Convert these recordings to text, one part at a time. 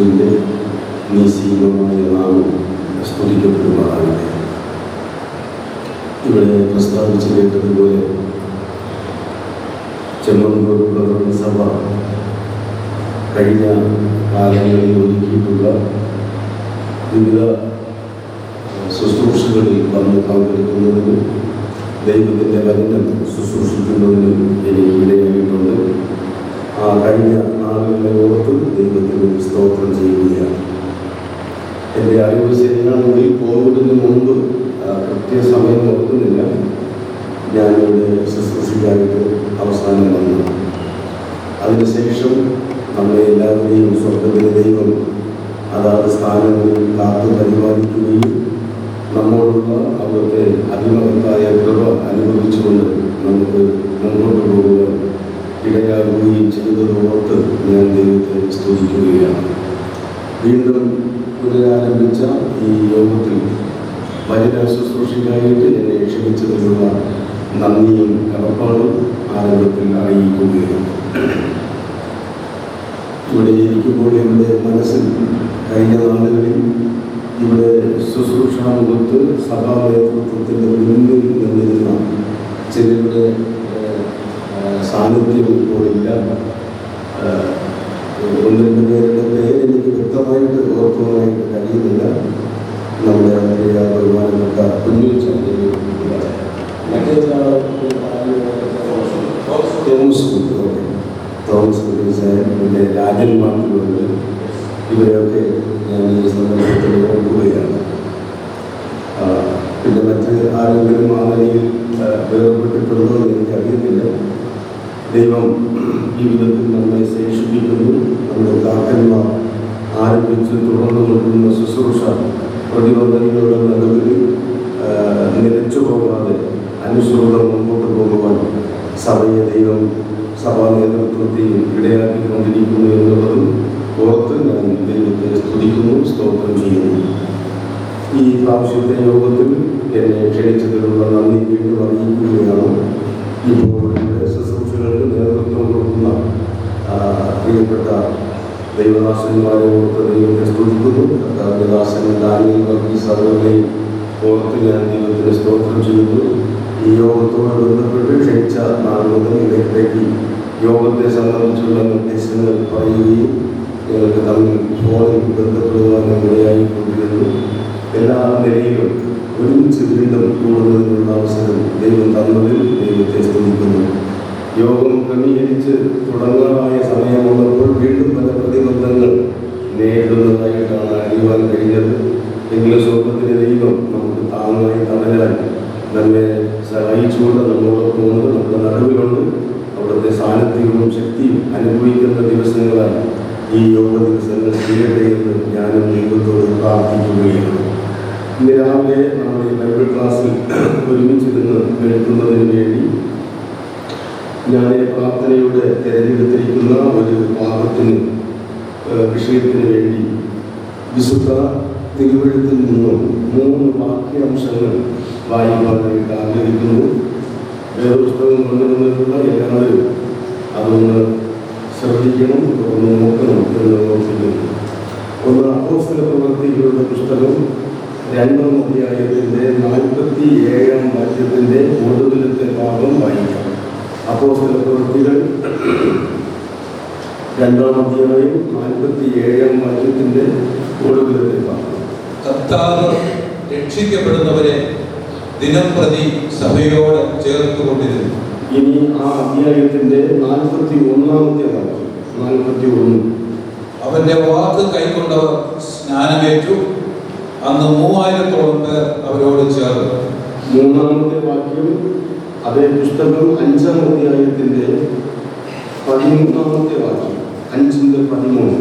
യേശുവിൻ്റെ നിസ്സീമമായ നാമം സ്തുതിക്കപ്പെടുമാറാകട്ടെ. ഇവിടെ പ്രസ്താവിച്ച് കേട്ടതുപോലെ ചെമ്മണ്ണൂർ ബ്രദർ സഭ കഴിഞ്ഞ കാലങ്ങളിൽ ഒരുക്കിയിട്ടുള്ള വിവിധ ശുശ്രൂഷകളിൽ വന്ന് പങ്കെടുക്കുന്നതിനും ദൈവത്തിൻ്റെ വചനം ശുശ്രൂഷിക്കുന്നതിനും എനിക്ക് ഇടയായിട്ടുണ്ട്. ആ കഴിഞ്ഞ നാളുകളെ ഓർത്ത് ദൈവത്തിന് സ്തോത്രം ചെയ്യുകയാണ്. എൻ്റെ അറിവ് ശരിയാണെങ്കിൽ കോവിഡിന് മുമ്പ് കൃത്യസമയം ഓർക്കുന്നില്ല, ഞാനിവിടെ ശുശ്രൂഷിക്കാനായിട്ട് അവസാനം വന്നു. അതിനുശേഷം നമ്മളെ എല്ലാവരെയും സ്വർഗത്തിലെ ദൈവം അതാത് സ്ഥാനങ്ങളിൽ കാത്തു പരിപാലിക്കുകയും നമ്മോടുള്ള അവിടുത്തെ അതിമഹത്തായ കൃപ അനുഭവിച്ചുകൊണ്ട് നമുക്ക് മുന്നോട്ട് പോകുവാൻ ഇടയാകുകയും ചെയ്തതോർത്ത് ഞാൻ ദൈവത്തെ സ്തുതിക്കുകയാണ്. വീണ്ടും പുനരാരംഭിച്ച ഈ യോഗത്തിൽ വചന ശുശ്രൂഷയ്ക്കായിട്ട് എന്നെ ക്ഷണിച്ചതിനുള്ള നന്ദിയും കടപ്പാടും ആരംഭത്തിൽ അറിയിക്കുകയാണ്. ഇവിടെ ഇരിക്കുമ്പോൾ എൻ്റെ മനസ്സിൽ കഴിഞ്ഞ നാളുകളിൽ ഇവിടെ ശുശ്രൂഷാമുഖത്ത് സഭാ നേതൃത്വത്തിൻ്റെ മുന്നിൽ നിന്നിരുന്ന ചിലരുടെ സാന്നിധ്യം ഇപ്പോഴില്ല. ഒന്ന് രണ്ട് പേരുടെ പേര് എനിക്ക് വ്യക്തമായിട്ട് ഓർക്കുവാനായിട്ട് കഴിയുന്നില്ല. നമ്മുടെ ബഹുമാനപ്പെട്ട കുഞ്ഞുച്ച തോമസ് കുഞ്ഞുസായൻ, പിന്നെ രാജൻ മാർക്കുകളുണ്ട്. ഇവരെയൊക്കെ ഞാൻ ഈ സന്ദർഭത്തിൽ ഓർക്കുകയാണ്. പിന്നെ മറ്റ് ആരെങ്കിലും ആ നിലയിൽ വേർപെട്ടിട്ടുണ്ടോ എന്ന് എനിക്കറിയുന്നില്ല. ദൈവം ഈ വിധത്തിൽ നമ്മെ ശേഷിപ്പിക്കുന്നു. നമ്മുടെ കാക്കന്മാർ ആരംഭിച്ച് തുടർന്നു കൊണ്ടുവന്ന ശുശ്രൂഷ പ്രതിബന്ധങ്ങളുടെ നടുവിൽ നിലച്ചു പോകാതെ അനുസൃതം മുമ്പോട്ട് പോകുവാൻ സഭയെ ദൈവം സഭാ നേതൃത്വത്തിൽ ഇടയാക്കിക്കൊണ്ടിരിക്കുന്നു എന്നുള്ളതും ഓർത്ത് ഞാൻ ദൈവത്തെ സ്തുതിക്കുന്നു, സ്തോത്രം ചെയ്യുന്നു. ഈ പ്രാവശ്യത്തെ യോഗത്തിൽ എന്നെ ക്ഷണിച്ചതിലുള്ള നന്ദി വീണ്ടും അറിയിക്കുകയാണ്. ഇപ്പോൾ ശുശ്രൂഷകൾക്ക് നേതൃത്വം കൊടുക്കുന്ന പ്രിയപ്പെട്ട ദൈവദാസന്മാരെ ഓർത്ത് ദൈവത്തെ സ്തുതിക്കുന്നു. കർത്താവിദാസൻ ദാനിയേൽ വർഗീസ് അവരെയും ഓർത്ത് ഞാൻ ദൈവത്തിന് സ്തോത്രം ചെയ്യുന്നു. ഈ യോഗത്തോട് ബന്ധപ്പെട്ട് ക്ഷണിച്ച നാൾ മുതൽ ഇടയ്ക്കിടയ്ക്ക് യോഗത്തെ സംബന്ധിച്ചുള്ള നിർദ്ദേശങ്ങൾ പറയുകയും ഞങ്ങൾക്ക് തമ്മിൽ ഫോണിൽ ബന്ധപ്പെടുവാനും ഇടയായിക്കൊണ്ടിരുന്നു. എല്ലാ നിലയിലും ഒരുമിച്ച് വീണ്ടും കൂടുന്നതിനുള്ള അവസരം ദൈവം തന്നതിൽ ദൈവത്തെ സ്തുതിക്കുന്നു. യോഗം ക്രമീകരിച്ച് തുടങ്ങാനായ സമയമുള്ളപ്പോൾ വീണ്ടും പല പ്രതിബന്ധങ്ങൾ നേരിടുന്നതായിട്ടാണ് അറിയുവാൻ കഴിഞ്ഞത്. എങ്കിലും സ്വർഗത്തിലെ ദൈവം നമുക്ക് താങ്ങായി തടയാൻ നമ്മെ സഹായിച്ചുകൊണ്ട് നമ്മളോടൊപ്പമുണ്ട്, നമ്മുടെ നടുവിലുണ്ട്. അവിടുത്തെ സാന്നിധ്യവും ശക്തിയും അനുഭവിക്കുന്ന ദിവസങ്ങളായി ഈ യോഗ ദിവസങ്ങൾ ചെയ്യട്ടെ എന്ന് ഞാനും ദൈവത്തോട് പ്രാർത്ഥിക്കുകയാണ്. ഇന്ന് രാവിലെ നമ്മൾ ഈ ബൈബിൾ ക്ലാസ്സിൽ ഒരുമിച്ചിരുന്ന് കേൾക്കുന്നതിന് വേണ്ടി ഞാൻ പ്രാർത്ഥനയുടെ തിരഞ്ഞെടുത്തിരിക്കുന്ന ഒരു ഭാഗത്തിന് വിഷയത്തിന് വേണ്ടി വിശുദ്ധ തിരുവെഴുത്തിൽ നിന്നും 3 വാക്യാംശങ്ങൾ വായിക്കാനായിട്ട് ആഗ്രഹിക്കുന്നു. വേദപുസ്തകം കൊണ്ടുവന്നിട്ടുള്ള എല്ലാവരും അതൊന്ന് ശ്രദ്ധിക്കണം, ഒന്ന് നോക്കണം എന്ന് ഓർമ്മിക്കുന്നു. ഒന്ന് അപ്പോസ്തല പ്രവൃത്തികളുടെ പുസ്തകം 2-ാം അധ്യായത്തിൻ്റെ 47-ാം വാക്യത്തിൻ്റെ ഒടുവിലത്തെ ഭാഗം വായിക്കാം. അപ്പോസ്തല പ്രവൃത്തികൾ 2-ാം അധ്യായം 47-ാം വാക്യത്തിൻ്റെ ഒടുവിലത്തെ ഭാഗം. കർത്താവ് രക്ഷിക്കപ്പെടുന്നവരെ ദിനം പ്രതി സഭയോട് ചേർത്തുകൊണ്ടിരുന്നു. ഇനി ആ അധ്യായത്തിൻ്റെ 41-ാമത്തെ വാക്യം 41. അവന്റെ വാക്ക് കൈക്കൊണ്ടവർ സ്നാനമേറ്റു. അന്ന് 3000-ഓളം പേർ അവരോട് ചേർന്നു. 3-ാമത്തെ വാക്യം അതേ പുസ്തകം 5-ാം അധ്യായത്തിൻ്റെ 13-ാമത്തെ വാക്യം 5-13.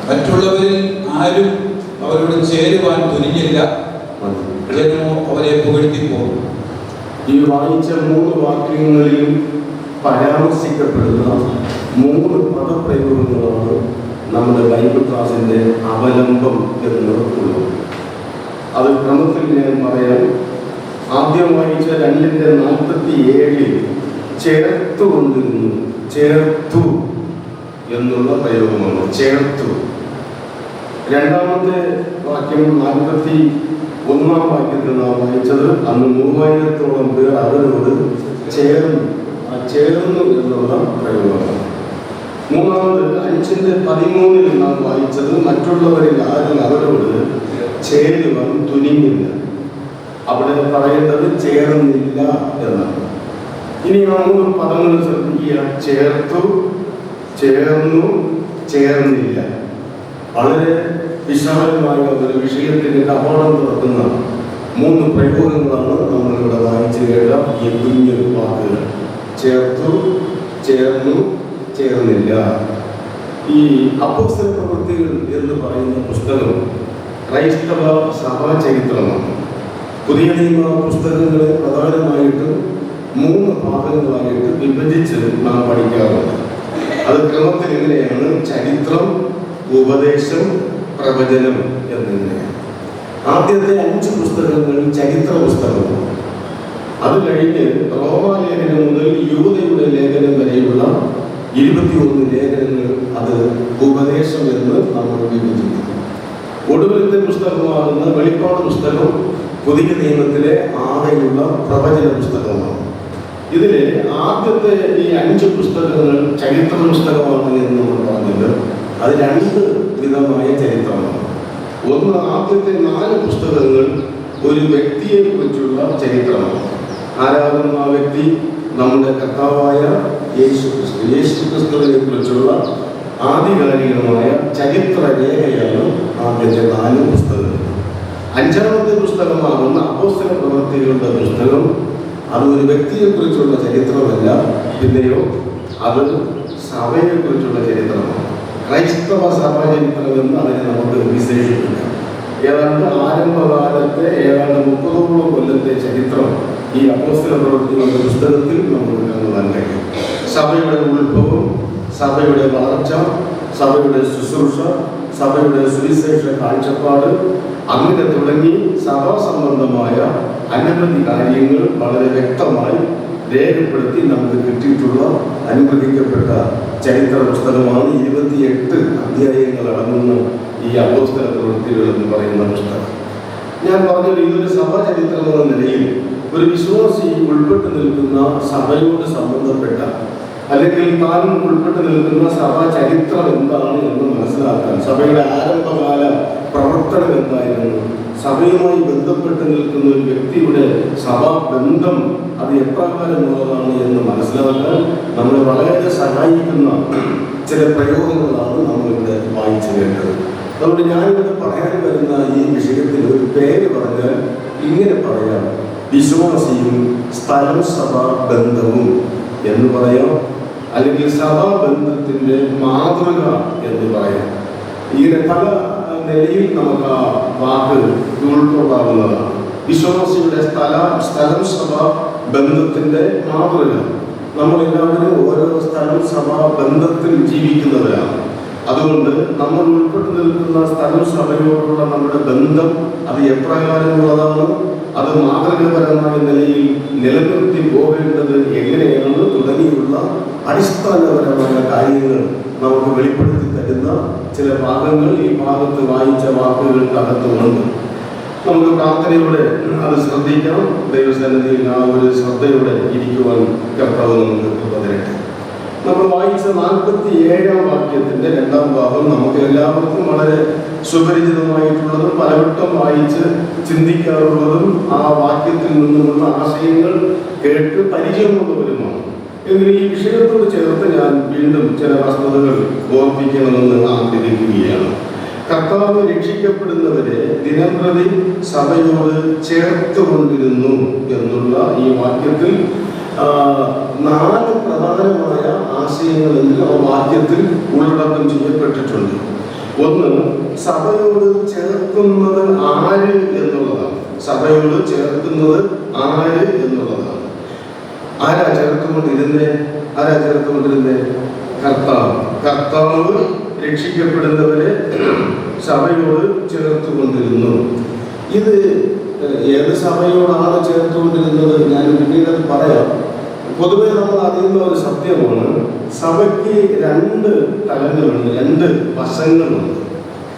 മറ്റുള്ളവരിൽ ആരും അവരോട് ചേരുവാൻ തുനിഞ്ഞില്ല. ജനമോ അവരെ പുകഴ്ത്തിപ്പോകും. ഈ വായിച്ച 3 വാക്യങ്ങളിലും പരാമർശിക്കപ്പെടുന്ന 3 പദപ്രയോഗങ്ങളാണ് നമ്മുടെ ബൈബിൾ ക്ലാസിൻ്റെ അവലംബം എന്നുള്ളത്. അത് ക്രമത്തിൽ ഞാൻ പറയാം. ആദ്യം വായിച്ച 2-ന്റെ 47 ചേർത്തുകൊണ്ടിരുന്നു, ചേർത്തു എന്നുള്ള പ്രയോഗമാണ്, ചേർത്തു. രണ്ടാമത്തെ വാക്യം 41 വാക്യത്തിൽ നാം വായിച്ചത്, അന്ന് 3000-ഓളം പേർ അവരോട് ചേർന്നു എന്നുള്ള പ്രയോഗമാണ്. മൂന്നാമത് 5:13 നാം വായിച്ചത്, മറ്റുള്ളവരിൽ ആരും അവരോട് ചേരുവാൻ തുനിഞ്ഞില്ല. അവിടെ പറയേണ്ടത് ചേർന്നില്ല എന്നാണ്. ഇനി ആ 3 പദങ്ങൾ ശ്രദ്ധിക്കുക: ചേർത്തു, ചേർന്നു, ചേർന്നില്ല. വളരെ വിശാലമായ ഒരു വിഷയത്തിന് കവാടം തുറക്കുന്ന 3 പ്രയോഗങ്ങളാണ് നമ്മളിവിടെ വായിച്ചു കേട്ട ഈ കുഞ്ഞൊരു വാക്കുകൾ. ചേർത്തു, ചേർന്നു, ചേർന്നില്ല. ഈ അപ്പോസ്തല പ്രവൃത്തികൾ എന്ന് പറയുന്ന പുസ്തകം ക്രൈസ്തവ സഭാചരിത്രമാണ്. പുതിയ നിയമ പുസ്തകങ്ങളെ പ്രധാനമായിട്ടും 3 ഭാഗങ്ങളായിട്ട് വിഭജിച്ച് നാം പഠിക്കാറുണ്ട്. അത് ക്രമത്തിൽ എങ്ങനെയാണ്? ചരിത്രം, ഉപദേശം, പ്രവചനം എന്നിങ്ങനെയാണ്. ആദ്യത്തെ 5 പുസ്തകങ്ങൾ ചരിത്ര പുസ്തകമാണ്. അത് കഴിഞ്ഞ് റോമാലേഖനം മുതൽ യൂദയുടെ ലേഖനം വരെയുള്ള 21 ലേഖനങ്ങൾ അത് ഉപദേശം എന്ന് നമ്മൾ വിഭജിക്കുന്നു. ഒടുവിലത്തെ പുസ്തകമാകുന്ന വെളിപ്പാട് പുസ്തകം പുതിയ നിയമത്തിലെ ആകെയുള്ള പ്രവചന പുസ്തകമാണ്. ഇതിലെ ആദ്യത്തെ ഈ 5 പുസ്തകങ്ങൾ ചരിത്ര പുസ്തകമാണ് എന്ന് നമ്മൾ പറഞ്ഞത്. അത് 2 വിധമായ ചരിത്രമാണ്. ഒന്ന്, ആദ്യത്തെ 4 പുസ്തകങ്ങൾ ഒരു വ്യക്തിയെ കുറിച്ചുള്ള ചരിത്രമാണ്. ആരാകുന്ന ആ വ്യക്തി? നമ്മുടെ കർത്താവായ യേശുക്രിസ്തുവിനെ കുറിച്ചുള്ള ആധികാരികമായ ചരിത്ര രേഖയാണ് ആദ്യത്തെ 4 പുസ്തകങ്ങൾ. 5-ാമത്തെ പുസ്തകമാകുന്ന അപ്പോസ്തല പ്രവൃത്തികളുടെ പുസ്തകം അത് ഒരു വ്യക്തിയെക്കുറിച്ചുള്ള ചരിത്രമല്ല, പിന്നെയോ അത് സഭയെക്കുറിച്ചുള്ള ചരിത്രമാണ്. ക്രൈസ്തവ സഭാചരിത്രം എന്ന് അതിനെ നമുക്ക് വിശേഷിപ്പിക്കാം. ഏതാണ്ട് ആരംഭകാലത്തെ ഏതാണ്ട് 30ഓളം കൊല്ലത്തെ ചരിത്രം ഈ അപ്പോസ്തല പ്രവൃത്തികളുടെ പുസ്തകത്തിൽ നമുക്ക് കാണുവാൻ കഴിയും. സഭയുടെ ഉത്ഭവം, സഭയുടെ വളർച്ച, സഭയുടെ ശുശ്രൂഷ, സഭയുടെ സുവിശേഷ കാഴ്ചപ്പാട്, അങ്ങനെ തുടങ്ങി സഭാ സംബന്ധമായ അനവധി കാര്യങ്ങൾ വളരെ വ്യക്തമായി രേഖപ്പെടുത്തി നമുക്ക് കിട്ടിയിട്ടുള്ള അനുഗ്രഹിക്കപ്പെട്ട ചരിത്ര പുസ്തകമാണ് 28 അധ്യായങ്ങൾ അടങ്ങുന്ന ഈ അപ്പോസ്തല പ്രവൃത്തികൾ എന്ന് പറയുന്ന പുസ്തകം. ഞാൻ പറഞ്ഞത് ഇതൊരു സഭാ ചരിത്രം എന്ന നിലയിൽ ഒരു വിശ്വാസി ഉൾപ്പെട്ടു നിൽക്കുന്ന സഭയോട് സംബന്ധപ്പെട്ട അല്ലെങ്കിൽ താനും ഉൾപ്പെട്ടു നിൽക്കുന്ന സഭാ ചരിത്രം എന്താണ് എന്ന് മനസ്സിലാക്കാൻ, സഭയുടെ ആരംഭകാല പ്രവർത്തനം എന്തായിരുന്നു, സഭയുമായി ബന്ധപ്പെട്ട് നിൽക്കുന്ന ഒരു വ്യക്തിയുടെ സഭാ ബന്ധം അത് എപ്രകാരമുള്ളതാണ് എന്ന് മനസ്സിലാക്കാൻ നമ്മളെ വളരെ സഹായിക്കുന്ന ചില പ്രയോഗങ്ങളാണ് നമ്മളിവിടെ വായിച്ചു കേട്ടത്. അതുകൊണ്ട് ഞാനിവിടെ പറയാൻ വരുന്ന ഈ വിഷയത്തിൽ ഒരു പേര് പറഞ്ഞാൽ ഇങ്ങനെ പറയാം: വിശ്വാസിയും സ്ഥലം സഭാ ബന്ധവും എന്ന് പറയാം, അല്ലെങ്കിൽ സഭാബന്ധത്തിന്റെ മാതൃക എന്ന് പറയാം. ഇങ്ങനെ പല നിലയിൽ നമുക്ക് ആ വാക്ക് ഉൾക്കൊള്ളാവുന്നതാണ്. വിശ്വാസിയുടെ സ്ഥലം സഭാ ബന്ധത്തിന്റെ മാതൃക. നമ്മളെല്ലാവരും ഓരോ സ്ഥലം സഭാ ബന്ധത്തിൽ ജീവിക്കുന്നവരാണ്. അതുകൊണ്ട് നമ്മൾ ഉൾപ്പെട്ടു നിൽക്കുന്ന സ്ഥലം സഭയോടുള്ള നമ്മുടെ ബന്ധം അത് എപ്രകാരമുള്ളതാണ്, അത് മാതൃകപരമായ നിലയിൽ നിലനിർത്തി പോകേണ്ടത് എങ്ങനെയാണ് തുടങ്ങിയുള്ള അടിസ്ഥാനപരമായ കാര്യങ്ങൾ നമുക്ക് വെളിപ്പെടുത്തി തരുന്ന ചില ഭാഗങ്ങൾ ഈ ഭാഗത്ത് വായിച്ച വാക്കുകൾക്കകത്തുമുണ്ട്. നമുക്ക് പ്രാർത്ഥനയോടെ അത് ശ്രദ്ധിക്കണം. ദൈവസന്നിധിയിൽ ആ ഒരു ശ്രദ്ധയോടെ ഇരിക്കുവാൻ കർത്താവ് നമുക്ക് കൃപ തരട്ടെ. നമ്മൾ വായിച്ച 47-ാം വാക്യത്തിന്റെ 2-ാം ഭാഗം നമുക്ക് എല്ലാവർക്കും വളരെ സുപരിചിതമായിട്ടുള്ളതും പലവട്ടം വായിച്ച് ചിന്തിക്കാറുള്ളതും ആ വാക്യത്തിൽ നിന്നുമുള്ള ആശയങ്ങൾ കേട്ട് പരിചയമുള്ളവരുമാണ്. എങ്കിൽ ഈ വിഷയത്തോട് ചേർത്ത് ഞാൻ വീണ്ടും ചില വസ്തുതകൾ ഓർപ്പിക്കണമെന്ന് ആഗ്രഹിക്കുകയാണ്. കർത്താവ് രക്ഷിക്കപ്പെടുന്നവരെ ദിനംപ്രതി സഭയോട് ചേർത്തുകൊണ്ടിരുന്നു എന്നുള്ള ഈ വാക്യത്തിൽ 4 പ്രധാനമായ ആശയങ്ങളെങ്കിലും ആ വാക്യത്തിൽ ഉള്ളടക്കം ചെയ്യപ്പെട്ടിട്ടുണ്ട്. ഒന്ന്, സഭയോട് ചേർക്കുന്നത് ആര് എന്നുള്ളതാണ്. സഭയോട് ചേർക്കുന്നത് ആര് എന്നുള്ളതാണ്. ആരാ ചേർത്തുകൊണ്ടിരുന്നേ? കർത്താവ് രക്ഷിക്കപ്പെടുന്നവരെ സഭയോട് ചേർത്തുകൊണ്ടിരുന്നു. ഇത് ഏത് സഭയോടാണ് ചേർത്തുകൊണ്ടിരുന്നത് ഞാൻ പിന്നീട് പറയാം. പൊതുവെ നമ്മൾ അറിയുന്ന ഒരു സത്യമാണ്, സഭയ്ക്ക് രണ്ട് തലങ്ങളുണ്ട്, രണ്ട് വശങ്ങളുണ്ട്,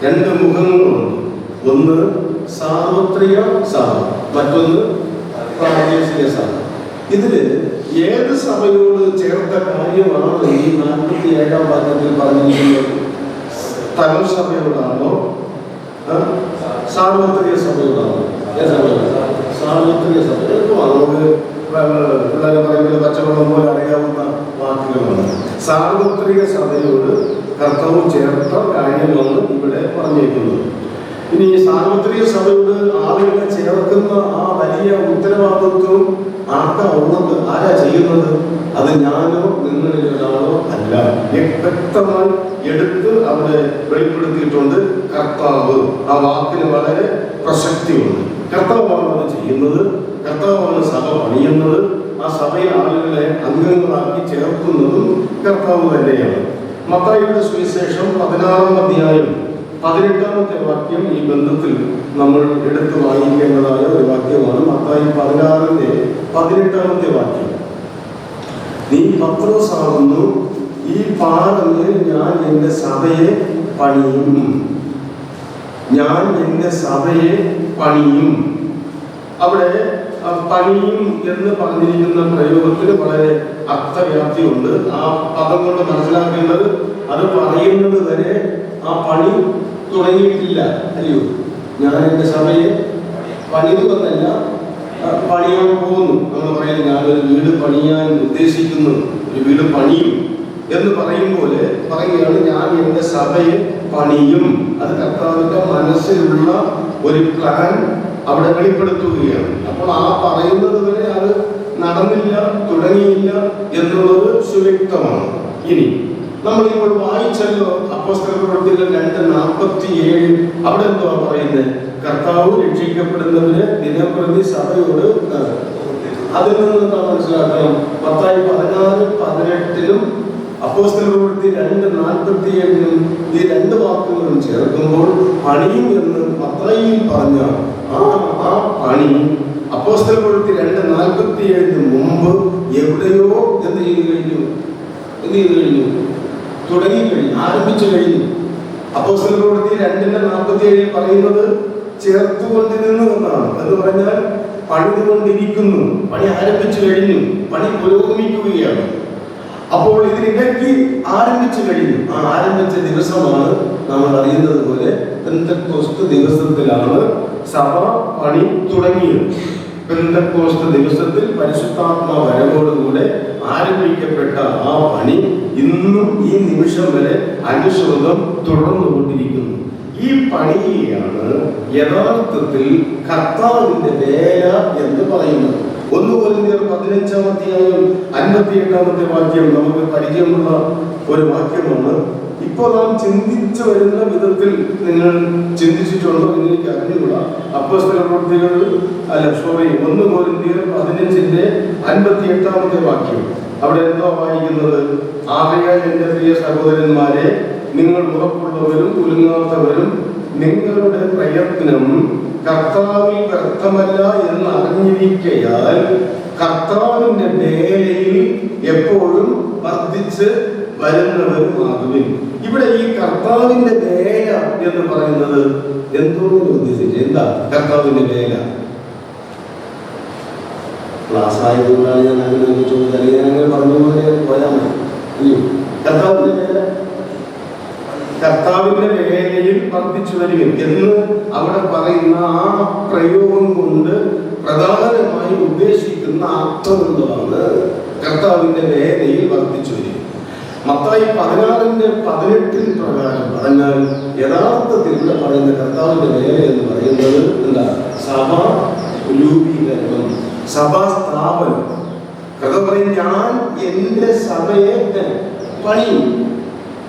രണ്ട് മുഖങ്ങളുണ്ട്. ഒന്ന് സാർവത്രിക സഭ, മറ്റൊന്ന് പ്രാദേശിക സഭ. ഇതില് ഏത് സഭയോട് ചേർത്ത കാര്യമാണ് ഈ 47-ാം വാക്യത്തിൽ പറഞ്ഞിരിക്കുന്നത്? തലം സഭയോടാണോ സാർവത്രിക സഭയോടാണോ? സാർവത്രിക സഭ നമുക്ക് പിള്ളേരെ പറയുമ്പോൾ പച്ചവെള്ളം പോലെ അറിയാവുന്ന വാക്കുകളാണ്. സാർവത്രിക സഭയോട് കർത്താവ് ചേർത്ത കാര്യമാണ് ഇവിടെ പറഞ്ഞിരിക്കുന്നത്. ഇനി സാർവത്രിക സഭയോട് ആളുകളെ ചേർക്കുന്ന ആ വലിയ ഉത്തരവാദിത്വം ആർക്കാ ഉള്ളത്? ആരാ ചെയ്യുന്നത്? അത് ഞാനോ നിങ്ങളിൽ ഒരാളോ അല്ല. വ്യക്തമായി എടുത്ത് അവിടെ വെളിപ്പെടുത്തിയിട്ടുണ്ട് കർത്താവ്. ആ വാക്കിന് വളരെ പ്രസക്തിയുണ്ട്. കർത്താവാണ് അത് ചെയ്യുന്നത്, കർത്താവാണ് സഭ പണിയുന്നത്, ആ സഭയിൽ ആളുകളെ അംഗങ്ങളാക്കി ചേർക്കുന്നതും കർത്താവ് തന്നെയാണ്. മത്തായിയുടെ സുവിശേഷം 16-ാം അധ്യായം 18-ാമത്തെ വാക്യം ഈ ബന്ധത്തിൽ നമ്മൾ എടുത്തു വായിക്കേണ്ടതായ ഒരു വാക്യമാണ്. മത്തായി 16-ന്റെ 18-ാമത്തെ വാക്യം. നീ പത്രോസാകുന്നു, ഈ പാറമേൽ ഞാൻ എൻ്റെ സഭയെ പണിയും. ഞാൻ എൻ്റെ സഭയെ പണിയും. അവിടെ പണിയും എന്ന് പറഞ്ഞിരിക്കുന്ന പ്രയോഗത്തിന് വളരെ അർത്ഥവ്യാപ്തിയുണ്ട്. ആ പദം കൊണ്ട് മനസ്സിലാക്കേണ്ടത് അത് പറയുന്നത് വരെ ആ പണി തുടങ്ങിയിട്ടില്ല, അല്ലയോ? ഞാൻ എൻ്റെ സഭയെ പണിതു എന്നല്ല, പണിയാൻ പോകുന്നു. നമ്മൾ പറയുന്നത് ഞാനൊരു വീട് പണിയാൻ ഉദ്ദേശിക്കുന്നു, ഒരു വീട് പണിയും എന്ന് പറയും പോലെ പറയുകയാണ്, ഞാൻ എൻ്റെ സഭയെ പണിയും. അത് കർത്താവിന്റെ മനസ്സിലുള്ള ഒരു പ്ലാൻ അവിടെ വെളിപ്പെടുത്തുകയാണ്. അപ്പോൾ ആ പറയുന്നത് വരെ അത് നടന്നില്ല, തുടങ്ങിയില്ല എന്നുള്ളത് സുവ്യക്തമാണ്. ഇനി നമ്മളിപ്പോൾ വായിച്ചല്ലോ അപ്പോസ്തലപ്രവൃത്തികൾ 2:47. അവിടെ എന്തുവാ പറയുന്നത്? കർത്താവ് രക്ഷിക്കപ്പെടുന്നവര് ദിനംപ്രതി സഭയോട്. അതിൽ നിന്ന് എന്താ മനസ്സിലാക്കണം? മത്തായി 16-18 അപ്പോസ്തലപ്രവൃത്തി 2:47 ഈ രണ്ട് വാക്കുകളും ചേർക്കുമ്പോൾ പണിയും എന്ന് മത്തായിയിൽ പറഞ്ഞ ആ പണി അപ്പോസ്തലപ്രവൃത്തി 2:47 മുമ്പ് എവിടെയോ എന്ത് ചെയ്തു കഴിഞ്ഞു? തുടങ്ങിക്കഴിഞ്ഞു, ആരംഭിച്ചു കഴിഞ്ഞു. അപ്പോസ്തലപ്രവൃത്തി 2:47 പറയുന്നത് ചേർത്തുകൊണ്ടിരുന്നു എന്നാണ്. എന്ന് പറഞ്ഞാൽ പണിതുകൊണ്ടിരിക്കുന്നു, പണി ആരംഭിച്ചു കഴിഞ്ഞു, പണി പുരോഗമിക്കുകയാണ്. അപ്പോൾ ഇതിനിടയ്ക്ക് ആരംഭിച്ചു കഴിഞ്ഞു. ആ ആരംഭിച്ച ദിവസമാണ് നമ്മൾ അറിയുന്നത് പോലെ പെന്തക്കോസ്ത് ദിവസത്തിലാണ് സഭ പണി തുടങ്ങിയത്. പെന്തക്കോസ്ത് ദിവസത്തിൽ പരിശുദ്ധാത്മാ വരവോടുകൂടെ ആരംഭിക്കപ്പെട്ട ആ പണി ഇന്നും ഈ നിമിഷം വരെ അനുശ്രുതം തുടർന്നുകൊണ്ടിരിക്കുന്നു. ഈ പണിയെയാണ് യഥാർത്ഥത്തിൽ കർത്താവിന്റെ വേല എന്ന് പറയുന്നത്. 1 കൊരിന്ത്യർ 15-ാം അധ്യായം 58-ാമത്തെ വാക്യം നമുക്ക് പരിചയമുള്ള ഒരു വാക്യമാണ്. ഇപ്പോൾ നാം ചിന്തിച്ചു വരുന്ന വിധത്തിൽ നിങ്ങൾ ചിന്തിച്ചിട്ടുണ്ടോ എന്ന് എനിക്ക് അറിഞ്ഞുകൂടാ. അപ്പോസ്തലപ്രവൃത്തികൾ 1 കൊരിന്ത്യർ 15-ന്റെ 58-ാമത്തെ വാക്യം. അവിടെ എന്തോ വായിക്കുന്നത്? ആകയാൽ എൻ്റെ പ്രിയ സഹോദരന്മാരെ, നിങ്ങൾ ഉറപ്പുള്ളവരും കുലുങ്ങാത്തവരും നിങ്ങളുടെ പ്രയത്നം കർത്താവിൽ വ്യർത്ഥമല്ല എന്ന് അറിഞ്ഞിരിക്കയാൽ കർത്താവിന്റെ വേലയിൽ എപ്പോഴും വർദ്ധിച്ച് വരുന്നവരുമാകുവിൻ. ഇവിടെ ഈ കർത്താവിന്റെ വേല എന്ന് പറയുന്നത് എന്തോന്ന് ഉദ്ദേശിച്ച്? എന്താ കർത്താവിന്റെ വേല? ക്ലാസ് ആയതുകൊണ്ടാണ് ഞാൻ അങ്ങനെ ചോദിച്ചത്, അല്ലെങ്കിൽ ഞാൻ അങ്ങനെ പറഞ്ഞുപോലെ പോയാൽ മതി. കർത്താവിന്റെ വേല, കർത്താവിന്റെ വേലയിൽ വർദ്ധിച്ചു വരിക എന്ന് അവിടെ പറയുന്ന ആ പ്രയോഗം കൊണ്ട് പ്രധാനമായി ഉദ്ദേശിക്കുന്ന അർത്ഥമെന്താണ്? കർത്താവിന്റെ വേലയിൽ വർദ്ധിച്ചു വരിക. മത്തായി 16-ന്റെ 18 പ്രകാരം പറഞ്ഞാൽ യഥാർത്ഥത്തിൽ ഇവിടെ പറയുന്ന കർത്താവിന്റെ വേല എന്ന് പറയുന്നത് എന്താ? സഭാ രൂപീകരണം, സഭാ സ്ഥാപനം. കഥ പറയും, ഞാൻ എൻ്റെ സഭയെ പണിയും.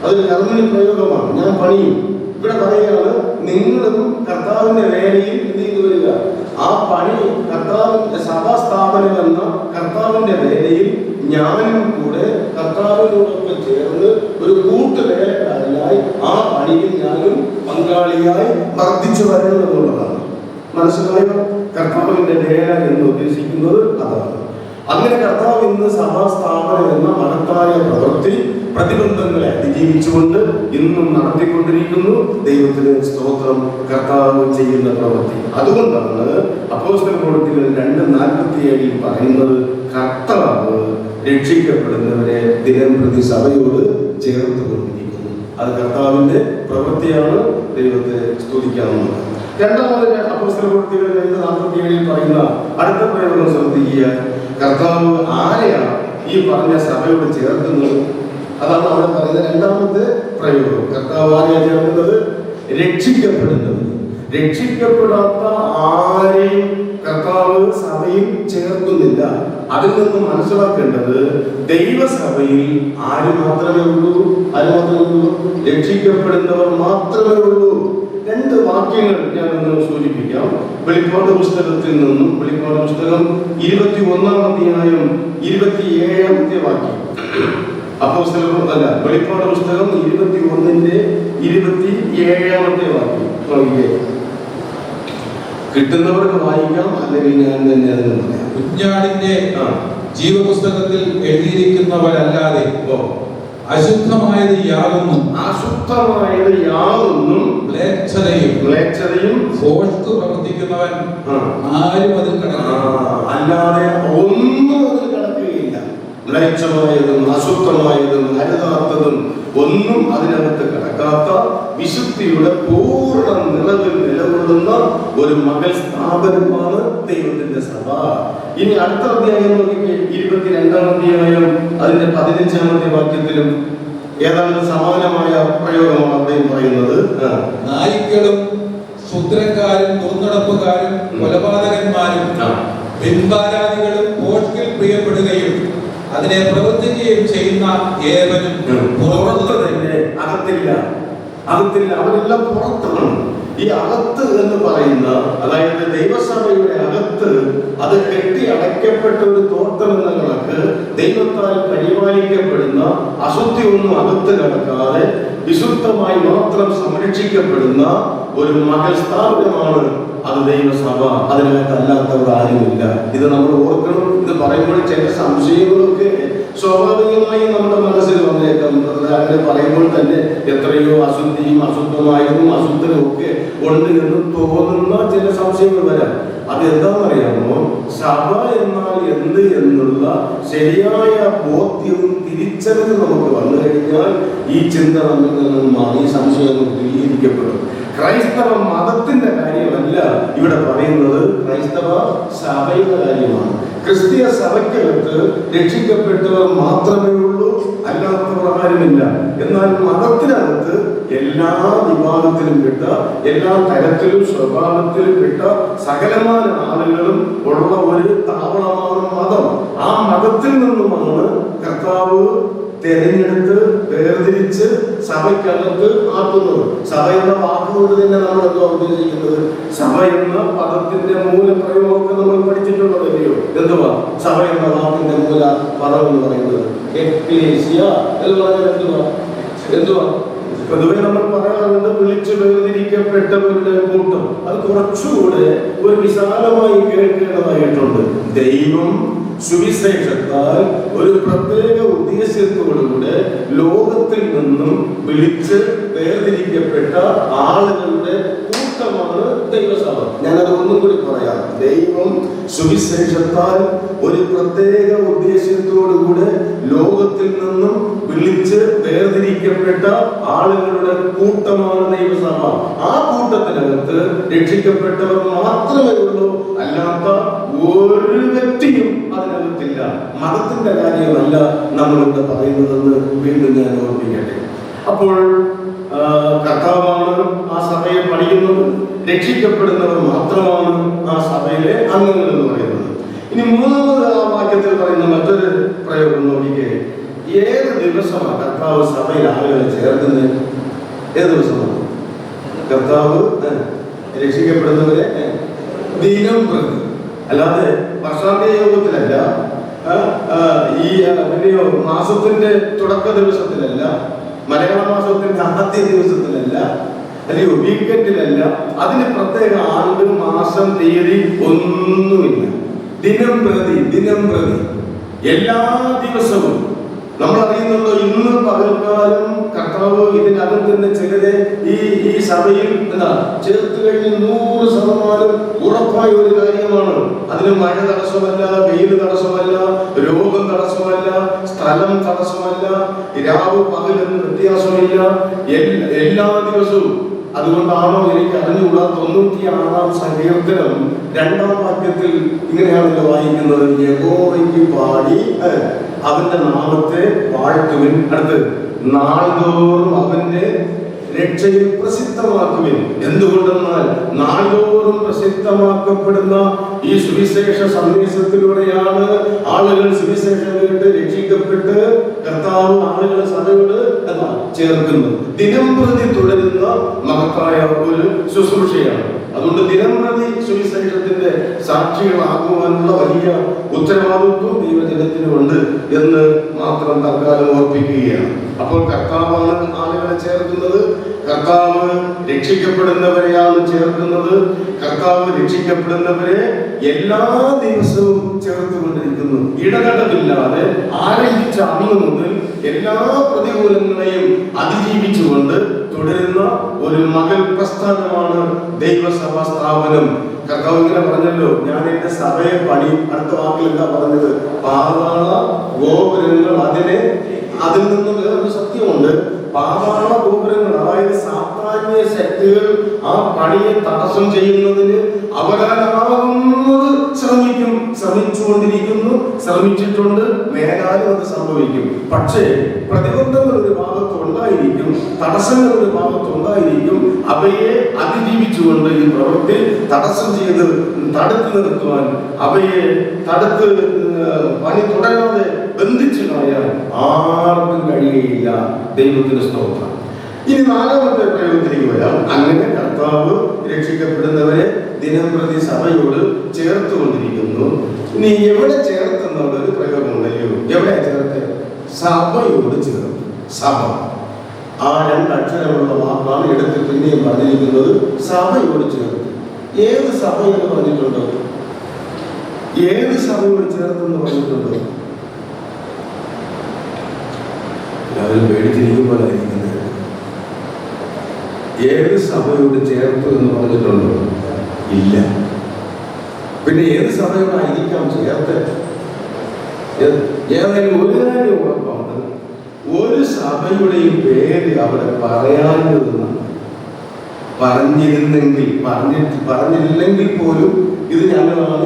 അതൊരു കർമ്മണി പ്രയോഗമാണ്. ഞാൻ പണിയും. ഇവിടെ പറയുകയാണ്, നിങ്ങളും കർത്താവിന്റെ വേലയിൽ എന്ത് ചെയ്തു വരിക? ആ പണി കർത്താവിന്റെ സഭാ സ്ഥാപനം എന്ന കർത്താവിന്റെ വേലയിൽ ഞാനും കൂടെ കർത്താവിനോടൊപ്പം ചേർന്ന് ഒരു കൂട്ടുവേലക്കാരനായി ആ പണിയിൽ ഞാനും പങ്കാളിയായി വർദ്ധിച്ചു വരണമെന്നുള്ളതാണ്. മനസ്സിലായോ? കർത്താവിന്റെ വേല എന്ന് ഉദ്ദേശിക്കുന്നത് അതാണ്. അങ്ങനെ കർത്താവ് ഇന്ന് സഭാസ്ഥാപനം എന്ന മഹത്തായ പ്രവൃത്തി പ്രതിബന്ധങ്ങളെ അതിജീവിച്ചുകൊണ്ട് ഇന്നും നടത്തിക്കൊണ്ടിരിക്കുന്നു. ദൈവത്തിന് സ്തോത്രം. കർത്താവ് ചെയ്യുന്ന പ്രവൃത്തി അതുകൊണ്ടാണ് അപ്പോസ്തല പ്രവൃത്തികൾ 2:47 പറയുന്നത്, കർത്താവ് രക്ഷിക്കപ്പെടുന്നവരെ ദിനം പ്രതി സഭയോട് ചേർത്ത് കൊണ്ടിരിക്കുന്നു. അത് കർത്താവിന്റെ പ്രവൃത്തിയാണ്. ദൈവത്തെ സ്തുതിക്കാവുന്നത്. രണ്ടാമത് അപ്പോസ്തല പ്രവൃത്തികൾ 2:47 പറയുന്ന അടുത്ത പ്രയോഗം ശ്രദ്ധിക്കുക. കർത്താവ് ആരെയാണ് ഈ പറഞ്ഞ സഭയോട് ചേർക്കുന്നത്? അതാണ് അവിടെ പറയുന്ന രണ്ടാമത്തെ പ്രയോഗം. കർത്താവ് ആരെയാണ് ചേർക്കുന്നത്? രക്ഷിക്കപ്പെടുന്നത്. രക്ഷിക്കപ്പെടാത്ത ആരെയും കർത്താവ് സഭയിൽ ചേർക്കുന്നില്ല. അതിൽ നിന്ന് മനസ്സിലാക്കേണ്ടത് ദൈവസഭയിൽ ആര് മാത്രമേ ഉള്ളൂ? രക്ഷിക്കപ്പെടുന്നവർ മാത്രമേ ഉള്ളൂ. രണ്ട് വാക്യങ്ങൾ ഞാൻ ഒന്ന് സൂചിപ്പിക്കാം. വെളിപ്പാട് പുസ്തകത്തിൽ നിന്നും, വെളിപ്പാട് പുസ്തകം 21-ാം അധ്യായം 27-ാമത്തെ വാക്യം. വെളിപ്പാട് പുസ്തകം 21-ന്റെ 27-ാമത്തെ വാക്യം കിട്ടുന്നവർക്ക് വായിക്കാം, അല്ലെങ്കിൽ ഞാൻ തന്നെ അതിന് പറയാം. കുഞ്ഞാടിന്റെ ജീവപുസ്തകത്തിൽ എഴുതിയിരിക്കുന്നവരല്ലാതെ അശുദ്ധമായത് യാതൊന്നും മ്ലേച്ഛതയും ഭോഷ്ക് പ്രവർത്തിക്കുന്നവൻ ആരും അതിൽ അല്ലാതെ ഒന്നും അതിൽ കടക്കുകയില്ല. മ്ലേച്ഛമായതും അശുദ്ധമായതും അരുതാത്തതും ഒന്നും അതിനകത്ത് കിടക്കാത്ത വിശുദ്ധിയുടെ പൂർണ്ണ നിലവിൽ നിലകൊള്ളുന്ന ഒരു മകൾ സ്ഥാപനമാണ് ദൈവത്തിന്റെ സഭ. ഇനി അടുത്ത അധ്യായം നോക്കിക്കേ, 22-ാം അധ്യായം അതിന്റെ 15-ാമത്തെ വാക്യത്തിലും ഏതാണ്ട് സമാനമായ പ്രയോഗമാണ് അദ്ദേഹം പറയുന്നത്. നായ്ക്കളും ശുദ്രക്കാരും ദുർനടപ്പുകാരും കൊലപാതകന്മാരും പിൻപാരാദികളും പോഷ്കിൽ പ്രിയപ്പെടുകയും അതിനെ പ്രവർത്തിക്കുകയും ചെയ്യുന്ന ഏവനും പുറത്ത് തന്നെ, അകത്തില്ല. അവരെല്ലാം പുറത്താണ്. ഈ അകത്ത് എന്ന് പറയുന്ന, അതായത് ദൈവസഭയുടെ അകത്ത്, അത് കെട്ടി അടയ്ക്കപ്പെട്ട ഒരു തോട്ടം എന്ന കണക്ക് ദൈവത്താൽ പരിപാലിക്കപ്പെടുന്ന, അശുദ്ധി ഒന്നും അകത്ത് കിടക്കാതെ വിശുദ്ധമായി മാത്രം സംരക്ഷിക്കപ്പെടുന്ന ഒരു മകൾ സ്ഥാപനമാണ് അത് ദൈവസഭ. അതിനകത്ത് അല്ലാത്തവർ ആരുമില്ല. ഇത് നമ്മൾ ഓർക്കണം. ഇത് പറയുമ്പോൾ ചില സംശയങ്ങളൊക്കെ സ്വാഭാവികമായി നമ്മുടെ മനസ്സിൽ വന്നേക്കാം. അങ്ങനെ പറയുമ്പോൾ തന്നെ എത്രയോ അശുദ്ധിയും അശുദ്ധമായതും അശുദ്ധനും ഒക്കെ ഉണ്ട് എന്ന് തോന്നുന്ന ചില സംശയങ്ങൾ വരാം. അത് എന്താണെന്നറിയാമോ? സഭ എന്നാൽ എന്ത് എന്നുള്ള ശരിയായ ബോധ്യവും തിരിച്ചറിവ് നമുക്ക് വന്നു കഴിഞ്ഞാൽ ഈ ചിന്ത നമ്മിൽ നിന്നും മാറി സംശയങ്ങൾ ദൂരീകരിക്കപ്പെടും. ക്രൈസ്തവ മതത്തിന്റെ കാര്യമല്ല ഇവിടെ പറയുന്നത്, ക്രൈസ്തവ സഭയുടെ കാര്യമാണ്. ക്രിസ്തീയ സഭയ്ക്കകത്ത് രക്ഷിക്കപ്പെട്ടവർ മാത്രമേ ഉള്ളൂ, അല്ലാത്തവർ ആരുമില്ല. എന്നാൽ മതത്തിനകത്ത് എല്ലാ വിഭാഗത്തിലും പെട്ട, എല്ലാ തരത്തിലും സ്വഭാവത്തിലും പെട്ട സകലമായ ആളുകളും ഉള്ള ഒരു താവളമാണ് മതം. ആ മതത്തിൽ നിന്നുമാണ് കർത്താവ് തെരഞ്ഞെടുത്ത് വേർതിരിച്ച് സഭയ്ക്കകത്ത് ആക്കുന്നത്. സഭ എന്ന വാക്കുകൊണ്ട് തന്നെ നമ്മൾ എന്തോ ഉദ്ദേശിക്കുന്നത്? സഭ എന്ന പദത്തിന്റെ മൂലപ്രയോഗമൊക്കെ നമ്മൾ പഠിച്ചിട്ടുള്ളതല്ലയോ? എന്തുവാ സഭ എന്ന വാക്കിന്റെ മൂല പദം എന്ന് പറയുന്നത്? എക്ലേസിയ എന്ന് പറഞ്ഞാൽ എന്തുവാ? പൊതുവെ നമ്മൾ പറയാറുണ്ട് വിളിച്ചു വേർതിരിക്കപ്പെട്ടവരുടെ കൂട്ടം. അത് കുറച്ചുകൂടെ ഒരു വിശാലമായി കേൾക്കേണ്ടതായിട്ടുണ്ട്. ദൈവം സുവിശേഷത്താൽ ഒരു പ്രത്യേക ഉദ്ദേശത്തോടുകൂടെ ലോകത്തിൽ നിന്നും വിളിച്ച് വേർതിരിക്കപ്പെട്ട ആളുകളുടെ കൂട്ടമാണ് ദൈവസഭ. ഞാനത് ഒന്നും കൂടി പറയാം. ദൈവം സുവിശേഷത്താൽ ഒരു പ്രത്യേക ഉദ്ദേശത്തോടുകൂടെ ലോകത്തിൽ നിന്നും വിളിച്ച് വേർതിരിക്കപ്പെട്ട ആളുകളുടെ കൂട്ടമാണ് ദൈവസഭ. ആ കൂട്ടത്തിനകത്ത് രക്ഷിക്കപ്പെട്ടവർ മാത്രമേ ഉള്ളൂ, അല്ലാത്ത ഒരു വ്യക്തിയും അതിനകത്തില്ല. മതത്തിന്റെ കാര്യമല്ല നമ്മളിവിടെ പറയുന്നതെന്ന് വീണ്ടും ഞാൻ ഓർമ്മിക്കട്ടെ. അപ്പോൾ കർത്താവാണ് ആ സഭയെ പണിയുന്നത്. രക്ഷിക്കപ്പെടുന്നവർ മാത്രമാണ് ആ സഭയിലെ അംഗങ്ങൾ എന്ന് പറയുന്നത്. ഇനി മൂന്നാമത് ആ വാക്യത്തിൽ പറയുന്ന മറ്റൊരു പ്രയോഗം നോക്കിക്കേ. ഏത് ദിവസമാണ് കർത്താവ് സഭയിൽ ആളുകളെ ചേർക്കുന്നത്? ഏത് ദിവസമാണ് കർത്താവ് രക്ഷിക്കപ്പെടുന്നവരെ ദിനം പ്രതി, അല്ലാതെ വർഷാന്ത്യ യോഗത്തിലല്ല, ഈ മാസത്തിന്റെ തുടക്ക ദിവസത്തിലല്ല, മലയാള മാസത്തിന്റെ ആദ്യ ദിവസത്തിലല്ല, അല്ലെങ്കിൽ വീക്കെൻഡിലല്ല. അതിന് പ്രത്യേക ആണ്ട്, മാസം, തീയതി ഒന്നുമില്ല. ദിനം പ്രതി എല്ലാ ദിവസവും നമ്മൾ അറിയുന്നുണ്ടോ? ഇന്ന് പകൽക്കാലം കർത്താവ് ഇതിനകം തന്നെ ചിലരെ ഈ സഭയിൽ എന്താ ചേർത്ത് കഴിഞ്ഞ് 100% ഉറപ്പായ ഒരു കാര്യമാണ്. അതിന് മഴ തടസ്സമല്ല, വെയിൽ തടസ്സമല്ല, രോഗം തടസ്സമല്ല, സ്ഥലം തടസ്സമല്ല, രാവ് പകലെന്ന് വ്യത്യാസമില്ല. എല്ലാ ദിവസവും. അതുകൊണ്ടാണോ എനിക്ക് അറിഞ്ഞുകൂടാ, 96-ാം സങ്കീർത്തനം 2-ാം വാക്യത്തിൽ ഇങ്ങനെയാണല്ലോ വായിക്കുന്നത്: യഹോവയ്ക്ക് പാടി അവന്റെ നാമത്തെ വാഴ്ത്തുവിൻ. അടുത്ത് നാൾതോറും അവന്റെ രക്ഷയെ പ്രസിദ്ധമാക്കുവിൻ. എന്തുകൊണ്ടെന്നാൽ നാൾതോറും പ്രസിദ്ധമാക്കപ്പെടുന്ന ഈ സുവിശേഷ സന്ദേശത്തിലൂടെയാണ് ആളുകൾ സുവിശേഷം കേട്ട് രക്ഷിക്കപ്പെട്ട് കർത്താവ് ആളുകളെ സഭയോട് ചേർക്കുന്നത്. ദിനം പ്രതി തുടരുന്ന മഹത്തായ ഒരു ശുശ്രൂഷയാണ്. അതുകൊണ്ട് ദിനം പ്രതി സുവിശേഷത്തിന്റെ സാക്ഷികളാകുവാനുള്ള വലിയ ഉത്തരവാദിത്വം ദൈവജനത്തിനുണ്ട് എന്ന് മാത്രം തൽക്കാലം ഓർപ്പിക്കുകയാണ്. അപ്പോൾ കർത്താവാണ് ആളുകളെ ചേർക്കുന്നത്. കർത്താവ് രക്ഷിക്കപ്പെടുന്നവരെയാണ് ചേർക്കുന്നത്. കർത്താവ് രക്ഷിക്കപ്പെടുന്നവരെ എല്ലാ ദിവസവും ചേർത്തുകൊണ്ടിരിക്കുന്നു. ഇടതടവില്ലാതെ ആരംഭിച്ച അന്ന് മുതൽ എല്ലാ പ്രതികൂലങ്ങളെയും അതിജീവിച്ചുകൊണ്ട് തുടരുന്ന ഒരു മകൾ പ്രസ്ഥാനമാണ് ദൈവസഭാ സ്ഥാപനം. കർത്താവ് ഇങ്ങനെ പറഞ്ഞല്ലോ, ഞാൻ എന്റെ സഭയെ പണി. അടുത്ത വാക്കിൽ എന്താ പറഞ്ഞത്? പാതാള ഗോപുരങ്ങൾ അതിൽ നിന്ന് വേറൊരു സത്യമുണ്ട്. പാതാള ഗോപുരങ്ങൾ, അതായത് സാത്താന്യ ശക്തികൾ ആ പണിയെ തടസ്സം ചെയ്യുന്നതിന് അവരാലാകുന്നത് ശ്രമിച്ചുകൊണ്ടിരിക്കുന്നു, ശ്രമിച്ചിട്ടുണ്ട്, മേലാലും അത് സംഭവിക്കും. പക്ഷേ പ്രതിബന്ധങ്ങൾ ഒരു ഭാഗത്ത് ഉണ്ടായിരിക്കും, തടസ്സങ്ങൾ ഒരു ഭാഗത്ത് ഉണ്ടായിരിക്കും. അവയെ അതിജീവിച്ചുകൊണ്ട് ഈ പ്രവൃത്തി തടസ്സം ചെയ്ത് തടുത്തു നിർത്തുവാൻ, അവയെ തടുത്ത് പണി തുടരാതെ ബന്ധിച്ചു കളയാൻ ആർക്കും കഴിയുകയില്ല. ദൈവത്തിന് സ്തോത്രം. ഇനി 4-ാമത്തെ പ്രയോഗത്തിലേക്ക് വരാം. അങ്ങനെ കർത്താവ് രക്ഷിക്കപ്പെടുന്നവരെ ദിനം പ്രതി സഭയോട് ചേർത്തുകൊണ്ടിരിക്കുന്നു. ഇനി എവിടെ ചേർത്തെന്നുള്ള ഒരു പ്രയോഗമുണ്ടല്ലോ. എവിടെ ചേർത്ത്? സഭയോട് ചേർത്ത്. സഭ, ആ 2 അക്ഷരമുള്ള വാക്കാണ് എടുത്ത് പിന്നെയും പറഞ്ഞിരിക്കുന്നത്. സഭയോട് ചേർത്ത്. ഏത് സഭ എന്ന് പറഞ്ഞിട്ടുണ്ടോ? ഏത് സഭയോട് ചേർത്തെന്ന് പറഞ്ഞിട്ടുണ്ടോ? എല്ലാവരും പേടിച്ചിരിക്കുമ്പോഴായിരിക്കുന്നത്. ഏത് സഭയോട് ചേർത്തു എന്ന് പറഞ്ഞിട്ടുണ്ടോ? ഇല്ല. പിന്നെ ഏത് സഭയോടായിരിക്കാം ചേർത്ത്? ഏതായാലും ഒരു കാര്യം ഉറപ്പാണ്, ഒരു സഭയുടെയും പേര് അവിടെ പറയാനുള്ളതാണ്. പറഞ്ഞില്ലെങ്കിൽ പോലും ഇത് ഞങ്ങളാണ്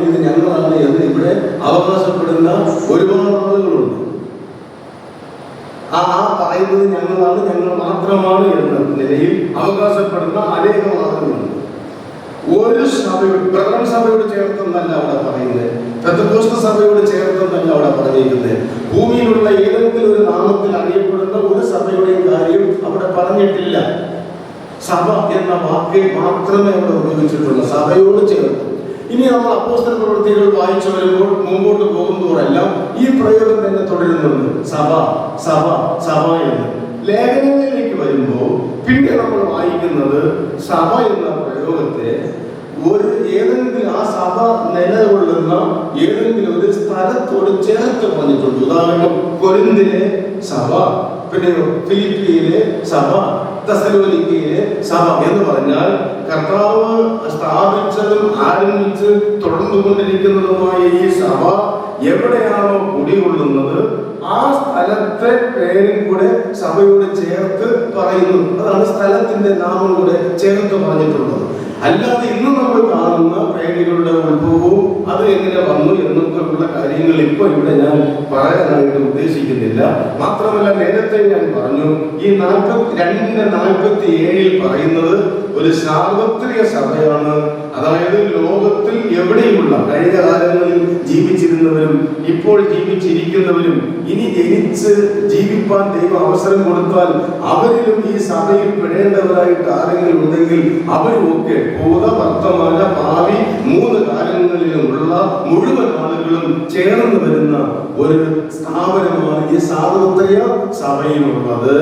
എന്ന് ഇവിടെ അവകാശപ്പെടുന്ന ഒരുപാട് ആളുകളുണ്ട്. ആ പറയുന്നത് ഞങ്ങളാണ്, ഞങ്ങൾ മാത്രമാണ് എന്ന നിലയിൽ അവകാശപ്പെടുന്ന അനേകം ആളുകളുണ്ട്. ഒരു സഭയോട്, പ്രഥമ സഭയോട് ചേർത്തെന്നല്ല അവിടെ പറയുന്നത്, പെന്തക്കോസ്ത് സഭയോട് ചേർത്തെന്നല്ല അവിടെ പറഞ്ഞിരിക്കുന്നത്. ഭൂമിയിലുള്ള ഏതെങ്കിലും ഒരു നാമത്തിൽ അറിയപ്പെടുന്ന ഒരു സഭയുടെയും കാര്യം അവിടെ പറഞ്ഞിട്ടില്ല. സഭ എന്ന വാക്ക് മാത്രമേ അവിടെ ഉപയോഗിച്ചിട്ടുള്ളൂ. സഭയോട് ചേർത്ത്. ഇനി നമ്മൾ അപ്പോസ്തല പ്രവൃത്തികൾ വായിച്ചു വരുമ്പോൾ മുമ്പോട്ട് പോകുമ്പോഴെല്ലാം ഈ പ്രയോഗം തന്നെ തുടരുന്നുണ്ട്. സഭ സഭ സഭ എന്ന്. ലേഖനങ്ങളിലേക്ക് വരുമ്പോൾ പിന്നെ നമ്മൾ വായിക്കുന്നത് സഭ എന്ന പ്രയോഗത്തെ ഏതെങ്കിലും ആ സഭ നിലകൊള്ളുന്ന ഏതെങ്കിലും ഒരു സ്ഥലത്തോട് ചേർത്ത് പറഞ്ഞിട്ടുണ്ട്. ഉദാഹരണം കൊരിന്തിലെ സഭ, പിന്നെ ഫിലിപ്പിയിലെ സഭ, തെസ്സലോനിക്കയിലെ സഭ എന്ന് പറഞ്ഞാൽ കർത്താവ് സ്ഥാപിച്ചതും ആരംഭിച്ച് തുടർന്നുകൊണ്ടിരിക്കുന്നതുമായ ഈ സഭ എവിടെയാണോ കുടികൊള്ളുന്നത് ആ സ്ഥലത്തെ പേരും കൂടെ സഭയോട് ചേർത്ത് പറയുന്നു. അതാണ് സ്ഥലത്തിന്റെ നാമം കൂടെ ചേർത്ത് പറഞ്ഞിട്ടുള്ളത്. അല്ലാതെ ഇന്ന് നമ്മൾ കാണുന്ന പേരുകളുടെ ഉത്ഭവവും അത് എങ്ങനെ വന്നു എന്നൊക്കെയുള്ള കാര്യങ്ങൾ ഇപ്പോൾ ഇവിടെ ഞാൻ പറയാനായിട്ട് ഉദ്ദേശിക്കുന്നില്ല. മാത്രമല്ല, നേരത്തെ ഞാൻ പറഞ്ഞു, ഈ 42:47 പറയുന്നത് ഒരു സാർവത്രിക സഭയാണ്. അതായത് ലോകത്തിൽ എവിടെയുമുള്ള കഴിഞ്ഞ കാലങ്ങളിൽ ജീവിച്ചിരുന്നവരും ഇപ്പോൾ ജീവിച്ചിരിക്കുന്നവരും ഇനി ജനിച്ച് ജീവിപ്പാൻ ദൈവം അവസരം കൊടുത്താൽ അവരിലും ഈ സഭയിൽ പെടേണ്ടവരായിട്ട് ആരെങ്കിലും ഉണ്ടെങ്കിൽ അവരുമൊക്കെ ഭൂത, വർത്തമാന, ഭാവി 3 കാലങ്ങളിലുമുള്ള മുഴുവൻ ആളുകളും ചേർന്ന് വരുന്ന ഒരു സ്ഥാപനമാണ് ഈ സാർവത്രിക സഭയിലുള്ളത്.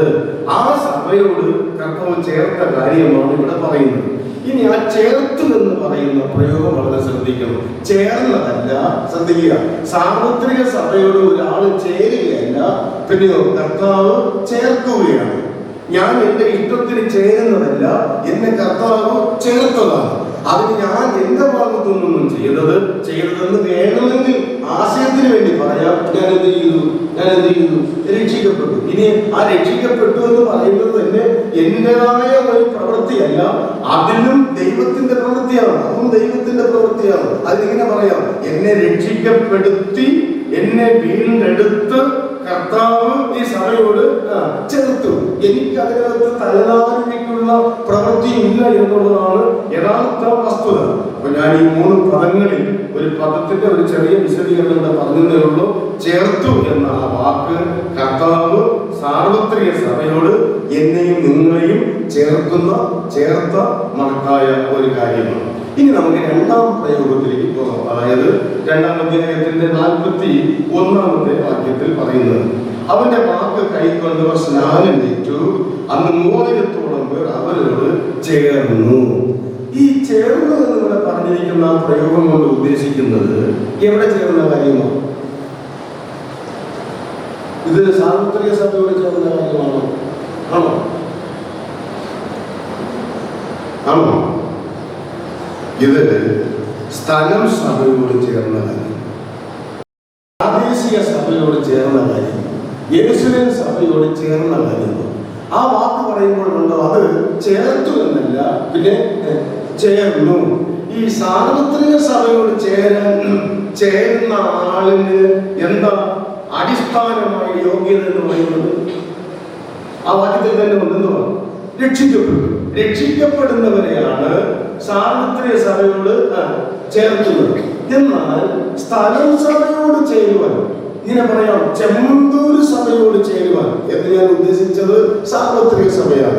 ആ സഭയോട് കർത്താവ് ചേർത്ത കാര്യമാണ് ഇവിടെ പറയുന്നത്. ഇനി ആ ചേർത്തു എന്ന് പറയുന്ന പ്രയോഗം വളരെ ശ്രദ്ധിക്കണം. ചേർന്നതല്ല, ശ്രദ്ധിക്കുക, സാർവത്രിക സഭയോട് ഒരാൾ ചേരുകയല്ല, പിന്നെയോ കർത്താവ് ചേർക്കുകയാണ്. ഞാൻ എന്റെ ഇഷ്ടത്തിന് ചേരുന്നതല്ല, എന്നെ കർത്താവ് ചേർത്തതാണ്. അതിന് ഞാൻ എന്റെ ഭാഗത്തുനിന്നൊന്നും ചെയ്തതെന്ന് വേണമെങ്കിൽ ആശയത്തിന് വേണ്ടി പറയാം. ഞാൻ എന്ത് ചെയ്തു? രക്ഷിക്കപ്പെട്ടു. ഇനി ആ രക്ഷിക്കപ്പെട്ടു എന്ന് പറയുന്നത് തന്നെ എന്റേതായ ഒരു പ്രവൃത്തിയല്ല, അതിലും ദൈവത്തിന്റെ പ്രവൃത്തിയാണ്. അതും ദൈവത്തിന്റെ പ്രവൃത്തിയാണ്. അതിനെങ്ങനെ പറയാം? എന്നെ രക്ഷിക്കപ്പെടുത്തി, എന്നെ വീണ്ടെടുത്ത് കർത്താവ് ഈ സഭയോട് ചേർത്തു. എനിക്ക് അതിനകത്ത് തലനാരിക്കുള്ള പ്രവൃത്തി ഇല്ല എന്നുള്ളതാണ് യഥാർത്ഥ വസ്തുത. അപ്പൊ ഞാൻ ഈ 3 പദങ്ങളിൽ ഒരു പദത്തിന്റെ ഒരു ചെറിയ വിശദീകരണം പറഞ്ഞതേ ഉള്ളൂ. ചേർത്തു എന്ന ആ വാക്ക് കർത്താവ് സാർവത്രിക സഭയോട് എന്നെയും നിങ്ങളെയും ചേർത്ത മഹത്തായ ഒരു കാര്യമാണ്. ഇനി നമുക്ക് 2ാം പ്രയോഗത്തിലേക്ക് പോകാം. അതായത് 2-ാം അധ്യായത്തിന്റെ 41-ാമത്തെ വാക്യത്തിൽ പറയുന്നത്, അവന്റെ വാക്ക് കൈക്കൊണ്ടവർ സ്നാനം ഏറ്റു, അന്ന് 3000-ഓളം പേർ അവരോട് ചേർന്നു. ഈ ചേർന്നു എന്നിവിടെ പറഞ്ഞിരിക്കുന്ന ആ പ്രയോഗം കൊണ്ട് ഉദ്ദേശിക്കുന്നത് എവിടെ ചേർന്ന കാര്യമാണ്? ഇത് സാർവത്രിക സഭയോട് ചേർന്ന കാര്യമാണോ? ആണോ? ഇത് സ്ഥലം സഭയോട് ചേർന്ന കാര്യം, പ്രാദേശിക സഭയോട് ചേർന്ന കാര്യം, യെരുശലേം സഭയോട് ചേർന്ന കാര്യം. ആ വാക്ക് പറയുമ്പോഴുണ്ടോ അത് ചേർത്തു എന്നല്ല, പിന്നെ ചേർന്നു. ഈ സാർവത്രിക സഭയോട് ചേരുന്ന ആളിന് എന്താ അടിസ്ഥാനമായ യോഗ്യത എന്ന് പറയുന്നത്? ആ വാക്യത്തിൽ തന്നെ ഉണ്ടെന്ന് രക്ഷിക്കപ്പെടുന്നവരെയാണ് സാർവത്രിക സഭയോട് ചേർക്കുന്നത്. എന്നാൽ സ്ഥലം സഭയോട് ചേരുവാൻ, ഇങ്ങനെ പറയാം, ചെമ്മന്തൂര് സഭയോട് ചേരുവാൻ എന്ന് ഞാൻ ഉദ്ദേശിച്ചത് സാർവത്രിക സഭയാണ്,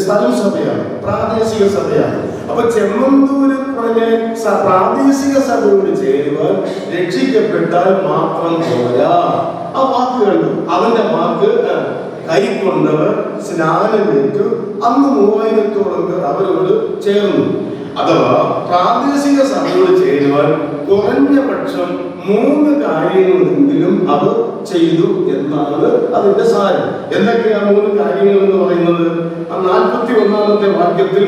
സ്ഥലം സഭയാണ്, പ്രാദേശിക സഭയാണ്. അപ്പൊ ചെമ്മന്തൂര് പ്രാദേശിക സഭയോട് ചേരുവാൻ രക്ഷിക്കപ്പെട്ടാൽ മാത്രം പോരാ. ആ വാക്ക് കണ്ടു, അവന്റെ വാക്ക് കൈക്കൊണ്ടവർ സ്നാനമേറ്റു, അന്ന് 3000-ഓളം പേർ അവരോട് ചേർന്നു. അഥവാ പ്രാദേശിക സഭയോട് ചേരുവാൻ കുറഞ്ഞ പക്ഷം 3 കാര്യങ്ങളെങ്കിലും അവർ ചെയ്തു എന്നാണ് അതിന്റെ സാരം. എന്തൊക്കെയാണ് 3 കാര്യങ്ങൾ എന്ന് പറയുന്നത്? 41-ാമത്തെ വാക്യത്തിൽ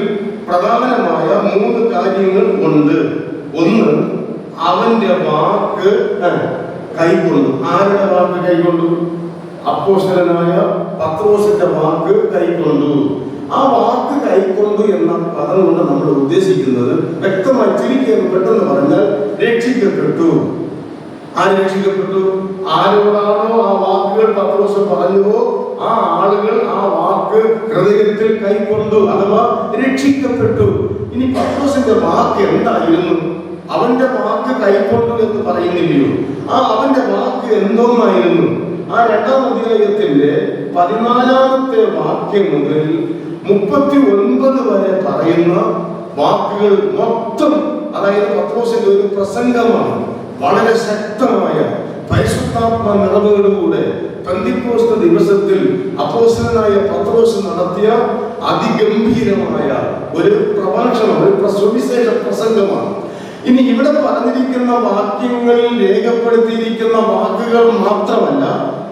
പ്രധാനമായ 3 കാര്യങ്ങൾ ഉണ്ട്. ഒന്ന്, അവന്റെ വാക്ക് കൈക്കൊണ്ടു. ആരുടെ വാക്ക് കൈക്കൊണ്ടു? അപ്പോസ്തലനായ പത്രോസിന്റെ വാക്ക് കൈക്കൊണ്ടു. ആ വാക്ക് കൈക്കൊണ്ടു എന്ന പദം കൊണ്ട് നമ്മൾ ഉദ്ദേശിക്കുന്നത് വ്യക്തമായി ചുരുക്കിയത് പെട്ടെന്ന് പറഞ്ഞാൽ രക്ഷിക്കപ്പെട്ടു. ആര് രക്ഷിക്കപ്പെട്ടു? ആരോടാണോ ആ വാക്കുകൾ പത്രോസ് പറഞ്ഞുവോ ആ ആളുകൾ ആ വാക്ക് ഹൃദയത്തിൽ കൈക്കൊണ്ടു, അഥവാ രക്ഷിക്കപ്പെട്ടു. ഇനി പത്രോസിന്റെ വാക്ക് എന്തായിരുന്നു? അവന്റെ വാക്ക് കൈക്കൊണ്ടു എന്ന് പറയുന്നില്ലയോ? ആ അവന്റെ വാക്ക് എന്തോന്നായിരുന്നു? ആ 2-ാം അധ്യായത്തിന്റെ 14-ാമത്തെ വാക്യം മുതൽ 39 വരെ പറയുന്ന വാക്കുകൾ മൊത്തം, അതായത് പത്രോസിന്റെ ഒരു പ്രസംഗമാണ്. വളരെ ശക്തമായ പരിശുദ്ധാത്മ നിറവുകളിലൂടെ പെന്തിക്കോസ്ത് ദിവസത്തിൽ അപ്പോസ്തലനായ പത്രോസ് നടത്തിയ അതിഗംഭീരമായ ഒരു പ്രഭാഷണം, ഒരു സുവിശേഷ പ്രസംഗമാണ്. ഇനി ഇവിടെ പറഞ്ഞിരിക്കുന്ന വാക്യങ്ങളിൽ രേഖപ്പെടുത്തിയിരിക്കുന്ന വാക്കുകൾ മാത്രമല്ല,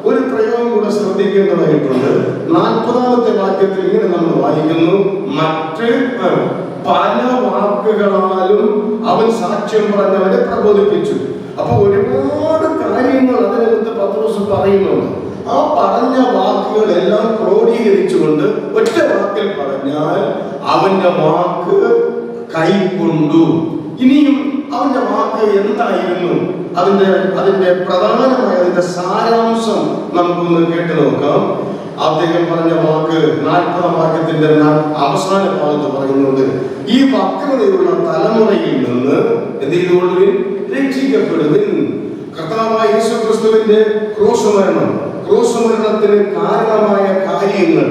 ഒരു പ്രയോഗം കൂടെ ശ്രദ്ധിക്കേണ്ടതായിട്ടുണ്ട്. 40-ാമത്തെ വാക്യത്തിൽ ഇങ്ങനെ നമ്മൾ വായിക്കുന്നു, മറ്റ് പല വാക്കുകളാലും അവൻ സാക്ഷ്യം പറഞ്ഞവരെ പ്രബോധിപ്പിച്ചു. അപ്പൊ ഒരുപാട് കാര്യങ്ങൾ അതിനകത്ത് പത്രോസ് പറയുന്നുണ്ട്. ആ പറഞ്ഞ വാക്കുകളെല്ലാം ക്രോഡീകരിച്ചുകൊണ്ട് ഒറ്റ വാക്കിൽ പറഞ്ഞാൽ അവന്റെ വാക്ക് കൈക്കൊണ്ടു. ഇനിയും അവന്റെ വാക്ക് എന്തായിരുന്നു? അതിന്റെ പ്രധാനമായ അതിന്റെ സാരാംശം നമുക്കൊന്ന് കേട്ടു നോക്കാം. അദ്ദേഹം പറഞ്ഞ വാക്ക് 40-ാം വാക്യത്തിന്റെ അവസാന ഭാഗത്ത് പറയുന്നുണ്ട്, ഈ വക്രതയുള്ള തലമുറയിൽ നിന്ന് എന്ത് ചെയ്തുകൊള്ളുവിൻ? രക്ഷിക്കപ്പെടുവിൻ. കർത്താവായ യേശുക്രിസ്തുവിന്റെ ക്രൂശുമരണത്തിന് കാരണമായ കാര്യങ്ങൾ,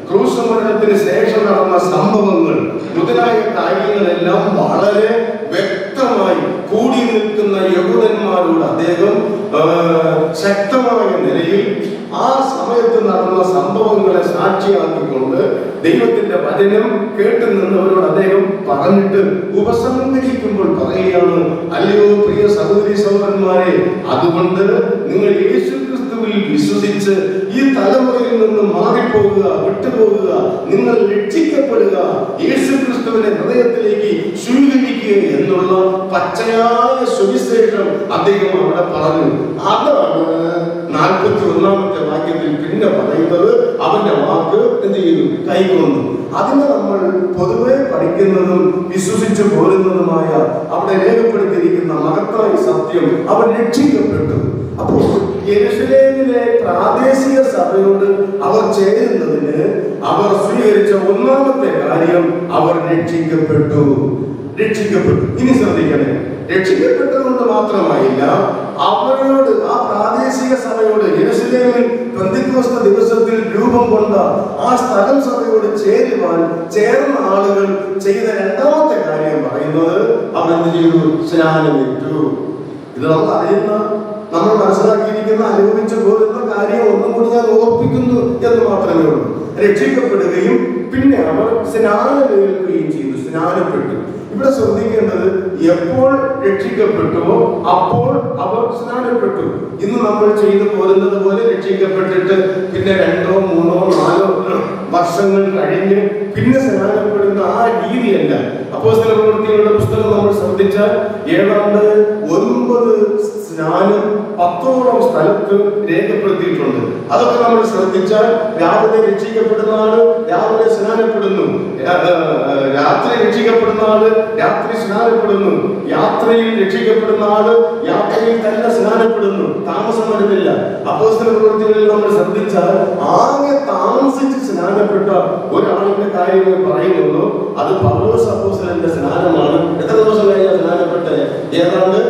ക്രൂശുമരണത്തിന് ശേഷം നടന്ന സംഭവങ്ങൾ മുതലായ കാര്യങ്ങളെല്ലാം വളരെ വ്യക്തമായി കൂടി നിൽക്കുന്ന യഹൂദന്മാരോട് അദ്ദേഹം ശക്തമായ നിലയിൽ ആ സമയത്ത് നടന്ന സംഭവങ്ങളെ സാക്ഷിയാക്കിക്കൊണ്ട് ദൈവത്തിന്റെ വചനം കേട്ടു നിന്നവരോട് അദ്ദേഹം പറഞ്ഞിട്ട് ഉപസംഹരിക്കുമ്പോൾ പറയുകയാണ്, അല്ലയോ പ്രിയ സഹോദരി സഹോദരന്മാരെ, അതുകൊണ്ട് നിങ്ങൾ യേശു ക്രിസ്തുവിൽ വിശ്വസിച്ച് ഈ തലമുറയിൽ നിന്ന് മാറിപ്പോകുക, വിട്ടുപോകുക, നിങ്ങൾ രക്ഷിക്കപ്പെടുക, യേശു ക്രിസ്തുവിനെ ഹൃദയത്തിലേക്ക് സ്വീകരിക്കുക എന്നുള്ള പച്ചയായ സുവിശേഷം അദ്ദേഹം അവിടെ പറഞ്ഞു. അതാണ് 41-ാമത്തെ വാക്യത്തിൽ പിന്നെ പറയുന്നത്. അവന്റെ വാക്ക് എന്ത് ചെയ്തു? കൈക്കൊണ്ടു. അതിനെ നമ്മൾ പൊതുവെ പഠിക്കുന്നതും വിശ്വസിച്ചു പോരുന്നതുമായ അവിടെ രേഖപ്പെടുത്തിയിരിക്കുന്ന മഹത്തായ സത്യം, അവൻ രക്ഷിക്കപ്പെട്ടു. അപ്പോൾ യെരൂശലേമിലെ പ്രാദേശിക സഭയോട് അവർ ചേരുന്നതിന് അവർ സ്വീകരിച്ച ഒന്നാമത്തെ കാര്യം, അവർ രക്ഷിക്കപ്പെട്ടു. ഇനി ശ്രദ്ധിക്കണേ, രക്ഷിക്കപ്പെട്ടതുകൊണ്ട് മാത്രമായില്ല, അവരോട്, ആ പ്രാദേശിക സഭയോട്, യെരൂശലേമിൽ പെന്തക്കോസ്ത് ദിവസത്തിൽ രൂപം കൊണ്ട ആ സ്ഥലം സഭയോട് ചേർന്ന ആളുകൾ ചെയ്ത രണ്ടാമത്തെ കാര്യം പറയുന്നത്, അവർ എന്ത് ചെയ്തു? സ്നാനമേറ്റു. ഇത് നമ്മൾ അറിയുന്ന, നമ്മൾ മനസ്സിലാക്കിയിരിക്കുന്ന, അനുഭവിച്ചു പോരുന്ന കാര്യം ഒന്നും കൂടി ഞാൻ ഓർപ്പിക്കുന്നു എന്ന് മാത്രമേ ഉള്ളൂ. രക്ഷിക്കപ്പെടുകയും പിന്നെ അവർ സ്നാനമേൽക്കുകയും ചെയ്തു, സ്നാനപ്പെട്ടു. ഇവിടെ ശ്രദ്ധിക്കേണ്ടത്, എപ്പോൾ രക്ഷിക്കപ്പെട്ടുവോ അപ്പോൾ അവർ സ്നാനപ്പെട്ടു. ഇന്ന് നമ്മൾ ചെയ്തു പോരുന്നത് പോലെ രക്ഷിക്കപ്പെട്ടിട്ട് പിന്നെ 2, 3, 4 വർഷങ്ങൾ കഴിഞ്ഞ് പിന്നെ സ്നാനപ്പെടുന്ന ആ രീതിയല്ല. അപ്പോസ്തലപ്രവൃത്തികളുടെ പുസ്തകം നമ്മൾ ശ്രദ്ധിച്ചാൽ ഏതാണ്ട് 9 സ്നാനം 10ഓളം സ്ഥലത്ത് രേഖപ്പെടുത്തിയിട്ടുണ്ട്. അതൊക്കെ നമ്മൾ ശ്രദ്ധിച്ചാൽ, രാവിലെ രക്ഷിക്കപ്പെടുന്ന ആള് രാവിലെ സ്നാനപ്പെടുന്നു, രാത്രി രക്ഷിക്കപ്പെടുന്ന ആള് രാത്രി സ്നാനപ്പെടുന്നു, യാത്രയിൽ രക്ഷിക്കപ്പെടുന്ന ആള് യാത്രയിൽ തന്നെ സ്നാനപ്പെടുന്നു, താമസം വരുന്നില്ല. അപ്പോസ്തലപ്രവൃത്തികളിൽ നമ്മൾ ശ്രദ്ധിച്ചാൽ ആകെ താമസിച്ച് സ്നാനപ്പെട്ട ഒരാളിന്റെ കാര്യമേ പറയുന്നുള്ളൂ. അത് പൗലോസ് അപ്പോസ്തലന്റെ സ്നാനമാണ്. എത്ര ദിവസം കഴിഞ്ഞാൽ സ്നാനപ്പെട്ടത്? ഏതാണ്ട്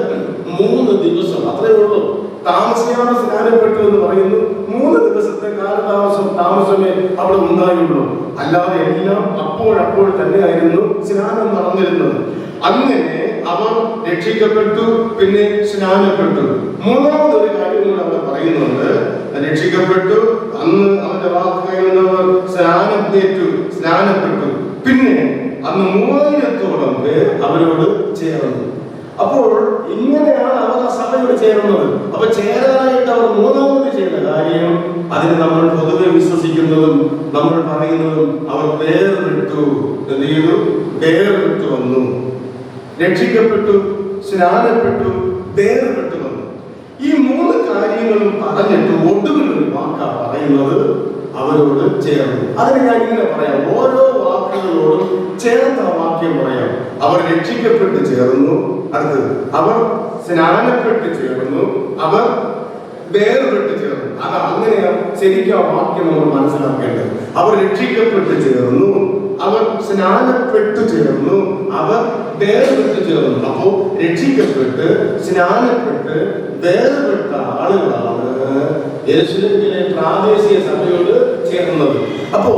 3 ദിവസം, അത്രേ ഉള്ളൂ. താമസിയാതെ സ്നാനപ്പെട്ടു എന്ന് പറയുന്നു. 3 ദിവസത്തെ താമസമേ അവിടെ ഉണ്ടായുള്ളൂ. അല്ലാതെ എല്ലാം അപ്പോൾ തന്നെയായിരുന്നു സ്നാനം നടന്നിരുന്നത്. അങ്ങനെ അവർ രക്ഷിക്കപ്പെട്ടു, പിന്നെ സ്നാനപ്പെട്ടു. മൂന്നാമതൊരു കാര്യം കൂടെ അവിടെ പറയുന്നുണ്ട്. രക്ഷിക്കപ്പെട്ടു, അന്ന് അവന്റെ വാക്ക് കൈവന്നവർ സ്നാനപ്പെട്ടു. പിന്നെ അന്ന് 3000-ഓളം പേർ അവരോട് ചേർന്നു. അപ്പോൾ ഇങ്ങനെയാണ് അവർ ആ സഭയോട് ചേരുന്നത്. അപ്പൊ ചേരാനായിട്ട് അവർ മൂന്നാമത് ചെയ്ത കാര്യം, അതിന് നമ്മൾ പൊതുവെ വിശ്വസിക്കുന്നതും നമ്മൾ പറയുന്നതും, അവർ വേർവിട്ടു. എന്ത് ചെയ്തു? വേർവിട്ടു വന്നു. രക്ഷിക്കപ്പെട്ടു, സ്നാനപ്പെട്ടു, വേർവിട്ടു വന്നു. ഈ 3 കാര്യങ്ങളും പറഞ്ഞിട്ട് ഒടുവിൽ ഒരു വാക്കാ പറയുന്നത്, അവരോട് ചേർന്നു. അതിന് ഞാൻ ഇങ്ങനെ പറയാം, ഓരോ വാക്കുകളോടും ചേർത്ത വാക്യം പറയാം. അവർ രക്ഷിക്കപ്പെട്ട് ചേർന്നു, അടുത്തത് അവർ സ്നാനപ്പെട്ട് ചേർന്നു, അവർ വേർപെട്ട് ചേർന്നു. അത് അങ്ങനെയാണ് ശരിക്കും ആ വാക്യം നമ്മൾ മനസ്സിലാക്കേണ്ടത്. അവർ രക്ഷിക്കപ്പെട്ട് ചേർന്നു, അവർ സ്നാനപ്പെട്ടു ചേർന്നു, അവർ വേർപെട്ട് ചേർന്നു. അപ്പോ രക്ഷിക്കപ്പെട്ട് സ്ഥലപ്പെട്ട് വേർപെട്ട ആളുകളാണ് യെരൂശലേമിലെ പ്രാദേശിക സഭയോട് ചേർന്നത്. അപ്പോ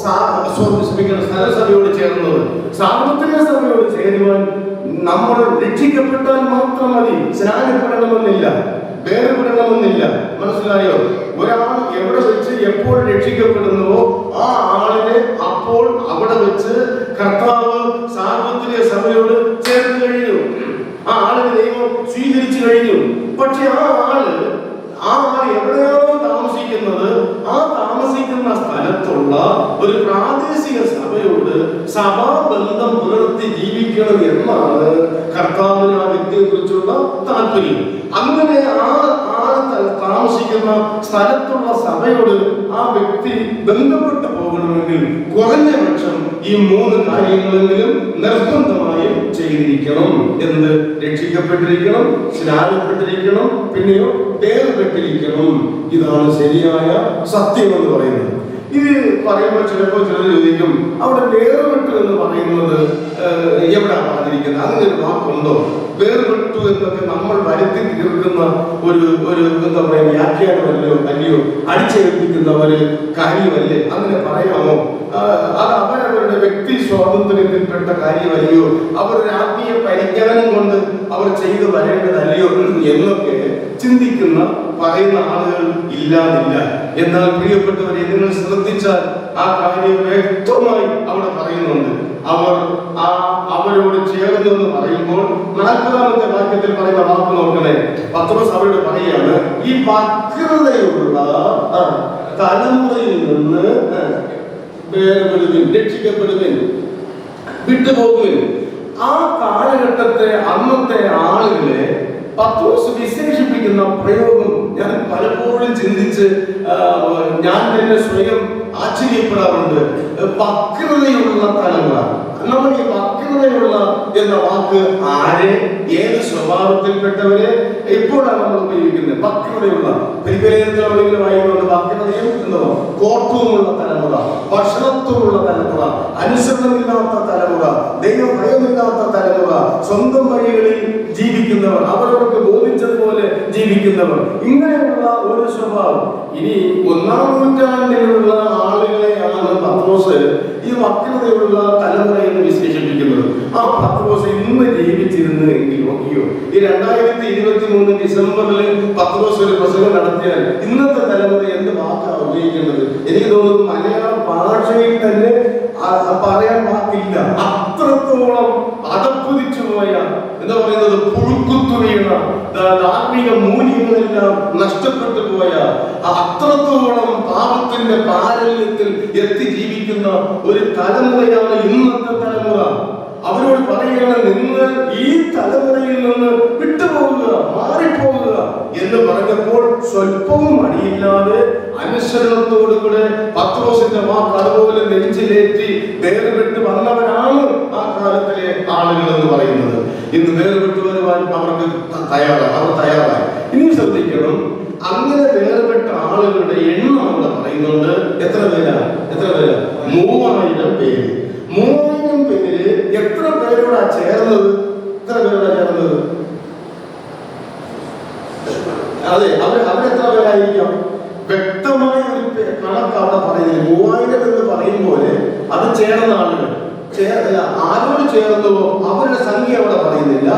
സ്ഥലസഭയോട് ചേർന്നത്, സാർവത്രിക സഭയോട് ചേരുവാൻ നമ്മൾ രക്ഷിക്കപ്പെട്ടാൽ മാത്രം മതി. സ്നാനപ്പെടണമെന്നില്ല, വേർപെടണമെന്നില്ല. മനസ്സിലായോ? ഒരാൾ എവിടെ വെച്ച് എപ്പോൾ രക്ഷിക്കപ്പെടുന്നുവോ ആ ആളിനെ അപ്പോൾ അവിടെ വെച്ച് കർത്താവ് സാർവത്രിക സഭയോട് ചേർന്ന് കഴിഞ്ഞു. ആ ആളിനെ ദൈവം സ്വീകരിച്ചു കഴിഞ്ഞു. പക്ഷെ ആ ആള് എവിടെയാണോ താമസിക്കുന്നത്, ആ താമസിക്കുന്ന സ്ഥലത്തുള്ള ഒരു പ്രാദേശിക സഭയോട് സഭാബന്ധം പുലർത്തി ജീവിക്കണം എന്നാണ് കർത്താവിന് ആ വ്യക്തിയെ കുറിച്ചുള്ള താല്പര്യം. അങ്ങനെ ആ താമസിക്കുന്ന സ്ഥലത്തുള്ള സഭയോട് ആ വ്യക്തി ബന്ധപ്പെട്ട് പോകണമെങ്കിൽ കുറഞ്ഞ പക്ഷം ഈ 3 കാര്യങ്ങളെങ്കിലും നിർബന്ധമായും ചെയ്തിരിക്കണം. എന്ന് രക്ഷിക്കപ്പെട്ടിരിക്കണം, സ്നാനപ്പെട്ടിരിക്കണം, പിന്നെയോ വേർപെട്ടിരിക്കണം. ഇതാണ് ശരിയായ സത്യം എന്ന് പറയുന്നത്. ഇത് പറയുമ്പോൾ ചിലപ്പോൾ ചിലർ ചോദിക്കും, അവിടെ വേർപെട്ടു എന്ന് പറയുന്നത് എവിടെ പറഞ്ഞിരിക്കുന്നത്? അങ്ങനെ ഒരു വാക്കുണ്ടോ? വേർപെട്ടു എന്നൊക്കെ നമ്മൾ വരുത്തി തീർക്കുന്ന ഒരു എന്താ പറയുക അല്ലയോ അടിച്ചേൽപ്പിക്കുന്ന ഒരു കാര്യമല്ലേ? അങ്ങനെ പറയാമോ? അത് അവരവരുടെ വ്യക്തി സ്വാതന്ത്ര്യത്തിൽപ്പെട്ട കാര്യമല്ലയോ, അവർ ഒരു ആത്മീയ പരിജ്ഞാനം കൊണ്ട് അവർ ചെയ്തു വരേണ്ടതല്ലയോ എന്നൊക്കെ ചിന്തിക്കുന്ന പറയുന്ന ആളുകൾ ഇല്ലാതില്ല. എന്നാൽ പ്രിയപ്പെട്ടവരെ, നിങ്ങൾ ശ്രദ്ധിച്ചാൽ ആ കാര്യം വ്യക്തമായി അവിടെ പറയുന്നുണ്ട്. അവരോട് ചേർന്നു എന്ന് പറയുമ്പോൾ 40-ാമത്തെ വാക്യത്തിൽ പറയുന്ന വാക്ക് നോക്കണേ. പത്രോസ് അവരോട് പറയാണ്, ഈ വക്രതയുള്ള തലമുറയിൽ നിന്ന് വേർപെടുവിൻ, രക്ഷിക്കപ്പെടുവിൻ, വിട്ടുപോകുവിൻ. ആ കാലഘട്ടത്തെ അന്നത്തെ ആളുകളെ പത്രോസ് വിശേഷിപ്പിക്കുന്ന പ്രയോഗം ഞാൻ പലപ്പോഴും ചിന്തിച്ച് ഞാൻ തന്നെ സ്വയം ആശ്ചര്യപ്പെടാറുണ്ട്. വക്രതയുള്ള തലമുറ. നമ്മൾ ഈ വക്രതയുള്ള എന്ന വാക്ക് ആരെ, ഏത് സ്വഭാവത്തിൽപ്പെട്ടവരെ എപ്പോഴാണ് നമ്മൾ ഉപയോഗിക്കുന്നത്? വക്രതയുള്ള പരിപലേഖനത്തിൽ വായിക്കുന്നുണ്ട്. വക്രതയും എന്തോ കോട്ടവുമുള്ള തലമുറ, ഭക്ഷണത്വമുള്ള തലമുറ, അനുസരണമില്ലാത്ത തലമുറ, ദൈവഭയമില്ലാത്ത തലമുറ, സ്വന്തം വഴികളിൽ ജീവിക്കുന്നവർ, അവരവർക്ക് ബോധിച്ചതുപോലെ ജീവിക്കുന്നവർ, ഇങ്ങനെയുള്ള ഒരു സ്വഭാവം. ഇനി 1-ാം നൂറ്റാണ്ടിലുള്ള ആളുകളെയാണ് പത്രോസ് ഈ വക്രതയുള്ള തലമുറ എന്ന് വിശേഷിപ്പിക്കുന്നത്. ആ പത്രോസ് ഇന്ന് ജീവിച്ചിരുന്നെങ്കിൽ നോക്കിയോ, ഈ 2023 ഡിസംബറിൽ പത്രോസ് ഒരു പ്രസംഗം നടത്തിയാൽ ഇന്നത്തെ തലമുറ എന്ത് വാക്കാണ് ഉപയോഗിക്കേണ്ടത്? എനിക്ക് തോന്നുന്നു മലയാള ഭാഷയിൽ തന്നെ പറയാൻ വാക്കില്ല. അത്രത്തോളം അതപ്പുതിച്ചു പോയ, എന്താ പറയുന്നത്, പുഴുക്കുത്തു വീണ ധാർമ്മിക മൂല്യങ്ങളെല്ലാം നഷ്ടപ്പെട്ടു പോയ, അത്രത്തോളം പാപത്തിന്റെ പാരല്യത്തിൽ എത്തി ജീവിക്കുന്ന ഒരു തലമുറയാണ് ഇന്നത്തെ തലമുറ. അവരോട് പറയുകയാണ്, നിങ്ങൾ ഈ തലമുറയിൽ നിന്ന് വിട്ടുപോകുക, മാറിപ്പോകുക എന്ന് പറഞ്ഞപ്പോൾ സ്വല്പവും മടിയില്ലാതെ അനുസരണത്തോടുകൂടെ പത്രോസിന്റെ വാക്ക് അതുപോലെ നെഞ്ചിലേറ്റി വേർപെട്ട് വന്നവരാണ് ആ കാലത്തിലെ ആളുകൾ എന്ന് പറയുന്നത്. ഇന്ന് വേർപെട്ട് വരുവാൻ അവർക്ക് തയ്യാറായി. ഇനി ശ്രദ്ധിക്കണം, അങ്ങനെ വേർപെട്ട ആളുകളുടെ എണ്ണം അവിടെ പറയുന്നുണ്ട്. എത്ര പേരാ? 3000 പേര്. 3000 പേര് എത്ര പേരോടാ ചേർന്നത്? അതെ, അവരെത്ര പേരായിരിക്കാം? വ്യക്തമായ ഒരു കണക്ക് അവിടെ പറയുന്നത് 3000 എന്ന് പറയും പോലെ അത് ചേർന്ന ആളുകൾ. ആരോട് ചേർന്നുവോ അവരുടെ സംഖ്യ അവിടെ പറയുന്നില്ല.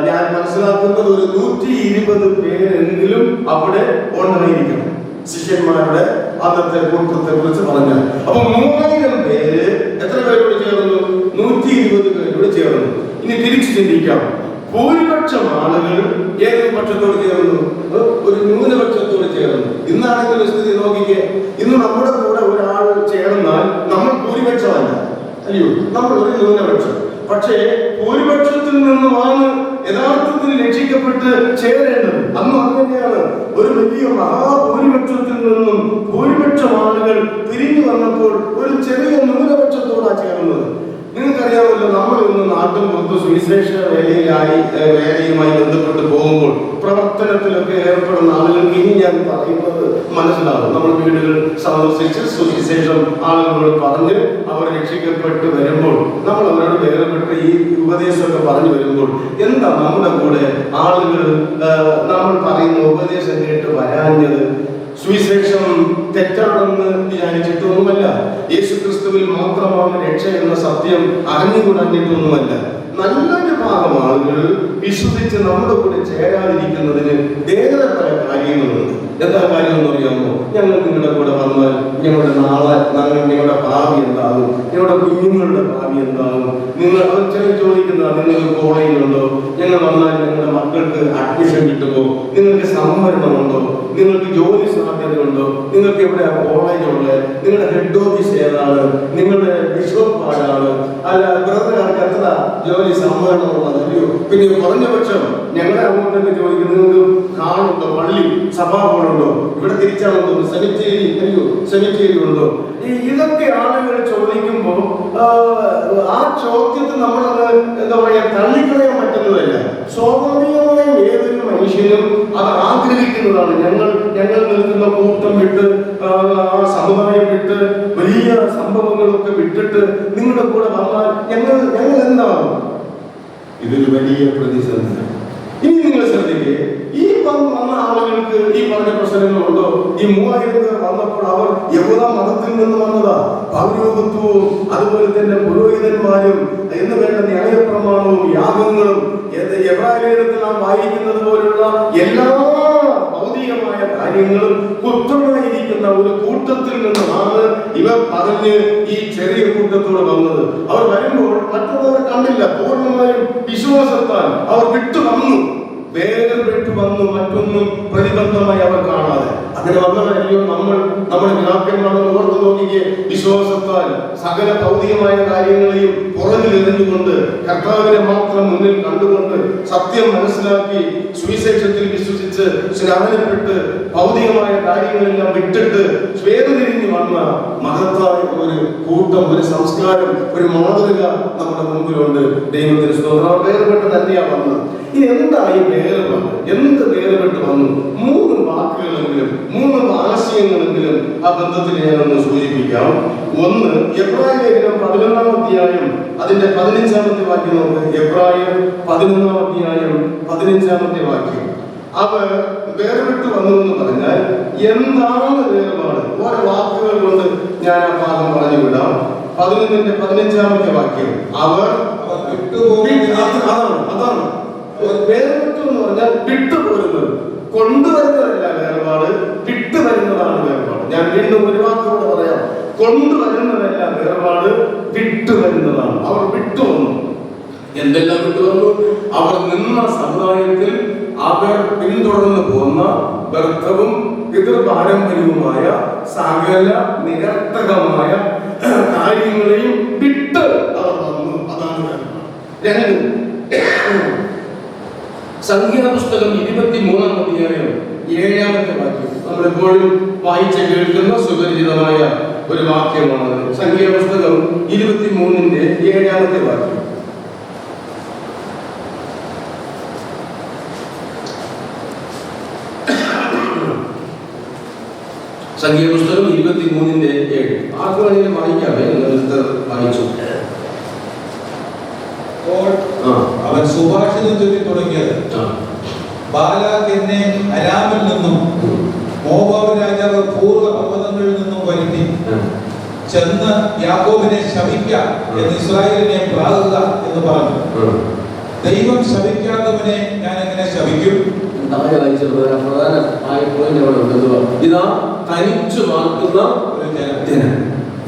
ഞാൻ മനസ്സിലാക്കുന്നത് ഒരു 120 പേരെങ്കിലും അവിടെ ഉണ്ടായിരിക്കണം. ശിഷ്യന്മാരുടെ അന്നത്തെ കൂട്ടത്തെ കുറിച്ച് പറഞ്ഞാൽ, അപ്പൊ 3000 പേര് എത്ര പേരോട് ചേർന്നു? 120 പേരോട് ചേർന്നു. ഇനി തിരിച്ചു ചിന്തിക്കാം. ഭൂരിപക്ഷം ആളുകൾ ഏത് പക്ഷത്തോട് ചേർന്നു? ഒരു ന്യൂനപക്ഷത്തോട് ചേർന്നു. ഇന്നാണെങ്കിൽ സ്ഥിതി നോക്കിക്കേ, ഇന്ന് നമ്മുടെ കൂടെ ഒരാൾ ചേർന്നാൽ നമ്മൾ ഭൂരിപക്ഷമല്ല, അയ്യോ, നമ്മൾ ഒരു ന്യൂനപക്ഷം. പക്ഷേ ഭൂരിപക്ഷത്തിൽ നിന്നുമാണ് യഥാർത്ഥത്തിൽ രക്ഷിക്കപ്പെട്ട് ചേരേണ്ടത്. അന്ന് അങ്ങനെയാണ്. ഒരു വലിയ മഹാഭൂരിപക്ഷത്തിൽ നിന്നും ഭൂരിപക്ഷം ആളുകൾ പിരിഞ്ഞു വന്നപ്പോൾ ഒരു ചെറിയ ന്യൂനപക്ഷത്തോടാണ് ചേർന്നത്. നിങ്ങൾക്കറിയാമല്ലോ, നമ്മൾ ഇന്ന് നാട്ടും പുറത്ത് സുവിശേഷ വേലയുമായി ബന്ധപ്പെട്ട് പോകുമ്പോൾ പ്രവർത്തനത്തിലൊക്കെ ഏർപ്പെടുന്ന ആളുകൾക്ക് ഇനി ഞാൻ പറയുന്നത് മനസ്സിലാവും. നമ്മൾ വീടുകൾ സന്ദർശിച്ച് സുവിശേഷം ആളുകളോട് പറഞ്ഞ് അവർ രക്ഷിക്കപ്പെട്ട് വരുമ്പോൾ നമ്മൾ അവരോട് വേർപെട്ട് ഈ ഉപദേശമൊക്കെ പറഞ്ഞു വരുമ്പോൾ എന്താ നമ്മുടെ കൂടെ ആളുകൾ നമ്മൾ പറയുന്ന ഉപദേശം കേട്ട് വരാഞ്ഞത്? സുവിശേഷം തെറ്റാണെന്ന് വിചാരിച്ചിട്ടൊന്നുമല്ല, യേശുക്രിസ്തുവിൽ മാത്രമാണ് രക്ഷ എന്ന സത്യം അറിഞ്ഞുകൂടാഞ്ഞിട്ടൊന്നുമല്ല. നല്ലൊരു ഭാഗം ആളുകൾ വിശ്വസിച്ച് നമ്മുടെ കൂടെ ചേരാതിരിക്കുന്നതിന് വേറെ പല കാര്യങ്ങളുണ്ട്. എന്താ കാര്യം എന്ന് അറിയാമോ? ഞങ്ങൾ നിങ്ങളുടെ കൂടെ വന്നാൽ ഞങ്ങളുടെ നാളെ ഞങ്ങളുടെ ഭാവി എന്താകും? ഞങ്ങളുടെ കുഞ്ഞുങ്ങളുടെ ഭാവി എന്താകും? നിങ്ങൾ ചില ചോദിക്കുന്ന, നിങ്ങൾക്ക് കോളേജുണ്ടോ? ഞങ്ങൾ വന്നാൽ ഞങ്ങളുടെ മക്കൾക്ക് അഡ്മിഷൻ കിട്ടുമോ? നിങ്ങൾക്ക് സംവരണമുണ്ടോ? നിങ്ങൾക്ക് ജോലി സാധ്യതയുണ്ടോ? നിങ്ങൾക്ക് എവിടെ കോളേജ് ഉള്ളത്? നിങ്ങളുടെ ഹെഡ് ഓഫീസ് ഏതാണ്? നിങ്ങളുടെ ബിഷപ്പ് ആരാണ്? അല്ല, ബ്രദറുകാർക്ക് എത്ര ജോലി സംവരണമുള്ളത്? അല്ലയോ, പിന്നെ കുറഞ്ഞ പക്ഷം ഞങ്ങളെ അങ്ങോട്ടൊക്കെ ചോദിക്കും, നിങ്ങൾക്ക് കാണുണ്ടോ? പള്ളി സഭാകളുണ്ടോ? ഇവിടെ തിരിച്ചാണോ? സെമിത്തേരി ഉണ്ടോ? ഇതൊക്കെ ആളുകൾ ചോദിക്കുമ്പോൾ ആ ചോദ്യത്തിൽ നമ്മളത് എന്താ പറയാ, തള്ളിക്കളയാൻ പറ്റുന്നതല്ല. സ്വാഭാവികമായി ഏതൊരു മനുഷ്യനും അത് ആഗ്രഹിക്കുന്നതാണ്. ഞങ്ങൾ നിൽക്കുന്ന കൂട്ടം വിട്ട്, ആ സമുദായം വിട്ട്, വലിയ സംഭവങ്ങളൊക്കെ വിട്ടിട്ട് നിങ്ങളുടെ കൂടെ വന്നാൽ ഞങ്ങൾ എന്താകും? ഇതൊരു വലിയ പ്രതിസന്ധി. ഇനി നിങ്ങൾ ശ്രദ്ധിക്കുക, ഈ വന്ന ആളുകൾക്ക് ഈ പറഞ്ഞ പ്രശ്നങ്ങളുണ്ടോ? ഈ 3000 പേർ വന്നപ്പോൾ അവർ യഹൂദ മതത്തിൽ നിന്ന് വന്നതാ. പൗരോഹിത്വവും അതുപോലെ തന്നെ പുരോഹിതന്മാരും എന്ന് വേണ്ട ന്യായപ്രമാണവും യാഗങ്ങളും എബ്രായത്തിൽ നാം വായിക്കുന്നത് പോലുള്ള എല്ലാ ഭൗതികമായ കാര്യങ്ങളും പുത്രമായിരിക്കുന്ന ഒരു കൂട്ടത്തിൽ നിന്നുമാണ് ഇവർ പറഞ്ഞ് ഈ ചെറിയ കൂട്ടത്തോട് വന്നത്. അവർ വരുമ്പോൾ മറ്റുള്ളവരെ കണ്ടില്ല. പൂർണ്ണമായും വിശ്വാസത്താൽ അവർ വിട്ടു വന്നു, വേർപെട്ടു വന്നു, മറ്റൊന്നും പ്രതിബന്ധമായി അവർ കാണാതെ. അങ്ങനെ വന്നവരല്ലോ നമ്മുടെ പിതാക്കന്മാരെന്ന് ഓർത്ത് നോക്കിക്കേ. വിശ്വാസത്താൽ സകല ഭൗതികമായ കാര്യങ്ങളെയും പുറകിലെറിഞ്ഞുകൊണ്ട് കർത്താവിനെ മാത്രം മുന്നിൽ കണ്ടുകൊണ്ട് സത്യം മനസ്സിലാക്കി സുവിശേഷത്തിൽ വിശ്വസിച്ച് സ്നാനപ്പെട്ട് ഭൗതികമായ കാര്യങ്ങളെല്ലാം വിട്ടിട്ട് വേർതിരിഞ്ഞു വന്ന മഹത്തായ ഒരു കൂട്ടം, ഒരു സംസ്കാരം, ഒരു മാതൃക നമ്മുടെ മുമ്പിലുണ്ട്. ദൈവത്തിന് സ്തോത്രം. വേർപെട്ട് തന്നെയാ വന്നത്. ഇനി എന്തായി വേർപാട്? എന്ത് വേർപെട്ട് വന്നു? 3 വാക്കുകളെങ്കിലും 3 ആശയങ്ങളെങ്കിലും ആ ബന്ധത്തിൽ ഞാനൊന്ന് സൂചിപ്പിക്കാം. ഒന്ന്, എബ്രായ ലേഖനം 11-ാം അധ്യായം അതിന്റെ 15-ാമത്തെ വാക്യം നോക്ക്. എബ്രായർ 11-ാം അധ്യായം 15-ാമത്തെ വാക്യം. അവർ വേർപെട്ട് വന്നു എന്ന് പറഞ്ഞാൽ എന്താണ് വേർപാട്? ഓരോ വാക്കുകൾ കൊണ്ട് ഞാൻ ആ ഭാഗം പറഞ്ഞു വിടാം. 11-ന്റെ 15-ാമത്തെ വാക്യം. അവർ അതാണ് വേർപെട്ടു എന്ന് പറഞ്ഞാൽ വിട്ടുപോരുന്നത്, കൊണ്ടുവരുന്നതല്ല വേർപാട്, വിട്ടുവരുന്നതാണ് വേർപാട്. ഞാൻ വീണ്ടും ഒരു വാക്കോട് പറയാം. കൊണ്ടുവരുന്നതല്ല വേർപാട്, വിട്ടുവരുന്നതാണ്. അവർ വിട്ടുവന്നു. എന്തെല്ലാം വിട്ടുവന്നു? അവർ നിന്ന സമുദായത്തിൽ അവർ പിന്തുടർന്നു പോന്ന വ്യർത്ഥവും പിതൃപാരമ്പര്യവുമായ സകല നിരർത്ഥകമായ കാര്യങ്ങളെയും വിട്ട് അവർ വന്നു. അതാണ് വേർപാട്. 2, സംഖ്യാപുസ്തകം 23-ാം അധ്യായം 7-ാമത്തെ വാക്യം. നമ്മളെപ്പോഴും വായിച്ച് കേൾക്കുന്ന സുപരിചിതമായ ഒരു വാക്യമാണ്. സംഖ്യാപുസ്തകം 23-ന്റെ 7-ാമത്തെ വാക്യം. സംഖ്യാപുസ്തകം 23-ന്റെ 7. ആർക്കുവേണമെങ്കിലും വായിക്കാമേ. വായിച്ചു. അവൻ സുഭാഷിതം ചൊല്ലി തുടങ്ങിയത്, ബാലാക്ക് എന്നെ അരാമിൽ നിന്നും മോവാബ് രാജാവ് പൂർവ്വ പർവ്വതങ്ങളിൽ നിന്നും വരുത്തി ചെന്ന് യാക്കോബിനെ ശപിക്കാം എന്ന് ഇസ്രായേലിനെ പ്രാകുക എന്ന് പറഞ്ഞു. ദൈവം ശപിക്കാത്തവനെ ഞാൻ എങ്ങനെ ശപിക്കും? ഇതാ തനിച്ചു വാർക്കുന്ന ഒരു ജനം.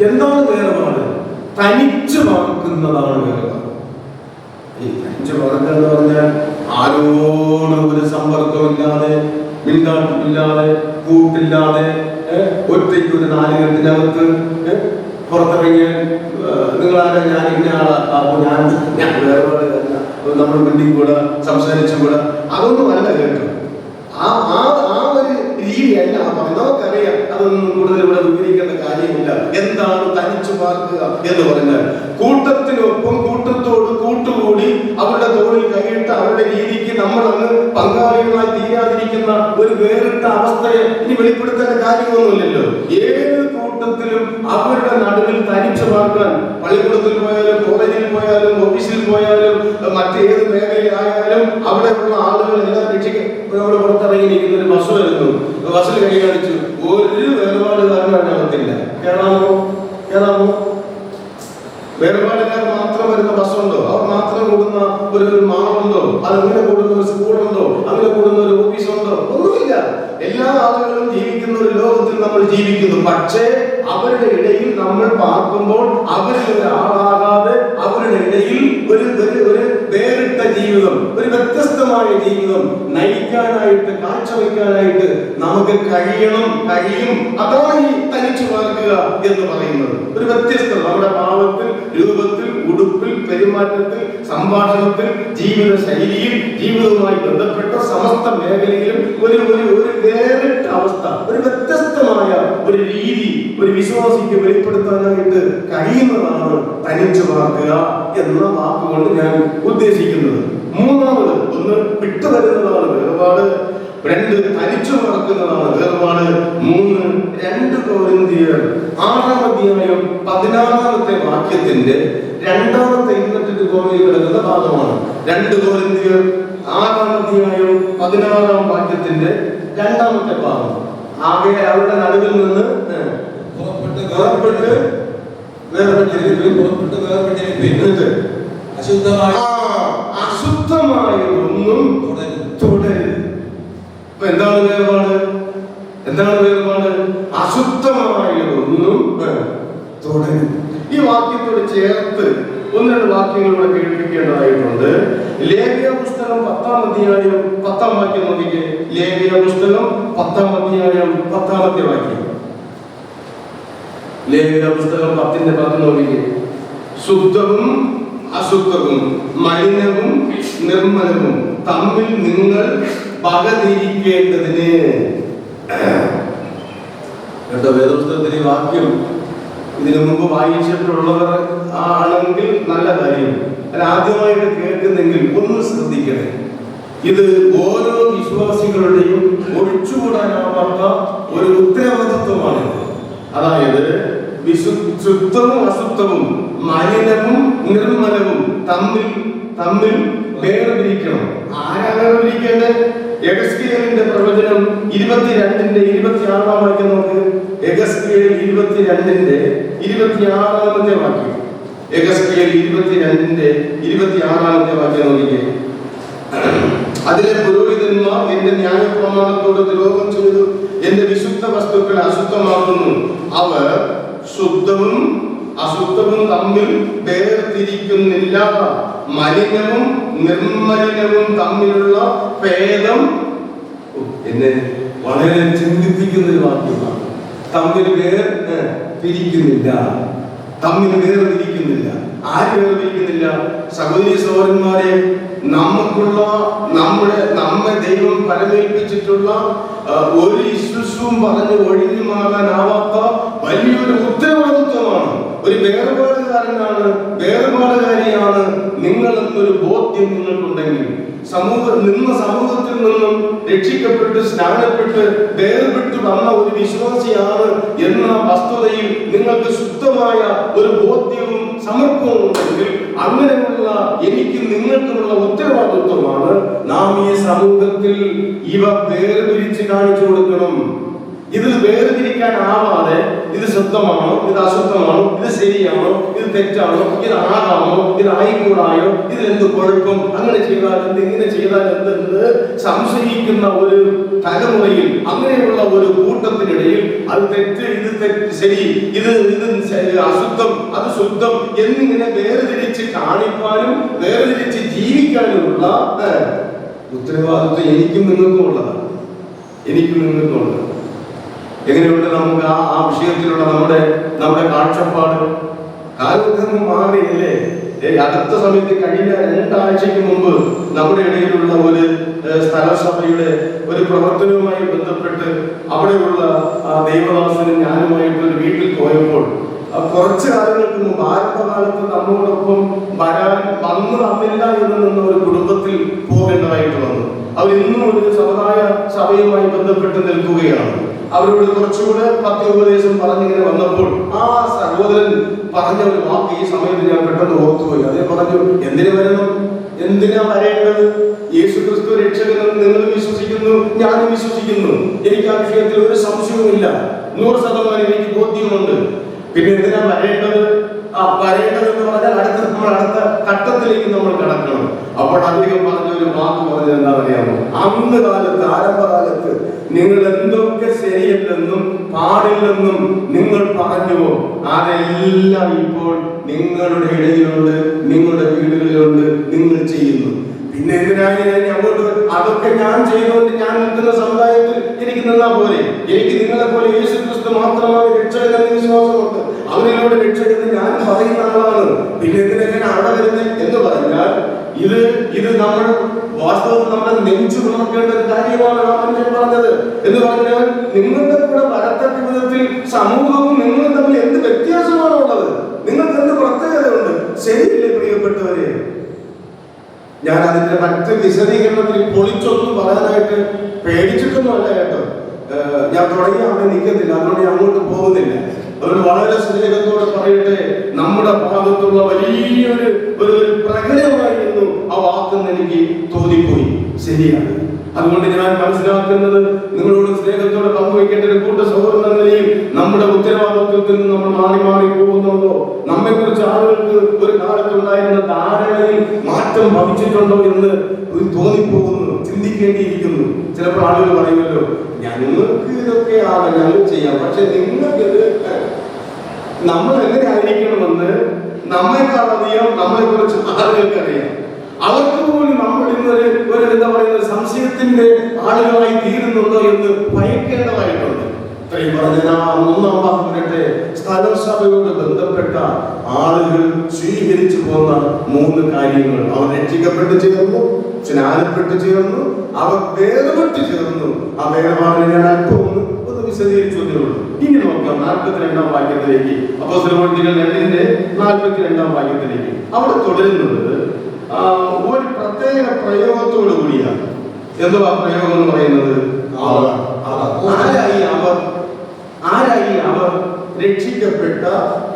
എന്താണ് വേർപാട്? തനിച്ചു വാർക്കുന്നതാണ് വേർപാട്. തനിച്ചു വാർക്കുക എന്ന് പറഞ്ഞാൽ ആരോടും ഒരു സമ്പർക്കമില്ലാതെ, മിണ്ടാട്ടമില്ലാതെ, കൂട്ടില്ലാതെ, ഒറ്റയ്ക്ക് ഒരു 4 കെട്ടിനകത്ത് പുറത്തിറങ്ങിയാൽ നിങ്ങളാരെ ഞാൻ ഇന്ന ആളാ, അപ്പൊ ഞാൻ വേർപാട് നമ്മൾ മിണ്ടി കൂടെ സംസാരിച്ചു കൂടെ, അതൊന്നും അല്ല കേട്ടോ. ആ ഒരു രീതിയല്ല പറയുന്നത്. നമുക്കറിയാം, അതൊന്നും കൂടുതൽ ഇവിടെ വിവരിക്കേണ്ട കാര്യമില്ല. എന്താണ് തനിച്ചു പാർക്കുക എന്ന് പറഞ്ഞാൽ? കൂട്ടത്തിനൊപ്പം കൂട്ടത്തോട് കൂട്ടുകൂടി അവരുടെ തോളിൽ കൈയിട്ട് അവരുടെ രീതിക്ക് നമ്മളങ്ങ് പങ്കാളികളായി തീരാതിരിക്കുന്ന ഒരു വേറിട്ട അവസ്ഥയെ ഇനി വെളിപ്പെടുത്തേണ്ട കാര്യമൊന്നുമില്ലല്ലോ. ഏത് കൂട്ടത്തിലും അവരുടെ നടുവിൽ തനിച്ചു പാർക്കാൻ, പള്ളിക്കൂടത്തിൽ പോയാലും കോളേജിൽ പോയാലും ഓഫീസിൽ പോയാലും മറ്റേത് മേഖലയായാലും അവിടെയുള്ള ആളുകൾ എല്ലാം രക്ഷിക്കും. ഇവിടെ പുറത്തിറങ്ങിയിരിക്കുന്ന ഒരു ബസ് വരുന്നു, ബസ്സിൽ കൈ കാണിച്ചു, ഒരു വേർപാടുകാരനും അതിനകത്തില്ല. കേറാമോ? വേർപാടുകാർ മാത്രം വരുന്ന ബസ്സുണ്ടോ? അവർ മാത്രം കൂടുന്ന ഒരു മാളുണ്ടോ? അതങ്ങനെ കൂടുന്ന ഒരു സ്കൂളുണ്ടോ? അങ്ങനെ കൂടുന്ന ഒരു ഓഫീസുണ്ടോ? ഒന്നുമില്ല. എല്ലാ ആളുകളും ജീവിക്കുന്ന ഒരു ലോകത്തിൽ നമ്മൾ ജീവിക്കുന്നു. പക്ഷേ അവരുടെ ഇടയിൽ നമ്മൾ പാർക്കുമ്പോൾ അവരിൽ ഒരാളാകാതെ അവരുടെ ഇടയിൽ ഒരു വേറിട്ട ജീവിതം, ഒരു വ്യത്യസ്തമായ ജീവിതം നയിക്കാനായിട്ട്, കാഴ്ചവെക്കാനായിട്ട് നമുക്ക് കഴിയും. അതാണ് ഈ തനിച്ചു പാർക്കുക എന്ന് പറയുന്നത്. ഒരു വ്യത്യസ്തത നമ്മുടെ ഭാവത്തിൽ, രൂപത്തിൽ, ഉടുപ്പിൽ, പെരുമാറ്റത്തിൽ, സംഭാഷണത്തിൽ, ജീവിത ശൈലിയിൽ, ജീവിതവുമായി ബന്ധപ്പെട്ട സമസ്ത മേഖലയിലും ഒരു വേറിട്ട അവസ്ഥ, ഒരു വ്യത്യസ്തമായ ഒരു രീതി ഒരു വിശ്വാസിക്ക് വെളിപ്പെടുത്താനായിട്ട് കഴിയുന്നതാണ് തനിച്ചു പാർക്കുക എന്ന വാക്കുകൊണ്ട് ഞാൻ ഉദ്ദേശിക്കുന്നത്. മൂന്നാമത്, ഒന്ന് വിട്ടുവരുന്നതാണ് വേർപാട്, 2 തനിച്ചു പാർക്കുന്നതാണ് വേർപാട്, 3 2 കൊരിന്ത്യർ 6-ാം അധ്യായം 16-ാമത്തെ വാക്യത്തിന്റെ 2ാമത്തെ 28 കോമയിൽ കിടക്കുന്ന ഭാഗമാണ്. 2 കൊരിന്ത്യർ 6-ാം അധ്യായം 16-ാം വാക്യത്തിന്റെ 2-ാമത്തെ ഭാഗം. ആകെ അവരുടെ നടുവിൽ നിന്ന് പുറപ്പെട്ട് അശുദ്ധമായതൊന്നും തുടരുത്. അപ്പൊ എന്താണ് വേർപാട്? അശുദ്ധമായതൊന്നും തുടരുത്. ഈ വാക്യത്തോട് ചേർത്ത് 1-2 വാക്യങ്ങളൂടെ കേൾപ്പിക്കേണ്ടതായിട്ടുണ്ട്. ലേവ്യ പുസ്തകം 10-ാം അധ്യായം 10-ാം വാക്യം നോക്കിക്കേ. ലേവ്യ പുസ്തകം 10-ാം അധ്യായം 10-ാമത്തെ വാക്യം. ലേവ്യ പുസ്തകം 10-ന്റെ 10 നോക്കിക്കേ. ശുദ്ധവും അശുദ്ധവും മലിനവും നിർമ്മലവും തമ്മിൽ നിങ്ങൾ പകതിരിക്കേണ്ടതിന്. കേട്ടോ, വേദപുസ്തകത്തിലെ വാക്യം ഇതിനു മുമ്പ് വായിച്ചിട്ടുള്ളവർ ആണെങ്കിൽ നല്ല കാര്യം. അത് ആദ്യമായിട്ട് കേൾക്കുന്നെങ്കിൽ ഒന്ന് ശ്രദ്ധിക്കണേ. ഇത് ഓരോ വിശ്വാസികളുടെയും ഒഴിച്ചുകൂടാനാവാത്ത ഒരു ഉത്തരവാദിത്വമാണ്. അതായത് ശുദ്ധവും അശുദ്ധവും മലിനവും നിർമ്മലവും തമ്മിൽ വേർതിരിക്കണം. ആരാ വേർതിരിക്കേണ്ടത്? യെഹെസ്കേലിന്റെ പ്രവചനം 22-ന്റെ 26-ാം വാക്യം നോക്ക്. യെഹെസ്കേൽ 22-ന്റെ 26-ാമത്തെ വാക്യം. യെഹെസ്കേൽ 22-ന്റെ 26-ാമത്തെ വാക്യം നോക്കിക്കേ. അതിലെ പുരോഹിതന്മാർ എന്റെ ന്യായപ്രമാണത്തോട് ദ്രോഹം ചെയ്തു എന്റെ വിശുദ്ധ വസ്തുക്കൾ അശുദ്ധമാക്കുന്നു. അവർ ശുദ്ധവും അശുദ്ധവും തമ്മിൽ വേർതിരിക്കുന്നില്ല. മലിനവും നിർമ്മലിനവും തമ്മിലുള്ള ഭേദം എന്നെ വളരെ ചിന്തിപ്പിക്കുന്ന ഒരു വാക്യമാണ്. തമ്മിൽ വേർതിരിക്കുന്നില്ല. ആര് വേർതിരിക്കുന്നില്ല? സഹോദരി സഹോദരന്മാരെ, നമ്മെ ദൈവം പരമേൽപ്പിച്ചിട്ടുള്ള ഒരു ഇശ്വസും പറഞ്ഞ് ഒഴിഞ്ഞു മാറാനാവാത്ത വലിയൊരു ഉത്തരവാദിത്വമാണ്. ഒരു വേർപാടുകാരിയാണ് നിങ്ങൾ എന്നൊരു ബോധ്യം നിങ്ങൾക്കുണ്ടെങ്കിൽ, സമൂഹത്തിൽ നിന്നും രക്ഷിക്കപ്പെട്ട് സ്നാനപ്പെട്ട് വേർപെട്ട് വന്ന ഒരു വിശ്വാസിയാണ് എന്ന വസ്തുതയിൽ നിങ്ങൾക്ക് ശുദ്ധമായ ഒരു ബോധ്യവും സമർപ്പവും ഉണ്ടെങ്കിൽ, അങ്ങനെയുള്ള എനിക്ക് നിങ്ങൾക്കുള്ള ഉത്തരവാദിത്വമാണ് നാം ഈ സമൂഹത്തിൽ ഇവ വേർതിരിച്ച് കാണിച്ചു കൊടുക്കണം. ഇത് വേർതിരിക്കാനാവാതെ ഇത് ശുദ്ധമാണോ, ഇത് അശുദ്ധമാണോ, ഇത് ശരിയാണോ, ഇത് തെറ്റാണോ, ഇത് ആകാമോ, ഇത് ആയിക്കൂടായോ, ഇത് എന്ത് കുഴപ്പം, അങ്ങനെ ചെയ്താൽ എന്ത്, ഇങ്ങനെ ചെയ്താൽ എന്തെന്ന് സംശയിക്കുന്ന ഒരു തലമുറയിൽ, അങ്ങനെയുള്ള ഒരു കൂട്ടത്തിനിടയിൽ അത് തെറ്റ്, ഇത് തെറ്റ്, ശരി, ഇത് അശുദ്ധം, അത് ശുദ്ധം എന്നിങ്ങനെ വേർതിരിച്ച് കാണിക്കാനും വേർതിരിച്ച് ജീവിക്കാനുമുള്ള ഉത്തരവാദിത്വം എനിക്കും നിങ്ങൾക്കും ഉള്ളതാണ്. എങ്ങനെയുണ്ട് നമുക്ക് ആ വിഷയത്തിലുള്ള നമ്മുടെ കാഴ്ചപ്പാട്? കാലഘട്ടം മാറിയില്ലേ? അടുത്ത സമയത്ത് കഴിഞ്ഞ 2 ആഴ്ചയ്ക്ക് മുമ്പ് നമ്മുടെ ഇടയിലുള്ള ഒരു സ്ഥലസഭയുടെ ഒരു പ്രവർത്തനവുമായി ബന്ധപ്പെട്ട് അവിടെയുള്ള ദൈവദാസനും ഞാനുമായിട്ട് ഒരു വീട്ടിൽ പോയപ്പോൾ കുറച്ച് കാലങ്ങൾക്ക് മുമ്പ് ആരംഭകാലത്ത് നമ്മോടൊപ്പം വന്നില്ല എന്ന് നിന്ന ഒരു കുടുംബത്തിൽ പോകേണ്ടതായിട്ട് വന്നു. അവർ ഇന്നും ഒരു സമുദായ സഭയുമായി ബന്ധപ്പെട്ട് നിൽക്കുകയാണ്. അവരോട് കുറച്ചുകൂടെ പത്യോപദേശം പറഞ്ഞിങ്ങനെ വന്നപ്പോൾ ആ സഹോദരൻ പറഞ്ഞ ഒരു വാക്ക് ഈ സമയത്ത് ഞാൻ പെട്ടെന്ന് ഓർത്തുപോയി. അതേ പറഞ്ഞു, എന്തിനു വരണം, എന്തിനാ വരേണ്ടത്? യേശു ക്രിസ്തു രക്ഷകനെന്ന് നിങ്ങൾ വിശ്വസിക്കുന്നു, ഞാനും വിശ്വസിക്കുന്നു. എനിക്ക് ആ വിഷയത്തിൽ ഒരു സംശയവുമില്ല. 100% എനിക്ക് ബോധ്യമുണ്ട്. പിന്നെ എന്തിനാ വരേണ്ടത്? വരേണ്ടതെന്ന് പറഞ്ഞാൽ അടുത്ത ഘട്ടത്തിലേക്ക് നമ്മൾ കടക്കണം. അപ്പോൾ അദ്ദേഹം പറഞ്ഞൊരു വാക്ക് പറഞ്ഞത് എന്താണെന്നറിയാമോ? അന്ന് കാലത്ത്, ആരംഭകാലത്ത് നിങ്ങൾ എന്തൊക്കെ ശരിയല്ലെന്നും പാടില്ലെന്നും നിങ്ങൾ പറഞ്ഞുവോ, അതെല്ലാം ഇപ്പോൾ നിങ്ങളുടെ ഇടയിലുണ്ട്, നിങ്ങളുടെ വീടുകളിലുണ്ട്, നിങ്ങൾ ചെയ്യുന്നു. പിന്നെ എന്തിനാണ് അങ്ങോട്ട് അതൊക്കെ ഞാൻ ചെയ്തുകൊണ്ട് ഞാൻ നിൽക്കുന്ന സമുദായത്തിൽ എനിക്ക് നിന്നാ പോലെ? എനിക്ക് നിങ്ങളെ പോലെ യേശു ക്രിസ്തു മാത്രമാണ് രക്ഷകനെന്ന് വിശ്വാസമുണ്ട്. അവരിലൂടെ രക്ഷകന് ഞാൻ പറയുന്ന ആളാണ്. പിന്നെ എന്തിനാണ് അവിടെ വരുന്നത് എന്ന് പറഞ്ഞാൽ ഇത് നമ്മൾ വാസ്തവത്തിൽ നമ്മുടെ നെഞ്ചു പുറക്കേണ്ട ഒരു കാര്യമാണ് ആ മനുഷ്യൻ പറഞ്ഞത്. എന്ന് പറഞ്ഞാൽ നിങ്ങളുടെ കൂടെ വരത്തക്ക വിധത്തിൽ സമൂഹവും നിങ്ങളും തമ്മിൽ എന്ത് വ്യത്യാസമാണ് ഉള്ളത്? നിങ്ങൾക്ക് എന്ത് പ്രത്യേകതയുണ്ട്? ശരിയില്ലേ പ്രിയപ്പെട്ടവരെ? ഞാൻ അതിന്റെ മറ്റ് വിശദീകരണത്തിൽ പൊളിച്ചൊന്നും പറയാനായിട്ട് പേടിച്ചിട്ടൊന്നുമല്ല കേട്ടോ. ഞാൻ തുടങ്ങി അവിടെ നിൽക്കത്തില്ല, അതുകൊണ്ട് ഞാൻ അങ്ങോട്ട് പോകുന്നില്ല. അവർ വളരെ സ്നേഹത്തോടെ പറയട്ടെ, നമ്മുടെ ഭാഗത്തുള്ള വലിയൊരു പ്രകടനമായിരുന്നു ആ വാക്കെന്ന് എനിക്ക് തോന്നിപ്പോയി. ശരിയാണ്. അതുകൊണ്ട് ഞാൻ മനസ്സിലാക്കുന്നത്, നിങ്ങളോട് സ്നേഹത്തോടെ പങ്കുവയ്ക്കേണ്ട ഒരു കൂട്ട സഹോദരൻ എന്ന നിലയിൽ നമ്മുടെ ഉത്തരവാദിത്വത്തിൽ നിന്ന് നമ്മൾ മാറി പോകുന്നുണ്ടോ? നമ്മെ കുറിച്ച് ആളുകൾക്ക് ഒരു കാലത്തുണ്ടായിരുന്ന ധാരണയിൽ മാറ്റം ഭവിച്ചിട്ടുണ്ടോ എന്ന് തോന്നിപ്പോകുന്നു, ചിന്തിക്കേണ്ടിയിരിക്കുന്നു. ചിലപ്പോൾ ആളുകൾ പറയുമല്ലോ, ഞങ്ങൾക്ക് ഇതൊക്കെ ആകാം, ഞങ്ങൾ ചെയ്യാം, പക്ഷെ നിങ്ങൾക്കിത് നമ്മൾ എങ്ങനെ ആയിരിക്കണമെന്ന് നമ്മെക്കാളധികം നമ്മളെ കുറിച്ച് ആളുകൾക്കറിയാം. അവർക്ക് പോലും നമ്മൾ ഇന്നൊരു എന്താ പറയുന്നത് സംശയത്തിന്റെ ആളുകളായി തീരുന്നുണ്ടോ എന്ന് ഭയക്കേണ്ടതായിട്ടുണ്ട്. ഇത്രയും പറഞ്ഞ മൂന്നാം ഭാഗത്തെ സ്ഥലസഭയോട് ബന്ധപ്പെട്ട ആളുകൾ സ്വീകരിച്ചു പോകുന്ന 3 കാര്യങ്ങൾ. അവർ രക്ഷിക്കപ്പെട്ട് ചേർന്നു, സ്നാനപ്പെട്ട് ചേർന്നു, അവർ വേർപെട്ട് ചേർന്നു. ആ വേർപാടിനെ ഞാൻ അല്പം ഒന്ന് വിശദീകരിച്ചു എന്നേ ഉള്ളൂ. ഇനി നോക്കാം 42-ാം വാക്യത്തിലേക്ക്, അപ്പോസ്തലപ്രവൃത്തികൾ 2-ന്റെ 42-ാം വാക്യത്തിലേക്ക്. അവിടെ തുടരുന്നത് ഒരു പ്രത്യേക പ്രയോഗത്തോടു കൂടിയാണ്. എന്തുവാ പ്രയോഗം എന്ന് പറയുന്നത്? ആരായി അവർ? രക്ഷിക്കപ്പെട്ട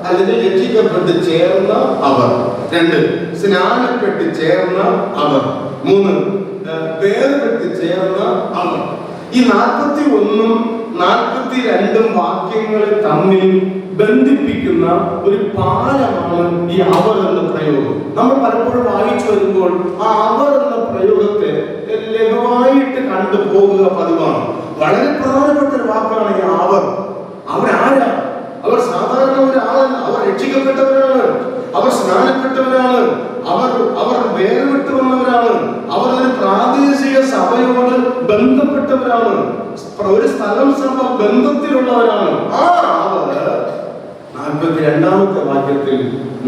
അല്ലെങ്കിൽ രക്ഷിക്കപ്പെട്ട് ചേർന്ന അവർ. 2 സ്നാനപ്പെട്ട് ചേർന്ന അവർ. 3 വേർപെട്ട് ചേർന്ന അവർ. ഈ 41-ഉം 42-ഉം വാക്യങ്ങളെ തമ്മിൽ ബന്ധിപ്പിക്കുന്ന ഒരു പാലമാണ് ഈ അവർ എന്ന പ്രയോഗം. നമ്മൾ പലപ്പോഴും വായിച്ചു വരുമ്പോൾ ആ അവർ എന്ന പ്രയോഗത്തെ ലഘുവായിട്ട് കണ്ടുപോകുക പതിവാണ്. വളരെ പ്രധാനപ്പെട്ട ഒരു വാക്കാണ് ഈ അവർ. അവരാരാ? അവർ സാധാരണ ഒരാളല്ല. അവർ രക്ഷിക്കപ്പെട്ടവരാണ്, അവർ സ്നാനപ്പെട്ടവരാണ്, അവർ വേർവിട്ട് വന്നവരാണ്, അവർ ഒരു പ്രാദേശിക സഭയോട് ബന്ധപ്പെട്ടവരാണ്, ഒരു സ്ഥലം സഭ ബന്ധത്തിലുള്ളവരാണ്. ആ അവർ 42-ാമത്തെ വാക്യത്തിൽ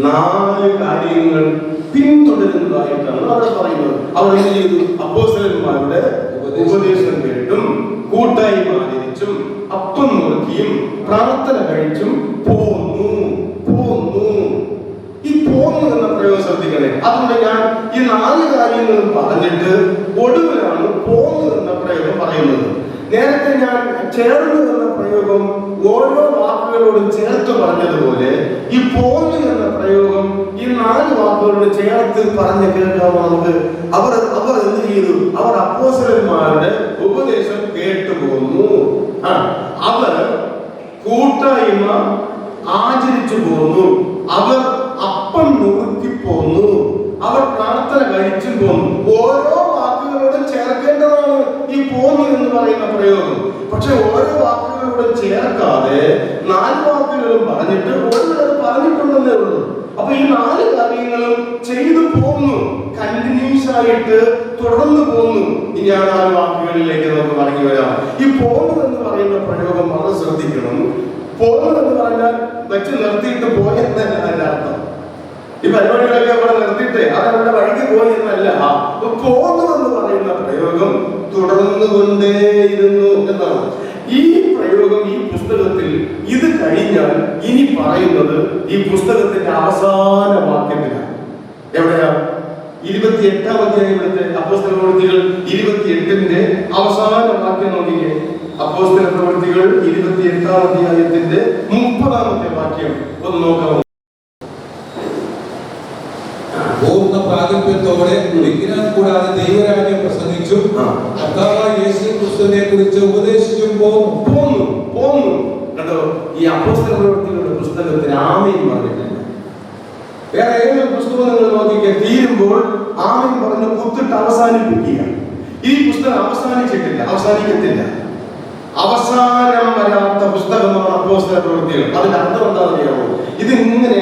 4 കാര്യങ്ങൾ പിന്തുടരുന്നതായിട്ടാണ് അവിടെ പറയുന്നത്. അവർ എന്ത് ചെയ്തു? അപ്പോസ്തലന്മാരുടെ ഉപദേശം കേട്ടും കൂട്ടായ്മ ആചരിച്ചും അപ്പം നുറുക്കിയും പ്രാർത്ഥന കഴിച്ചും പോന്നു. ഈ പോന്നു എന്ന പ്രയോഗം ശ്രദ്ധിക്കണേ. അതുകൊണ്ട് ഞാൻ ഈ 4 കാര്യങ്ങളും പറഞ്ഞിട്ട് ഒടുവിലാണ് പോന്നു എന്ന പ്രയോഗം പറയുന്നത്. നേരത്തെ ഞാൻ ചേർന്ന് എന്ന പ്രയോഗം ഓരോ വാക്കുകളോടും ചേർത്ത് പറഞ്ഞതുപോലെ ഈ പോന്നു എന്ന പ്രയോഗം ഈ 4 വാക്കുകളോട് ചേർത്ത് പറഞ്ഞ് കേൾക്കാമോ നമുക്ക്? അവർ എന്ത് ചെയ്തു? അവർ അപ്പോസ്തലന്മാരുടെ ഉപദേശം കേട്ടുപോന്നു. അവർ കൂട്ടായ്മ ആചരിച്ചു പോന്നു, അവർ അപ്പം നുറുക്കി പോന്നു, അവർ പ്രാർത്ഥന കഴിച്ചു പോന്നു. ഓരോ വാക്കുകളോടും ചേർക്കേണ്ടതാണ് ഈ പോന്നു എന്ന് പറയുന്ന പ്രയോഗം. പക്ഷെ ഓരോ വാക്കുകളോടും ചേർക്കാതെ 4 വാക്കുകളും പറഞ്ഞിട്ട് ഒരിടത്ത് പറഞ്ഞിട്ടുണ്ടെന്നേ ഉള്ളൂ. അപ്പൊ ഈ 4 കാര്യങ്ങളും ചെയ്തു പോന്നു, കണ്ടിന്യൂസ് ആയിട്ട് തുടർന്ന് പോന്നു. ഇനി ആ 4 വാക്കുകളിലേക്ക് നമുക്ക് മടങ്ങി വരാം. ഈ പോന്നു എന്ന് പറയുന്ന പ്രയോഗം വളരെ ശ്രദ്ധിക്കണം. പോന്നു എന്ന് പറഞ്ഞാൽ വെച്ച് നിർത്തിയിട്ട് പോയെന്നല്ല അതിന്റെ അർത്ഥം. ഈ പരിപാടികളൊക്കെ അവിടെ നിർത്തിയിട്ട് അതവരുടെ വഴിക്ക് പോയി എന്നല്ല. പോന്നു എന്ന് പറയുന്ന പ്രയോഗം തുടർന്നുകൊണ്ടേയിരുന്നു എന്നാണ്. ഈ പ്രയോഗം ഈ പുസ്തകത്തിൽ ഇത് കഴിഞ്ഞാൽ ഇനി പറയുന്നത് ഈ പുസ്തകത്തിന്റെ അവസാന വാക്യത്തിലാണ്. എവിടെയാ? 28-ാം അധ്യായത്തിലെ അപ്പോസ്തലപ്രവൃത്തികൾ 28-ന്റെ അവസാന വാക്യം നോക്കിക്കേ. അപ്പോസ്തലപ്രവൃത്തികൾ 28-ാം അധ്യായത്തിന്റെ 30-ാമത്തെ വാക്യം ഒന്ന് നോക്കാം. പൂർണ്ണ പ്രാഗൽഭ്യത്തോടെ വിഗ്രഹം കൂടാതെ ദൈവരാജ്യം പ്രസംഗിച്ചു കർത്താവായ യേശുക്രിസ്തുവിനെ കുറിച്ച് ഉപദേശിച്ചും പോന്നു. കണ്ടോ? ഈ അപ്പോസ്തലപ്രവൃത്തികളുടെ പുസ്തകത്തിന് ആമേൻ പറഞ്ഞിട്ടില്ല. വേറെ ഏതൊരു പുസ്തകം നിങ്ങൾ നോക്കിക്കേ, തീരുമ്പോൾ ആമേൻ പറഞ്ഞ് കുത്തിട്ട് അവസാനിപ്പിക്കുക. ഈ പുസ്തകം അവസാനിക്കത്തില്ല. അവസാനം വരാത്ത പുസ്തകമാണ് അപ്പോസ്തലപ്രവൃത്തികൾ. അതിന്റെ അർത്ഥം എന്താണെന്ന് അറിയാമോ? ഇത് ഇങ്ങനെ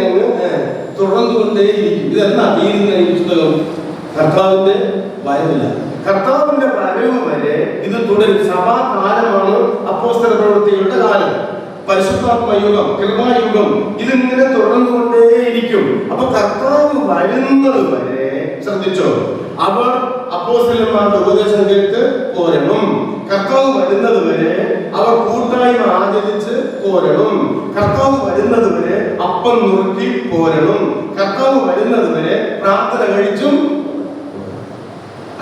തുടർന്നുകൊണ്ടേയിരിക്കും. ഇതെന്നാ തീരുന്ന ഈ പുസ്തകം? കർത്താവിന്റെ വരവില്ല. കർത്താവിന്റെ വരവ് വരെ ഇത് തുടരും. സഭാകാലമാണ് അപ്പോസ്തലപ്രവൃത്തികളുടെ കാലം. പരിശുദ്ധാത്മ യുഗം, കൃപായുഗം, ഇതിങ്ങനെ തുടർന്നുകൊണ്ടേയിരിക്കും. അപ്പൊ കർത്താവ് വരുന്നത് വരെ ശ്രദ്ധിച്ചോ, അവർ അപ്പോസ്തലന്മാരുടെ ഉപദേശം കേട്ട് പോരണം. കർത്താവ് വരുന്നത് വരെ അവർ കൂട്ടായ്മ ആചരിച്ച് പോരണം. കർത്താവ് വരുന്നത് വരെ അപ്പം നുറുക്കി പോരണം. കർത്താവ് വരുന്നത് വരെ പ്രാർത്ഥന കഴിച്ചും.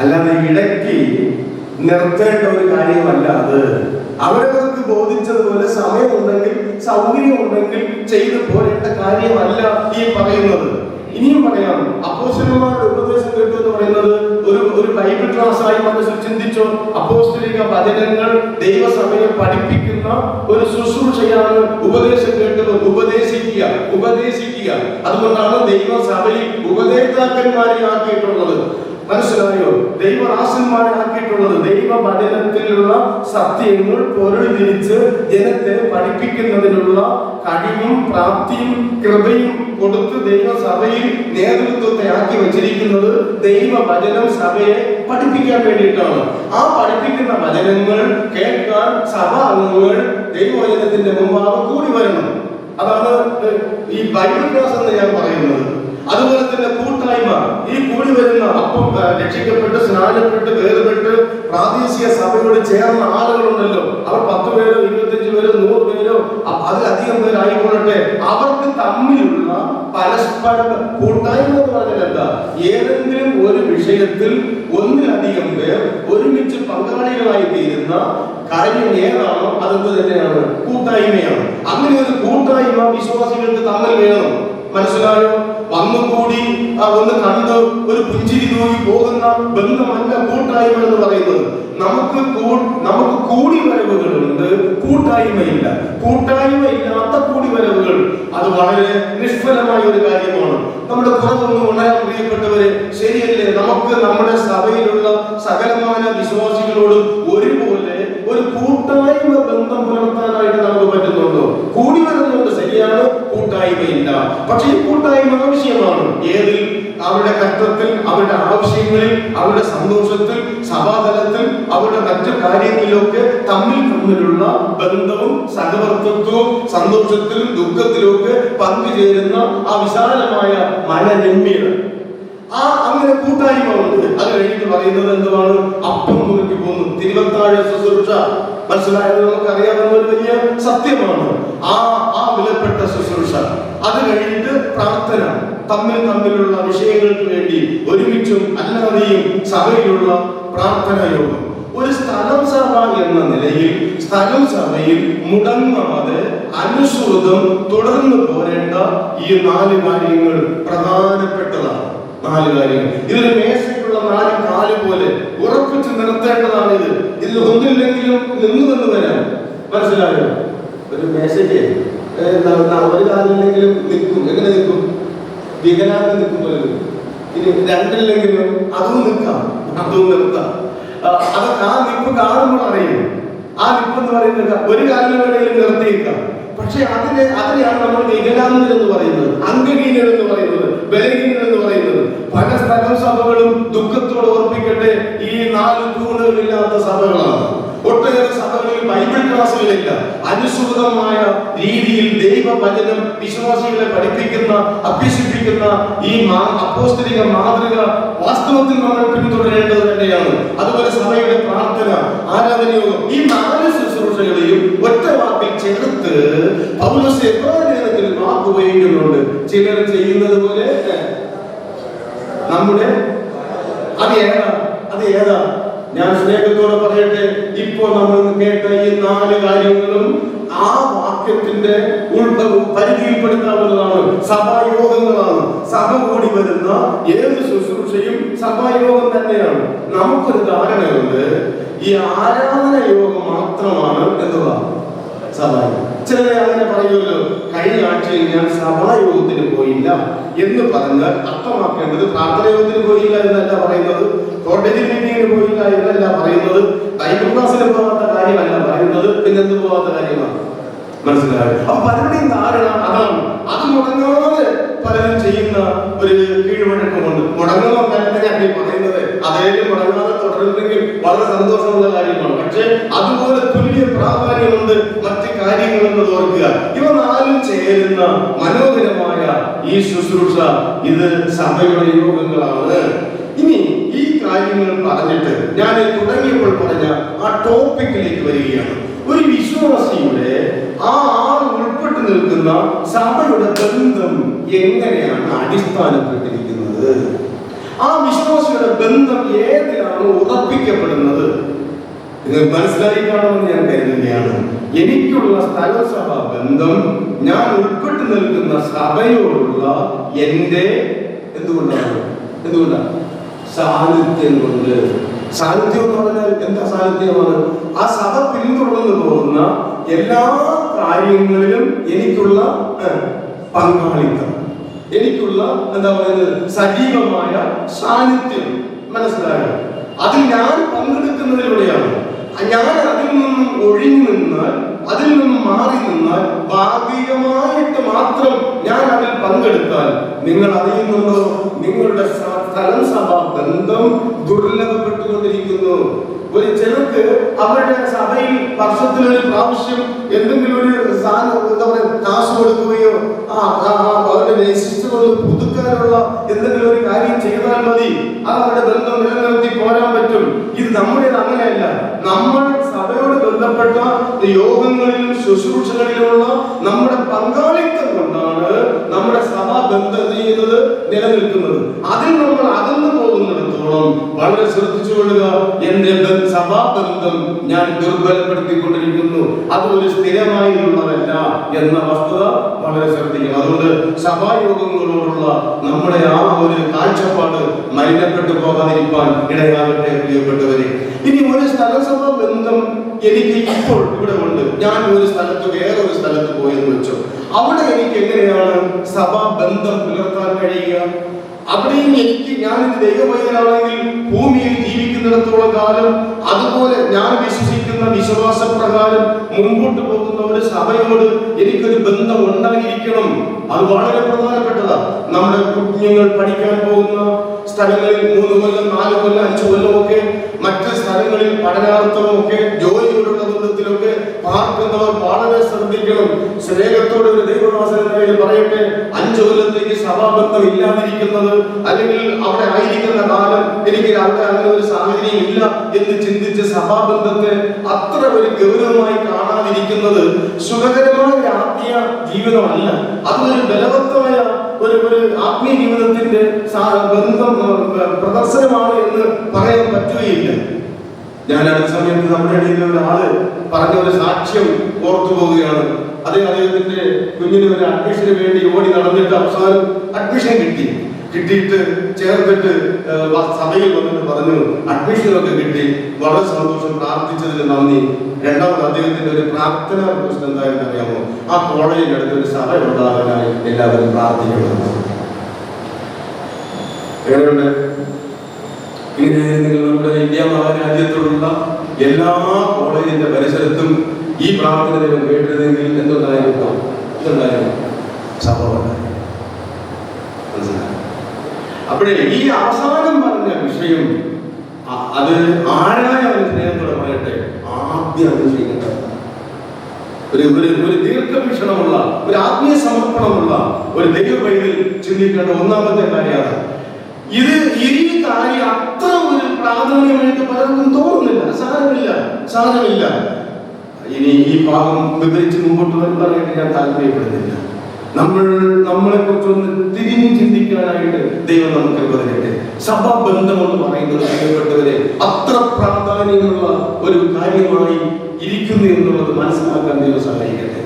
അല്ലാതെ ഇടയ്ക്ക് നിർത്തേണ്ട ഒരു കാര്യമല്ല അത്. അവരവർക്ക് ബോധിച്ചതുപോലെ സമയമുണ്ടെങ്കിൽ സൗകര്യമുണ്ടെങ്കിൽ ചെയ്തു പോരേണ്ട കാര്യമല്ല ഈ പറയുന്നത്. ഇനിയും പറയാം, അപ്പോസ്തലന്മാരുടെ ഉപദേശം കേട്ടു എന്ന് പറയുന്നത് ഒരു ബൈബിൾ ക്ലാസ്സായി മനസ്സിൽ ചിന്തിച്ചോ. അപ്പോസ്തലിക വചനങ്ങൾ ദൈവസഭയെ പഠിപ്പിക്കുന്ന ഒരു ശുശ്രൂഷയാണ്. ഉപദേശം കേട്ടത് ഉപദേശിക്കുക. അതുകൊണ്ടാണ് ദൈവസഭയിൽ ഉപദേഷ്ടാക്കന്മാരെ ആക്കിയിട്ടുള്ളത്. മനസ്സിലായോ? ദൈവദാസന്മാരെ ആക്കിയിട്ടുള്ളത്. ദൈവവചനത്തിലുള്ള സത്യങ്ങൾ പൊരുൾ തിരിച്ച് ജനത്തെ പഠിപ്പിക്കുന്നതിനുള്ള കഴിവും പ്രാപ്തിയും കൃപയും കൊടുത്ത് ദൈവസഭയിൽ നേതൃത്വത്തെ ആക്കി വെച്ചിരിക്കുന്നത് ദൈവവചനം സഭയെ പഠിപ്പിക്കാൻ വേണ്ടിയിട്ടാണ്. ആ പഠിപ്പിക്കുന്ന വചനങ്ങൾ കേൾക്കാൻ സഭാ അംഗങ്ങൾ ദൈവവചനത്തിന്റെ മുമ്പാകെ കൂടി വരണം. അതാണ് ഈ ബൈബിൾ ക്ലാസ് എന്ന് ഞാൻ പറയുന്നത്. അതുപോലെ തന്നെ കൂട്ടായ്മ. ഈ കൂടി വരുന്ന അപ്പം രക്ഷിക്കപ്പെട്ട് സ്നാനപ്പെട്ട് വേർപെട്ട് പ്രാദേശിക സഭയോട് ചേർന്ന ആളുകളുണ്ടല്ലോ, അവർ 10 പേരോ 25 പേരോ 100 പേരോ അതിലധികം പേരായിക്കൊള്ളട്ടെ, അവർക്ക് തമ്മിലുള്ള പരസ്പര കൂട്ടായ്മ എന്ന് പറഞ്ഞാൽ എന്താ? ഏതെങ്കിലും ഒരു വിഷയത്തിൽ ഒന്നിലധികം പേർ ഒരുമിച്ച് പങ്കാളികളായി തീരുന്ന കാര്യം ഏതാണോ അതെന്ത് തന്നെയാണ്? കൂട്ടായ്മയാണ്. അങ്ങനെ ഒരു കൂട്ടായ്മ വിശ്വാസികൾക്ക് തമ്മിൽ വേണം. മനസ്സിലായോ? വന്നുകൂടി ഒന്ന് കണ്ട് ഒരു പുഞ്ചിരി തൂകി പോകുന്ന ബന്ധമല്ല കൂട്ടായ്മ എന്ന് പറയുന്നത്. നമുക്ക് കൂടിവരവുകളുണ്ട്, കൂട്ടായ്മയില്ല. കൂട്ടായ്മയില്ലാത്ത കൂടിവരവുകൾ അത് വളരെ നിഷ്ഫലമായ ഒരു കാര്യമാണ്. നമ്മുടെ കുറവൊന്നും ഉണരാൻ പ്രിയപ്പെട്ടവരെ, ശരിയല്ലേ? നമുക്ക് നമ്മുടെ സഭയിലുള്ള സകലമായ വിശ്വാസികളോടും ഒരുപോലെ ഒരു കൂട്ടായ്മ ബന്ധം പുലർത്താനായിട്ട് നമുക്ക് പറ്റുന്നുണ്ടോ? കൂടി വരുന്നുണ്ട്, ശരിയാണ്, കൂട്ടായ്മയില്ല. പക്ഷേ ഈ കൂട്ടായ്മ ആവശ്യമാണ്. ഏതിൽ? അവരുടെ കഷ്ടത്തിൽ, അവരുടെ ആവശ്യങ്ങളിൽ, അവരുടെ സന്തോഷത്തിൽ, സഭാതലത്തിൽ, അവരുടെ മറ്റു കാര്യങ്ങളിലൊക്കെ തമ്മിലുള്ള ബന്ധവും സഹവർത്തിത്വവും സന്തോഷത്തിലും ദുഃഖത്തിലും ഒക്കെ പങ്കുചേരുന്ന ആ വിശാലമായ മനരമ്യത, അങ്ങനെ കൂട്ടായ്മ ഉണ്ട്. അത് കഴിഞ്ഞിട്ട് പറയുന്നത് എന്തുവാണ്? അപ്പം മുറുക്കി പോകുന്നു. തിരുവത്താഴ ശുശ്രൂഷ മനസ്സിലായത് നമുക്കറിയാവുന്ന ഒരു വലിയ സത്യമാണ്. ആ വിലപ്പെട്ട ശുശ്രൂഷ. അത് കഴിഞ്ഞിട്ട് പ്രാർത്ഥന, തമ്മിലുള്ള വിഷയങ്ങൾക്ക് വേണ്ടി ഒരുമിച്ചും അല്ലാതെയും സഭയിലുള്ള പ്രാർത്ഥനാ യോഗം. ഒരു സ്ഥലം സഭ എന്ന നിലയിൽ സ്ഥലം സഭയിൽ മുടങ്ങാതെ അനുസൃതം തുടർന്ന് പോരേണ്ട ഈ 4 കാര്യങ്ങൾ പ്രധാനപ്പെട്ടതാണ്. 4 കാര്യങ്ങൾ. ഇതൊരു മേശയ്ക്കുള്ള 4 കാല് പോലെ ഉറപ്പിച്ച് നിർത്തേണ്ടതാണ്. ഇതിൽ ഒന്നില്ലെങ്കിലും നിന്ന് വരാം. മനസ്സിലായോ? ഒരു മേശയ്ക്ക് ഒരു കാലില്ലെങ്കിലും നിൽക്കും. എങ്ങനെ നിൽക്കും? വികലാംഗം നിൽക്കുമ്പോൾ. ഇനി 2 അതും നിൽക്കാം, അതും നിർത്താം. അതൊക്കെ ആ നിൽപ്പ് കാണുമ്പോൾ അറിയും. ആ നിൽപ്പ് എന്ന് പറയുന്നത് ഒരു കാലിലും നിർത്തിയിരിക്കാം. പക്ഷെ അതിനെയാണ് നമ്മൾ വികലാംഗർ എന്ന് പറയുന്നത്, അംഗഹീനർ എന്ന് പറയുന്നത്, ബലഹീനർ എന്ന് പറയുന്നത്. പല സ്ഥലം സഭകളും ദുഃഖത്തോട് ഓർപ്പിക്കട്ടെ, ഈ 4 തൂണുകളില്ലാത്ത സഭകളാണ്. ഒട്ടേറെ സഭകളിൽ ബൈബിൾ ക്ലാസ്സുകളില്ല. അനുസൃതമായ രീതിയിൽ ദൈവവചനം വിശ്വാസികളെ പഠിപ്പിക്കുന്ന, അഭ്യസിപ്പിക്കുന്ന ഈ അപ്പോസ്തലിക മാതൃക വാസ്തവത്തിൽ നമ്മൾ പിന്തുടരേണ്ടത് തന്നെയാണ്. അതുപോലെ സഭയുടെ പ്രാർത്ഥന, ആരാധനയോഗം, ഈ 4 ശുശ്രൂഷകളെയും ഒറ്റ വാക്കിൽ ചേർത്ത് പൗലോസ് എബ്രായലേഖനത്തിൽ വാക്ക് ഉപയോഗിക്കുന്നുണ്ട്. ചിലർ ചെയ്യുന്നത് പോലെ നമ്മുടെ അത് ഏതാ? ഞാൻ സ്നേഹത്തോടെ പറയട്ടെ, ഇപ്പോ നമ്മൾ കേട്ട ഈ 4 കാര്യങ്ങളും ആ വാക്യത്തിന്റെ പരിധിയിൽപ്പെടുത്താവുന്നതാണ്. സഭായോഗങ്ങളാണ്. സഭ കൂടി വരുന്ന ഏത് ശുശ്രൂഷയും സഭായോഗം തന്നെയാണ്. നമുക്കൊരു ധാരണയുണ്ട്, ഈ ആരാധന യോഗം മാത്രമാണ് എന്തുവാ സഭ. ചിലരെ അങ്ങനെ പറയുമല്ലോ, കഴിഞ്ഞ ആഴ്ചയിൽ ഞാൻ സഭായോഗത്തിന് പോയില്ല എന്ന് പറഞ്ഞാൽ അർത്ഥമാക്കേണ്ടത് പ്രാർത്ഥന യോഗത്തിന് പോയില്ല എന്നല്ല പറയുന്നത്, കോട്ടേജ് മീറ്റിംഗിന് പോയില്ല എന്നല്ല പറയുന്നത്, ബൈബിൾ ക്ലാസ്സിന് പോകാത്ത കാര്യമല്ല പറയുന്നത്, പിന്നെന്ത് പോകാത്ത കാര്യമാണ്. മനസ്സിലായോ? അപ്പൊ പലരുടെയും ധാരണ അതാണ്. അത് മുടങ്ങാതെ പലരും ചെയ്യുന്ന ഒരു കീഴ്വഴക്കമുണ്ട്. മുടങ്ങുന്ന തന്നെയാണ് ഈ പറയുന്നത്. അതേലും മുടങ്ങാതെ തുടരുന്നെങ്കിൽ വളരെ സന്തോഷമുള്ള കാര്യമാണ്. പക്ഷെ അതുപോലെ തുല്യ പ്രാധാന്യമുണ്ട് മറ്റ് കാര്യങ്ങളെന്ന് ഓർക്കുക. ഇവ 4 ചേരുന്ന മനോഹരമായ ഈ ശുശ്രൂഷ, ഇത് സഭയുടെ യോഗങ്ങളാണ്. ഇനി ഈ കാര്യങ്ങൾ പറഞ്ഞിട്ട് ഞാൻ തുടങ്ങിയപ്പോൾ പറഞ്ഞ ആ ടോപ്പിക്കിലേക്ക് വരികയാണ്. ഒരു വിശ്വാസിയുടെ ആ ആൾ ഉൾപ്പെട്ട് നിൽക്കുന്ന സഭയുടെ ബന്ധം എങ്ങനെയാണ് അടിസ്ഥാനപ്പെട്ടിരിക്കുന്നത്? ആ വിശ്വാസിയുടെ ബന്ധം ഏതിലാണ് ഉറപ്പിക്കപ്പെടുന്നത്? ഇത് മനസ്സിലായി കാണുമെന്ന് ഞാൻ കരുതുകയാണ്. എനിക്കുള്ള സ്ഥലസഭ ബന്ധം ഞാൻ ഉൾപ്പെട്ട് നിൽക്കുന്ന സഭയോടുള്ള എന്റെ എന്തുകൊണ്ടാണ് സാന്നിധ്യം കൊണ്ട്. സാന്നിധ്യം എന്ന് പറഞ്ഞാൽ എന്താ സാന്നിധ്യമാണ്? ആ സഭ പിന്തുടർന്നു പോകുന്ന എല്ലാ കാര്യങ്ങളിലും എനിക്കുള്ള പങ്കാളിത്തം, എനിക്കുള്ള എന്താ പറയുന്നത് സജീവമായ സാന്നിധ്യം. മനസ്സിലായോ? അതിൽ ഞാൻ പങ്കെടുക്കുന്നതിലൂടെയാണ്. ഞാൻ അതിൽ നിന്നും ഒഴിഞ്ഞു നിന്നാൽ, അതിൽ നിന്നും മാറി നിന്നാൽ, ഭാഗികമായിട്ട് മാത്രം ഞാൻ അതിൽ പങ്കെടുത്താൽ നിങ്ങൾ അറിയുന്നുണ്ടോ, നിങ്ങളുടെ സ്ഥലം സഭാ ബന്ധം ദുർലഭപ്പെട്ടുകൊണ്ടിരിക്കുന്നു. ഒരു ചിലർക്ക് അവരുടെ സഭയിൽ വർഷത്തിൽ ഒരു പ്രാവശ്യം എന്തെങ്കിലും ഒരു എന്താ പറയുക കാശ് കൊടുക്കുകയോ അവരുടെ രജിസ്റ്റർ പുതുക്കാനുള്ള എന്തെങ്കിലും ഒരു കാര്യം ചെയ്താൽ മതി, അത് അവരുടെ ബന്ധം നിലനിർത്തി പോരാൻ പറ്റും. ഇത് നമ്മുടേത് അങ്ങനെയല്ല. നമ്മൾ സഭയോട് ബന്ധപ്പെട്ട യോഗങ്ങളിലും ശുശ്രൂഷകളിലുമുള്ള നമ്മുടെ പങ്കാളിത്തം കൊണ്ടാണ് നമ്മുടെ സഭാ ബന്ധം ചെയ്യുന്നത് നിലനിൽക്കുന്നത്. അതിൽ നമ്മൾ അകന്നു പോകുന്നിടത്തോളം വളരെ ശ്രദ്ധിച്ചുകൊള്ളുക, എന്റെ സഭാബന്ധം ഞാൻ ദുർബലപ്പെടുത്തിക്കൊണ്ടിരിക്കുന്നു, അത് ഒരു സ്ഥിരമായുള്ളതല്ല എന്ന വസ്തുത വളരെ ശ്രദ്ധിക്കണം. അതുകൊണ്ട് സഭായോഗങ്ങളോടുള്ള നമ്മുടെ ആ ഒരു കാഴ്ചപ്പാട് മലിനപ്പെട്ടു പോകാതിരിക്കാൻ ഇടയാകട്ടെ പ്രിയപ്പെട്ടവരെ. ഇനി ഒരു സ്ഥലസഭാ ബന്ധം എനിക്ക് ഇപ്പോൾ ഇവിടെ ഉണ്ട്. ഞാൻ ഒരു സ്ഥലത്ത് വേറൊരു സ്ഥലത്ത് പോയെന്ന് വെച്ചോ, അവിടെ എനിക്ക് എങ്ങനെയാണ് സഭാ ബന്ധം പുലർത്താൻ കഴിയുക? അവിടെയും എനിക്ക് ഞാനിത് ദൈവവൈദ്യനാണെങ്കിൽ ഭൂമിയിൽ ജീവിക്കുന്നിടത്തോളം കാലം അതുപോലെ ഞാൻ വിശ്വസിക്കുന്ന വിശ്വാസപ്രകാരം മുമ്പോട്ട് പോകുന്ന ഒരു സഭയോട് എനിക്കൊരു ബന്ധം ഉണ്ടായിരിക്കണം. അത് വളരെ പ്രധാനപ്പെട്ടതാണ്. നമ്മുടെ കുഞ്ഞുങ്ങൾ പഠിക്കാൻ പോകുന്ന സ്ഥലങ്ങളിൽ 3 കൊല്ലം 4 കൊല്ലം 5 കൊല്ലമൊക്കെ, മറ്റ് സ്ഥലങ്ങളിൽ പഠനാർത്ഥമൊക്കെ, ജോലിയോടുള്ള ബന്ധത്തിലൊക്കെ പാർക്കുന്നവർ വളരെ ശ്രദ്ധിക്കണം. സ്നേഹത്തോടെ ഒരു ദൈവദാസൻ പറയട്ടെ, 5 കൊല്ലത്തേക്ക് സഭാബന്ധം ഇല്ലാതിരിക്കുന്നത്, അല്ലെങ്കിൽ അവിടെ ആയിരിക്കുന്ന കാലം എനിക്ക് അവിടെ അങ്ങനെ ഒരു സാഹചര്യം ഇല്ല എന്ന് ചിന്തിച്ച് സഭാബന്ധത്തെ അത്ര ഒരു ഗൗരവമായി കാണാതിരിക്കുന്നത് സുഖകരമായ ആത്മീയ ജീവിതമല്ല. അതൊരു ബലവത്തമായ ഒരു ആത്മീയ ജീവിതത്തിന്റെ ബന്ധം പ്രദർശനമാണ് എന്ന് പറയാൻ പറ്റുകയില്ല. ഞാൻ അടുത്ത സമയത്ത് നമ്മുടെ ഇടയിൽ ഒരാള് പറഞ്ഞ ഒരു സാക്ഷ്യം ഓർത്തു പോവുകയാണ്. അദ്ദേഹത്തിന്റെ കുഞ്ഞിന് ഒരു അഡ്മിഷന് വേണ്ടി ഓടി നടന്നിട്ട് അവസാനം അഡ്മിഷൻ കിട്ടിയിട്ട് ചേർത്തിട്ട് സഭയിൽ വന്നിട്ട് പറഞ്ഞു അഡ്മിഷനൊക്കെ കിട്ടി, വളരെ സന്തോഷം, പ്രാർത്ഥിച്ചതിന് നന്ദി. രണ്ടാമത് അദ്ദേഹത്തിന്റെ ഒരു പ്രാർത്ഥന പ്രശ്നം എന്തായെന്ന് അറിയാമോ? ആ കോളേജിന്റെ അടുത്ത് ഒരു സഭ ഉണ്ടാകാനായി എല്ലാവരും പ്രാർത്ഥിക്കണം. എങ്ങനെയുണ്ട്? ഇങ്ങനെ നിങ്ങൾ നമ്മുടെ ഇന്ത്യ മഹാരാജ്യത്തോടുള്ള എല്ലാ കോളേജിന്റെ പരിസരത്തും ഈ പ്രാർത്ഥന നിങ്ങൾ കേട്ടിരുന്നെങ്കിൽ എന്തുണ്ടായിരുന്നു? സഭ മനസ്സിലായി. അപ്പോഴേ ഈ അവസാനം പറഞ്ഞ വിഷയം അത് ആരായ സ്നേഹത്തോടെ പറയട്ടെ, ആദ്യം അന്വേഷിക്കേണ്ടത് ഒരു ദീർഘവീക്ഷണമുള്ള, ഒരു ആത്മീയ സമർപ്പണമുള്ള ഒരു ദൈവവൈദ്യൽ ചിന്തിക്കേണ്ട ഒന്നാമത്തെ കാര്യമാണ് ഇത്. ഈ കാര്യം അത്ര ഒരു പ്രാധാന്യമായിട്ട് പലർക്കും തോന്നുന്നില്ല. സാരമില്ല. ഇനി ഈ ഭാഗം വിവരിച്ച് മുമ്പോട്ട് പറയാനായിട്ട് ഞാൻ താല്പര്യപ്പെടുന്നില്ല. നമ്മളെ കുറിച്ചൊന്ന് തിരിഞ്ഞു ചിന്തിക്കാനായിട്ട് ദൈവം നമുക്ക് പറഞ്ഞിട്ട് സഭാബന്ധം എന്ന് പറയുന്നത് പ്രിയപ്പെട്ടവരെ അത്ര പ്രാധാന്യമുള്ള ഒരു കാര്യമായി ഇരിക്കുന്നു എന്നുള്ളത് മനസ്സിലാക്കാൻ ദൈവം സഹായിക്കട്ടെ.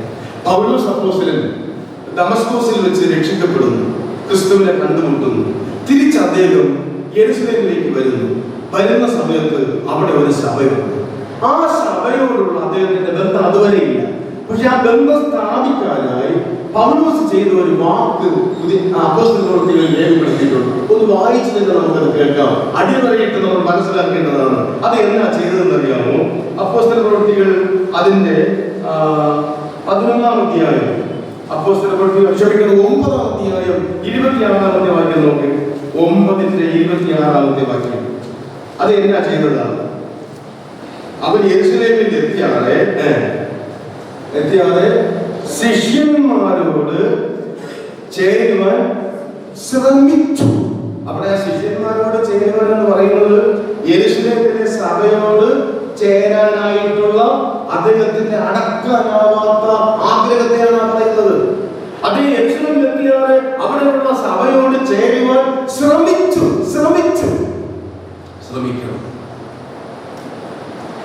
പൗലോസ് അപ്പോസ്തലൻ ദമസ്കോസിൽ വെച്ച് രക്ഷിക്കപ്പെടുന്നു, ക്രിസ്തുവിനെ കണ്ടുമുട്ടുന്നു. തിരിച്ച് അദ്ദേഹം യെരുശലേമിലേക്ക് വരുന്ന സമയത്ത് അവിടെ ഒരു സഭയുണ്ട്. ആ സഭയോടുള്ള അദ്ദേഹത്തിന്റെ ബന്ധം അതുവരെ ഇല്ല. പക്ഷെ ആ ബന്ധം സ്ഥാപിക്കാനായി പൗലോസ് ചെയ്ത ഒരു വാക്ക് അപ്പോസ്തല പ്രവൃത്തികളിൽ രേഖപ്പെടുത്തിയിട്ടുണ്ട്. ഒന്ന് വായിച്ചു തന്നെ നമുക്കത് കേൾക്കാം. അടിവരയിട്ട് നമ്മൾ മനസ്സിലാക്കേണ്ടതാണ്. അത് എന്നാ ചെയ്തതെന്ന് അറിയാമോ? അപ്പോസ്തല പ്രവൃത്തികൾ അതിന്റെ 11-ാം അധ്യായം, അപ്പോസ്തല പ്രവൃത്തികൾ ക്ഷമിക്കുന്നത് 9-ാം അധ്യായം 26-ാമത്തെ വാക്യം നോക്കി. 9-ന്റെ 26-ാമത്തെ വാക്യം. അത് എന്നാ ചെയ്തതാണ്? അവൻ യെരുശലേമിൽ എത്തിയാതെ ശിഷ്യന്മാരോട് ചേരുവാൻ ശ്രമിച്ചു. അവിടെ ശിഷ്യന്മാരോട് ചേരുവാൻ എന്ന് പറയുന്നത് യെരുശലേമിലെ സഭയോട് ചേരാനായിട്ടുള്ള അദ്ദേഹത്തിന്റെ അടക്കാനാവാത്ത ആഗ്രഹത്തെയാണ് പറയുന്നത്. അത് യെരുശലേമിൽ എത്തിയാതെ അവിടെയുള്ള സഭയോട് ചേരുവാൻ ശ്രമിക്കണം.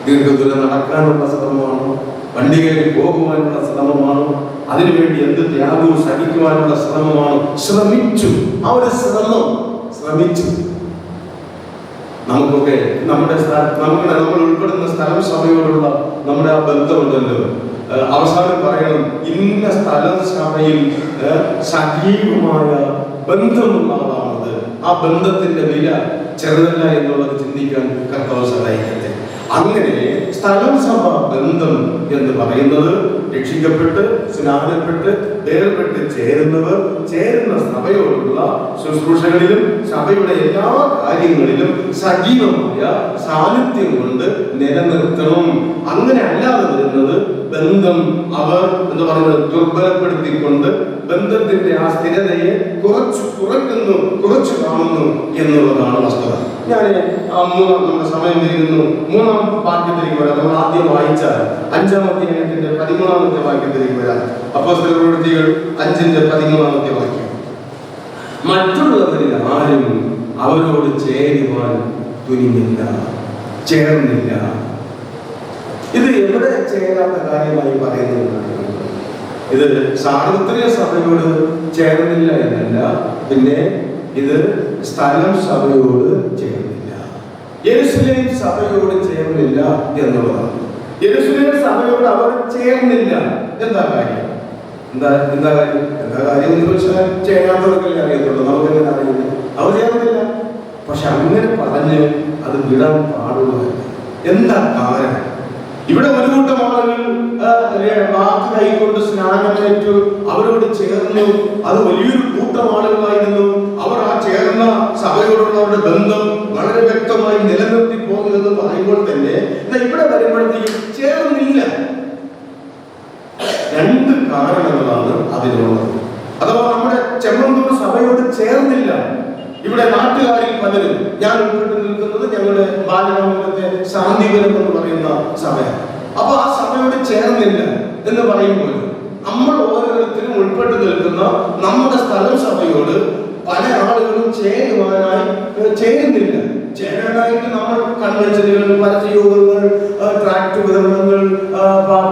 ദീർഘദൂരം നടക്കാനുള്ള ശ്രമമാണോ? വണ്ടി കയറി പോകുവാനുള്ള ശ്രമമാണോ? അതിനുവേണ്ടി എന്ത് ത്യാഗവും സഹിക്കുവാനുള്ള ശ്രമമാണോ? ശ്രമിച്ചു. നമുക്കൊക്കെ നമ്മൾ ഉൾപ്പെടുന്ന സ്ഥലം സഭയോടുള്ള നമ്മുടെ ആ ബന്ധമുണ്ടല്ലോ. അവസാനം പറയണം, ഇന്ന സ്ഥലം സഭയിൽ സജീവമായ ബന്ധമുള്ള ആളാണത്. ആ ബന്ധത്തിന്റെ വില ചെറുതല്ല എന്നുള്ളത് ചിന്തിക്കാൻ കർത്താവ് സഹായിക്കട്ടെ. അങ്ങനെ സ്ഥലം സഭ ബന്ധം എന്ന് പറയുന്നത് രക്ഷിക്കപ്പെട്ട് സ്നാനപ്പെട്ട് വേർപെട്ട് ചേരുന്ന സഭയോടുള്ള ശുശ്രൂഷകളിലും സഭയുടെ എല്ലാ കാര്യങ്ങളിലും സജീവമായ സാന്നിധ്യം കൊണ്ട് നിലനിർത്തണം. അങ്ങനെ അല്ലാതെ വരുന്നത് ബന്ധം അവർ എന്ന് പറയുന്നത് ദുർബലപ്പെടുത്തിക്കൊണ്ട് ബന്ധത്തിന്റെ ആ സ്ഥിരതയെ കുറച്ചു കാണുന്നു എന്നുള്ളതാണ് വസ്തുത. ഞാൻ നമ്മുടെ സമയം തീരുന്നു. 3-ാം വാക്യത്തിലേക്ക് വരാം. നമ്മൾ ആദ്യം വായിച്ച 5-ാം അധ്യായത്തിന്റെ 13-ാമത്തെ വാക്യത്തിലേക്ക് വരാം. അപ്പോസ്തലപ്രവൃത്തികൾ 5-ന്റെ 13-ാമത്തെ വാക്യം. മറ്റുള്ളവരിൽ ആരും അവരോട് ചേരുവാൻ തുനിഞ്ഞില്ല, ചേർന്നില്ല. ഇത് എവിടെ ചേരാത്ത കാര്യമായി പറയുന്നതാണ്. ഇത് സാർവത്രിക സഭയോട് ചേർന്നില്ല എന്നല്ല, പിന്നെ ഇത് സ്ഥലം സഭയോട് ചേർന്നില്ല, യെരുശലേം സഭയോട് ചേർന്നില്ല എന്നുള്ളതാണ്. യെരുശലേം സഭയോട് അവർ ചേർന്നില്ല. എന്താ കാര്യം എന്ന് വെച്ചാൽ ചേരാത്തവർക്കല്ലേ അറിയത്തുള്ളൂ, നമുക്കെങ്ങനെ അറിയില്ല. അവർ ചേർന്നില്ല. പക്ഷെ അങ്ങനെ പറഞ്ഞ് അത് വിടാൻ പാടുള്ളതല്ല. എന്താ കാരണം? ഇവിടെ ഒരു കൂട്ടം ആളുകൾ വാക്ക് കൈക്കൊണ്ട് സ്നാനമേറ്റു, അവരോട് ചേർന്നു. അത് വലിയൊരു കൂട്ടം ആളുകളായിരുന്നു. അവർ ആ ചേർന്ന സഭയോടുള്ള അവരുടെ ബന്ധം വളരെ വ്യക്തമായി നിലനിർത്തി പോകുന്നത് പറയുമ്പോൾ തന്നെ ഇവിടെ വരുമ്പോഴത്തേക്കും ചേർന്നില്ല. 2 കാരണങ്ങളാണ് അതിനുള്ളത്. അഥവാ നമ്മുടെ ചെമ്മന്തൂർ സഭയോട് ചേർന്നില്ല. ഇവിടെ നാട്ടുകാരിൽ പലരും, ഞാൻ ഉൾപ്പെട്ട് നിൽക്കുന്നത് ഞങ്ങളുടെ ബാലരാമപുരത്തെ ശാന്തിപുരം എന്ന് പറയുന്ന സഭയാണ്. അപ്പൊ ആ സഭയോട് ചേർന്നില്ല എന്ന് പറയുമ്പോൾ നമ്മൾ ഓരോരുത്തരും ഉൾപ്പെട്ട് നിൽക്കുന്ന നമ്മുടെ സ്ഥലം സഭയോട് പല ആളുകളും ചേരുന്നില്ല. ചേരാനായിട്ട് നമ്മൾ കൺവെൻഷനുകൾ, പരസ്യയോഗങ്ങൾ, ട്രാക്ട് വിതരണങ്ങൾ,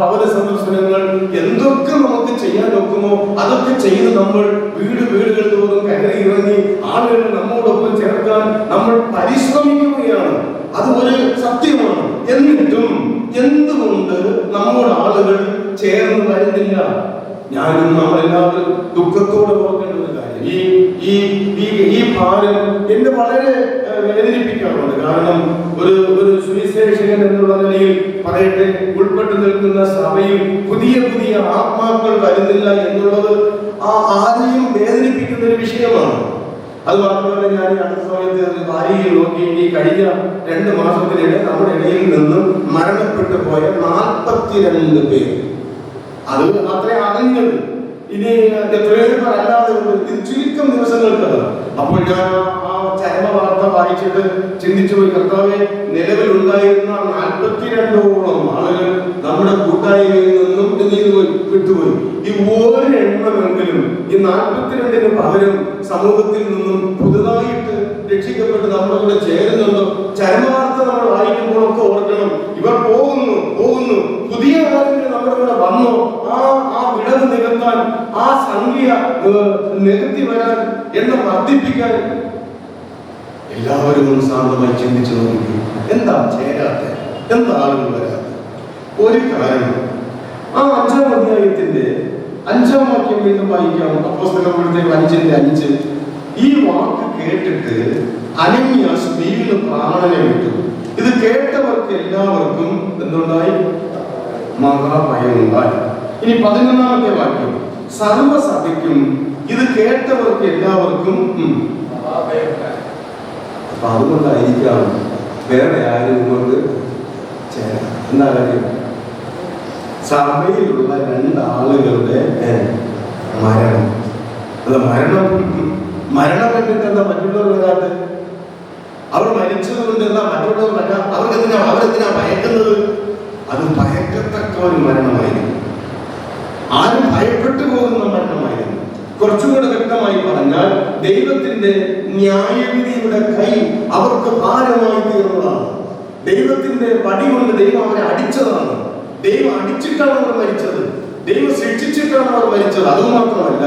ഭവന സന്ദർശനങ്ങൾ, എന്തൊക്കെ നമുക്ക് ചെയ്യാൻ ഒക്കുമോ അതൊക്കെ ചെയ്ത് നമ്മൾ വീടുകൾ തോറും കയറി ഇറങ്ങി ആളുകളെ നമ്മോടൊപ്പം ചേർക്കാൻ നമ്മൾ പരിശ്രമിക്കുകയാണ്. അത് ഒരു സത്യമാണ്. എന്നിട്ടും എന്തുകൊണ്ട് നമ്മുടെ ആളുകൾ ചേർന്ന് വരുന്നില്ല? ഞാനും നമ്മളെല്ലാവരും ദുഃഖത്തോടെ ഓർക്കേണ്ട ഒരു കാര്യം, ഈ ഭാരം എന്നെ വളരെ വേദനിപ്പിക്കാറുണ്ട്. കാരണം ഒരു സുവിശേഷകൻ എന്നുള്ള നിലയിൽ പറയട്ടെ, ഉൾപ്പെട്ട് നിൽക്കുന്ന സഭയിൽ പുതിയ ആത്മാക്കൾ വരുന്നില്ല എന്നുള്ളത് ആരെയും വേദനിപ്പിക്കുന്ന ഒരു വിഷയമാണ്. അത് മാത്രമല്ല, ഞാൻ അടുത്ത സമയത്ത് ഭാര്യയിൽ നോക്കി, ഈ കഴിഞ്ഞ 2 മാസത്തിനിടെ നമ്മുടെ ഇടയിൽ നിന്നും മരണപ്പെട്ടു പോയ 42 പേർ. അത് അത്ര അറിഞ്ഞത്. ഇനി എത്രയോ പേർ അല്ലാതെ ഇത് ചുരുക്കം ദിവസങ്ങൾക്കത്. അപ്പോൾ ഞാൻ ആ ചരമ വാർത്ത വായിച്ചിട്ട് ചിന്തിച്ചു പോയി, കർത്താവേ, നിലവിലുണ്ടായിരുന്ന 42ഓളം ആളുകൾ നമ്മുടെ കൂട്ടായ്മയിൽ നിന്നും വിട്ടുപോയി. ഈ ഒരെണ്ണമെങ്കിലും ഈ 42-ന് പകരം സമൂഹത്തിൽ നിന്നും പുതുതായിട്ട് രക്ഷിക്കപ്പെട്ട് നമ്മുടെ കൂടെ ചേരുന്നുണ്ടോ? ചരമവാർത്ത നമ്മൾ വായിക്കുമ്പോഴൊക്കെ ഓർക്കണം, ഇവർ പോകുന്നു, പുതിയ ആളുകൾ നമ്മുടെ കൂടെ വന്നു. ആ വിടവ് നികത്താൻ, ആ സംഖ്യ നികത്തി വരാൻ, എണ്ണം വർദ്ധിപ്പിക്കാൻ എല്ലാവരും ഒന്ന് ശാന്തമായി ചിന്തിച്ചു നോക്കി. എന്താ ചേരാത്ത? എന്താ ആളുകൾ വരാത്ത? ഒരു കാരണം, ആ 5-ാം അധ്യായത്തിന്റെ 5-ാം വാക്യം വീണ്ടും വായിക്കാം. അപ്പോസ്തലപ്രവൃത്തികൾ 5-ന്റെ 5. ഈ വാക്ക് കേട്ടിട്ട് അനന്യാസ് വീണ് പ്രാണനെ വിട്ടു. ഇത് കേട്ടവർക്ക് എല്ലാവർക്കും എന്തുണ്ടായി? മഹാഭയമുണ്ടായി. ഇനി 11-ാമത്തെ വാക്യം, സർവസഭയ്ക്കും ഇത് കേട്ടവർക്ക് എല്ലാവർക്കും. അപ്പൊ അതുകൊണ്ടായിരിക്കാം വേറെ ആരും കൊണ്ട് ചേരാം. എന്താ കാര്യം? സഭയിലുള്ള 2 ആളുകളുടെ മരണം. അത് മരണം കണ്ടിട്ട് എന്താ മറ്റുള്ളവർ വരാതെ? അവർ മരിച്ചത് കൊണ്ട് എന്താ മറ്റുള്ളവർ വരാ? അവരെന്തിനാ ഭയക്കുന്നത്? അത് ഭയക്കത്തക്ക ഒരു മരണമായിരുന്നു. ആരും ഭയപ്പെട്ടു പോകുന്ന മരണമായിരുന്നു. കുറച്ചുകൂടെ വ്യക്തമായി പറഞ്ഞാൽ, ദൈവത്തിന്റെ ന്യായവിധിയുടെ കൈ അവർക്ക് ഭാരമായി തീർന്നതാണ്. ദൈവത്തിന്റെ വടി കൊണ്ട് ദൈവം അവരെ അടിച്ചതാണ്. ദൈവം അടിച്ചിട്ടാണ് അവർ മരിച്ചത്. ദൈവം ശിക്ഷിച്ചിട്ടാണ് അവർ മരിച്ചത്. അതുമാത്രമല്ല,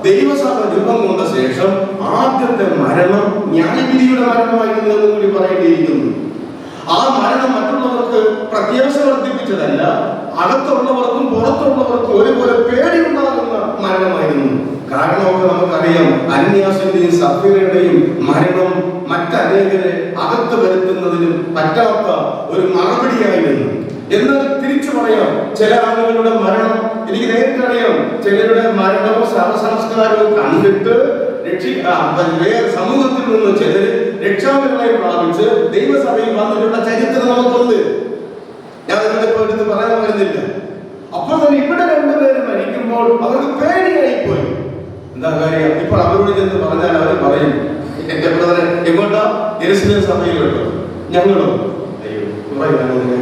ദൈവസഭ രൂപം കൊണ്ട ശേഷം ആദ്യത്തെ മരണം ന്യായവിധിയുടെ മരണമായിരുന്നു എന്ന് കൂടി പറയേണ്ടിയിരിക്കുന്നു. ആ മരണം മറ്റുള്ളവർക്ക് പ്രത്യാശ വർദ്ധിപ്പിച്ചതല്ല, അകത്തുള്ളവർക്കും പുറത്തുള്ളവർക്കും ഒരുപോലെ പേടിയുണ്ടാകുന്ന മരണമായിരുന്നു. കാരണമൊക്കെ നമുക്കറിയാം. അന്യാസിന്റെയും സഫീറയുടെയും മരണം മറ്റനേകരെ അകത്ത് വരുത്തുന്നതിനും പറ്റാത്ത ഒരു മറുപടിയായിരുന്നു. എന്നാൽ തിരിച്ചു പറയാം, ചില ആളുകളുടെ മരണം എനിക്ക് നേരിട്ടറിയാം. ചിലരുടെ മരണവും ശവസംസ്കാരവും കണ്ടിട്ട് സമൂഹത്തിൽ നിന്ന് ചിലര് രക്ഷാകരണമായി പ്രാപിച്ച് ദൈവസഭയിൽ വന്നിട്ടുള്ള ചരിത്രം നമുക്കുണ്ട്. ഞാൻ നിങ്ങളിപ്പോ എടുത്ത് പറയാൻ വരുന്നില്ല. അപ്പോൾ തന്നെ ഇവിടെ രണ്ടുപേരും മരിക്കുമ്പോൾ അവർക്ക് പേടിയായി പോയി. എന്താ കാര്യം? ഇപ്പോൾ അവരോട് ചെന്ന് പറഞ്ഞാൽ അവർ പറയും, എന്റെ ബ്രദറെ എങ്ങോട്ടാ? യെരുശലേം സഭയിലോട്ടോ? ഞങ്ങളോ? അയ്യോ, ഞങ്ങൾക്ക്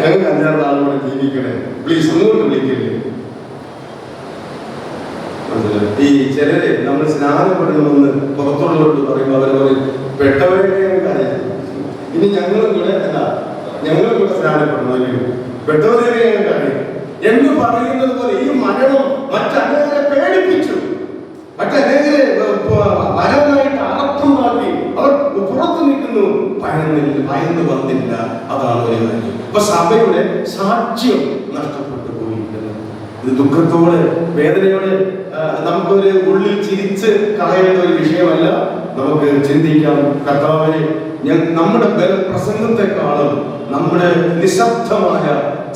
5-6 ആളോട് ജീവിക്കണേ, പ്ലീസ് ഒന്നുകൊണ്ട് വിളിക്കില്ലേ. ഈ ചിലര് നമ്മൾ സ്നാനപ്പെടണമെന്ന് പുറത്തുള്ളവരോട് പറയുമ്പോൾ അവർ പറയും, പെട്ടവരെ കാര്യം ഇനി ഞങ്ങളും കൂടെ ഞങ്ങളും കൂടെ സ്നാനപ്പെടണമെങ്കിലും പെട്ടവരെ കാര്യം എന്ന് പറയുന്നത് പോലെ ഈ മരണം മറ്റനേകരെ പേടിപ്പിച്ചു. മറ്റനേകരെ മരണമായിട്ട് അർത്ഥമാക്കി. അവർ പുറത്തു നിൽക്കുന്നു, ഭയന്ന് വന്നില്ല. അതാണ് ഒരു കാര്യം. അപ്പൊ സഭയുടെ സാക്ഷ്യം നഷ്ടപ്പെട്ടു പോയിരിക്കുന്നു. ഇത് ദുഃഖത്തോടെ വേദനയോടെ നമുക്കൊരു ഉള്ളിൽ ചിരിച്ച് കളയേണ്ട ഒരു വിഷയമല്ല. നമുക്ക് ചിന്തിക്കാം, കർത്താവിനെ നമ്മുടെ പ്രസംഗത്തെക്കാളും നമ്മുടെ നിശബ്ദമായ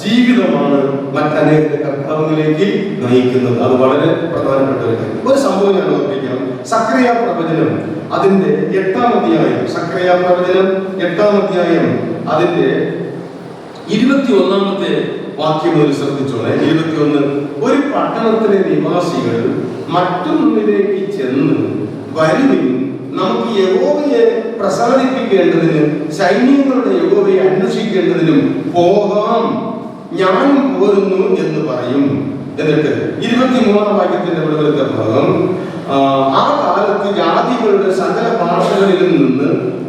ജീവിതമാണ് മറ്റനേക കർത്താവിലേക്ക് നയിക്കുന്നത്. അത് വളരെ പ്രധാനപ്പെട്ട ഒരു കാര്യം. ഒരു സംഭവം ഞാൻ ഓർപ്പിക്കാം. സക്കറിയ പ്രവചനം അതിന്റെ 8-ാം അധ്യായം, സക്കറിയ പ്രവചനം 8-ാം അധ്യായം അതിന്റെ 21-ാമത്തെ വാക്യം മുതൽ ശ്രദ്ധിച്ചോളെ. 21. ഒരു പട്ടണത്തിലെ നിവാസികൾ മറ്റൊന്നിലേക്ക് ചെന്ന്, വരുവിൻ, നമുക്ക് യഹോവയെ പ്രസാദിപ്പിക്കേണ്ടതിന് സൈന്യങ്ങളുടെ യഹോവയെ അന്വേഷിക്കേണ്ടതിനും പോകാം, ഞാനും പോരുന്നു എന്ന് പറയും. എന്നിട്ട് 23-ാം വാക്യത്തിന്റെ ഇവിടുത്തെ ഭാഗം, ആ കാലത്ത് ജാതികളുടെ സകല ഭാഷകളിലും നിന്ന്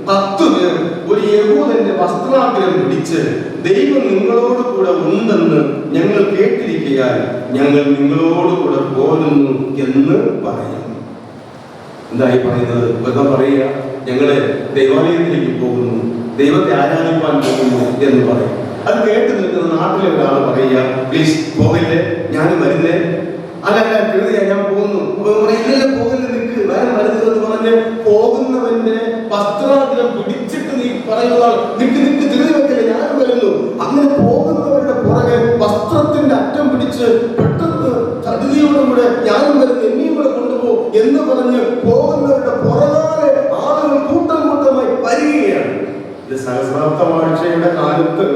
10 പേർ ഒരു യഹൂദന്റെ വസ്ത്രാഗ്രം പിടിച്ച്, ദൈവം നിങ്ങളോട് കൂടെ ഉണ്ടെന്ന് ഞങ്ങൾ കേട്ടിരിക്കയാൽ ഞങ്ങൾ നിങ്ങളോട് കൂടെ പോരുന്നു എന്ന് പറയും. എന്തായി പറയുന്നത്? വെറുതെ പറയുക, ഞങ്ങള് ദൈവാലയത്തിലേക്ക് പോകുന്നു, ദൈവത്തെ ആരാധിക്കാൻ പോകുന്നു എന്ന് പറയും. അത് കേട്ട് നിൽക്കുന്ന നാട്ടിലെ ഒരാൾ പറയുക, പ്ലീസ് പോകില്ലേ, ഞാനും വരുന്നേ. അതല്ല, കരുതിയാ ഞാൻ പോകുന്നു. ഇല്ലല്ലേ, പോകില്ല, നിൽക്ക്, വേറെ വരുന്നതെന്ന് പറഞ്ഞ് പോകുന്നവന്റെ വസ്ത്രാഗ്രം പിടിച്ചിട്ട് നീ പറയുന്ന നിക്ക് നിക്ക് തിരിഞ്ഞു വെക്കല്ലേ, ഞാനും വരുന്നു. അങ്ങനെ പോകുന്നവരുടെ പുറകെ വസ്ത്രത്തിന്റെ അറ്റം പിടിച്ച് പെട്ടെന്ന് ചടുതിയോടും കൂടെ ഞാനും വരുന്നു, എന്നെയും കൂടെ കൊണ്ടുപോകും എന്ന് പറഞ്ഞ് പോകുന്നവരുടെ പുറകാലെ ആളുകൾ കൂട്ടം കൂട്ടമായി വരികയാണ്. ഇത് സഹസ്രാബ്ദവാഴ്ചയുടെ കാലത്ത്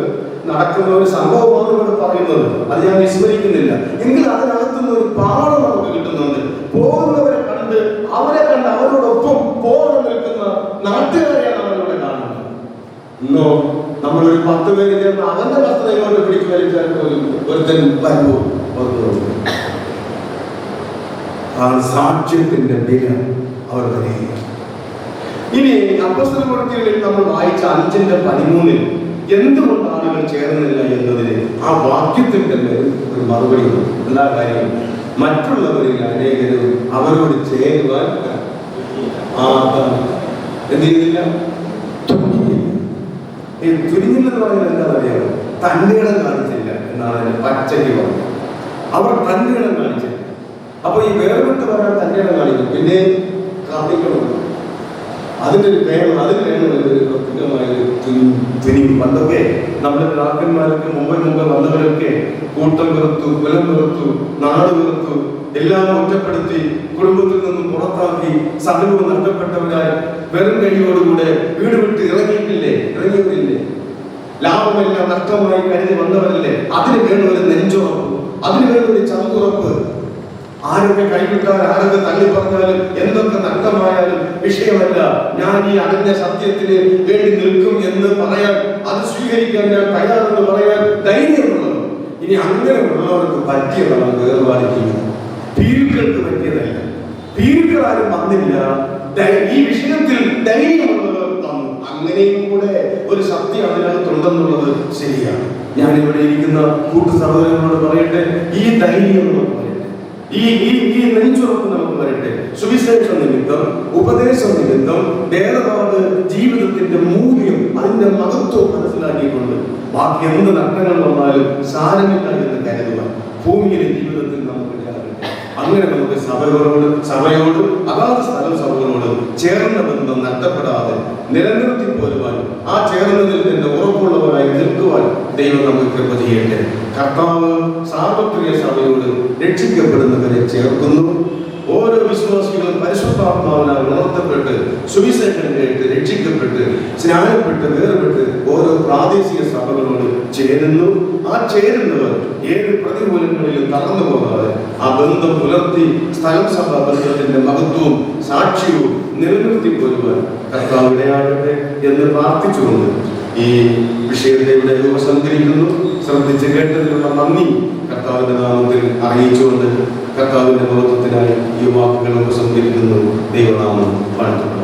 നടക്കുന്ന ഒരു സംഭവമാണ് ഇവിടെ പറയുന്നത്. അത് ഞാൻ വിസ്മരിക്കുന്നില്ല. എങ്കിൽ അതിനകത്തുനിന്ന് ഒരു പാഠം നമുക്ക് കിട്ടുന്നുണ്ട്. പോകുന്നവരെ കണ്ട് അവരോടൊപ്പം പോകാൻ നിൽക്കുന്ന നാട്ടുകാരെയാണ് നമ്മളിവിടെ കാണുന്നത്. ഇന്നോ നമ്മളൊരു 10 പേര് ചേർന്ന് അവന്റെ വസ്ത്രം ഇങ്ങോട്ട് പിടിച്ചു വലിച്ചാൽ പോലും ഒരുത്തൻ വരുമോ? ആ സാക്ഷ്യത്തിന്റെ വില അവർ പറയുക. ഇനി അപ്പോസ്തലപ്രവൃത്തികളിൽ നമ്മൾ വായിച്ച 5:13 എന്തുകൊണ്ട് ആളുകൾ ചേർന്നില്ല എന്നതിന് ആ വാക്യത്തിന്റെ ഒരു മറുപടി എന്താ കാര്യം? മറ്റുള്ളവരിൽ അനേകരും അവരോട് ചേരുവാൻ എന്ത് ചെയ്യുന്നില്ല, തുനിഞ്ഞെന്ന് പറയുന്നത് എന്താ അറിയാമോ? തന്റെ ഇടം കാണിച്ചില്ല എന്നാണ് അതിന് പച്ചയ്ക്ക് പറഞ്ഞത്. അവർ തന്റെ ഇടം കാണിച്ചില്ല. അപ്പൊ ഈ വേർപെട്ട് വരാൻ തന്റെ ഇടം കാണിക്കും, പിന്നെ കാത്തിക്കണം. അതിന്റെ ഒരു വേണം, അതിന് വേണം ഒരു പ്രത്യേകമായ തുനി. പണ്ടൊക്കെ നമ്മുടെ പിതാക്കന്മാരൊക്കെ മുമ്പ് വന്നവരൊക്കെ കൂട്ടം വെറുത്തു, കുലം വെറുത്തു, നാട് വെറുത്തു, എല്ലാം ഒറ്റപ്പെടുത്തി, കുടുംബത്തിൽ നിന്നും പുറത്താക്കി, സകലവും നഷ്ടപ്പെട്ടവരായി വെറും കഴിയോടുകൂടെ വീട് വിട്ട് ഇറങ്ങിയവരില്ലേ, ലാഭമെല്ലാം നഷ്ടമായി കരുതി വന്നവരല്ലേ. അതിന് വേണ്ട ഒരു നെഞ്ചുറപ്പ്, അതിന് വേണ്ട ഒരു ചങ്കുറപ്പ്. ആരൊക്കെ കൈവിട്ടാൽ, ആരൊക്കെ തള്ളി പറഞ്ഞാലും, എന്തൊക്കെ നഷ്ടമായാലും വിഷയമല്ല, ഞാൻ ഈ അടഞ്ഞ സത്യത്തിന് വേണ്ടി നിൽക്കും എന്ന് പറയാൻ, അത് സ്വീകരിക്കാൻ ഞാൻ തയ്യാറെന്ന് പറയാൻ ധൈര്യമുള്ളത്. ഇനി അങ്ങനെ ഉള്ളവർക്ക് പറ്റിയതാണ് വേർപാടിക്കുന്നത്. പീരുക്കൾക്ക് പറ്റിയതല്ല. പീരുക്കൾ ആരും വന്നില്ല, ഈ വിഷയത്തിൽ ധൈര്യമുള്ളവർ വന്നു. അങ്ങനെയും കൂടെ ഒരു സത്യം അതിനകത്തുണ്ടെന്നുള്ളത് ശരിയാണ്. ഞാനിവിടെ ഇരിക്കുന്ന കൂട്ടു സഹോദരങ്ങളോട് പറയട്ടെ, ഈ ധൈര്യം പറയട്ടെ, ഈ ഈ ഈ നെഞ്ചുറപ്പ് നമുക്ക് വരട്ടെ. സുവിശേഷ നിമിത്തം, ഉപദേശം നിമിത്തം, വേദപാഠ ജീവിതത്തിന്റെ മൂല്യം, അതിന്റെ മഹത്വം മനസ്സിലാക്കിക്കൊണ്ട് ബാക്കി എന്ത് നഷ്ടങ്ങൾ വന്നാലും സാരമില്ല എന്ന് കരുതുക. ഭൂമിയിലെ ജീവിതത്തിൽ നമുക്ക് അങ്ങനെ നമുക്ക് സഭയോട് അതാത് സ്ഥലം സഭകളോട് ചേർന്ന ബന്ധം നഷ്ടപ്പെടാതെ നിലനിർത്തി പോരുവാൻ, ആ ചേർന്നതിൽ തന്നെ ഉറപ്പുള്ളവരായി നിൽക്കുവാൻ ദൈവം നമുക്ക് കൃപ ചെയ്യട്ടെ. കർത്താവ് സാർവത്രിക സഭയോട് രക്ഷിക്കപ്പെടുന്നവരെ ചേർക്കുന്നു. ഓരോ വിശ്വാസികളും പരിശുദ്ധാത്മാവിനാൽ ഉണർത്തപ്പെട്ട് സുവിശേഷം കേട്ട് രക്ഷിക്കപ്പെട്ട് സ്നാനപ്പെട്ട് വേർപെട്ട് ഓരോ പ്രാദേശിക സഭകളോട് ചേരുന്നു. ആ ചേരുന്നവർ ഏത് പ്രതികൂലങ്ങളിലും തളർന്നു പോകാതെ ആ ബന്ധം പുലർത്തി സ്ഥലം സഭാ ബന്ധത്തിന്റെ മഹത്വവും സാക്ഷ്യവും നിലനിർത്തി പോരുവാൻ കർത്താവ് ഇടയാകട്ടെ എന്ന് പ്രാർത്ഥിച്ചുകൊണ്ട് ഈ വിഷയത്തെ ഇവിടെ ഉപസംഹരിക്കുന്നു. ശ്രദ്ധിച്ച് കേട്ടതിനുള്ള നന്ദി കർത്താവിന്റെ നാമത്തിൽ അറിയിച്ചുകൊണ്ട് കർത്താവിന്റെ മഹത്വത്തിനായി ഈ വാക്കുകൾ ഉപസംഹരിക്കുന്നു. ദൈവനാമം വാഴ്ത്തുന്നു.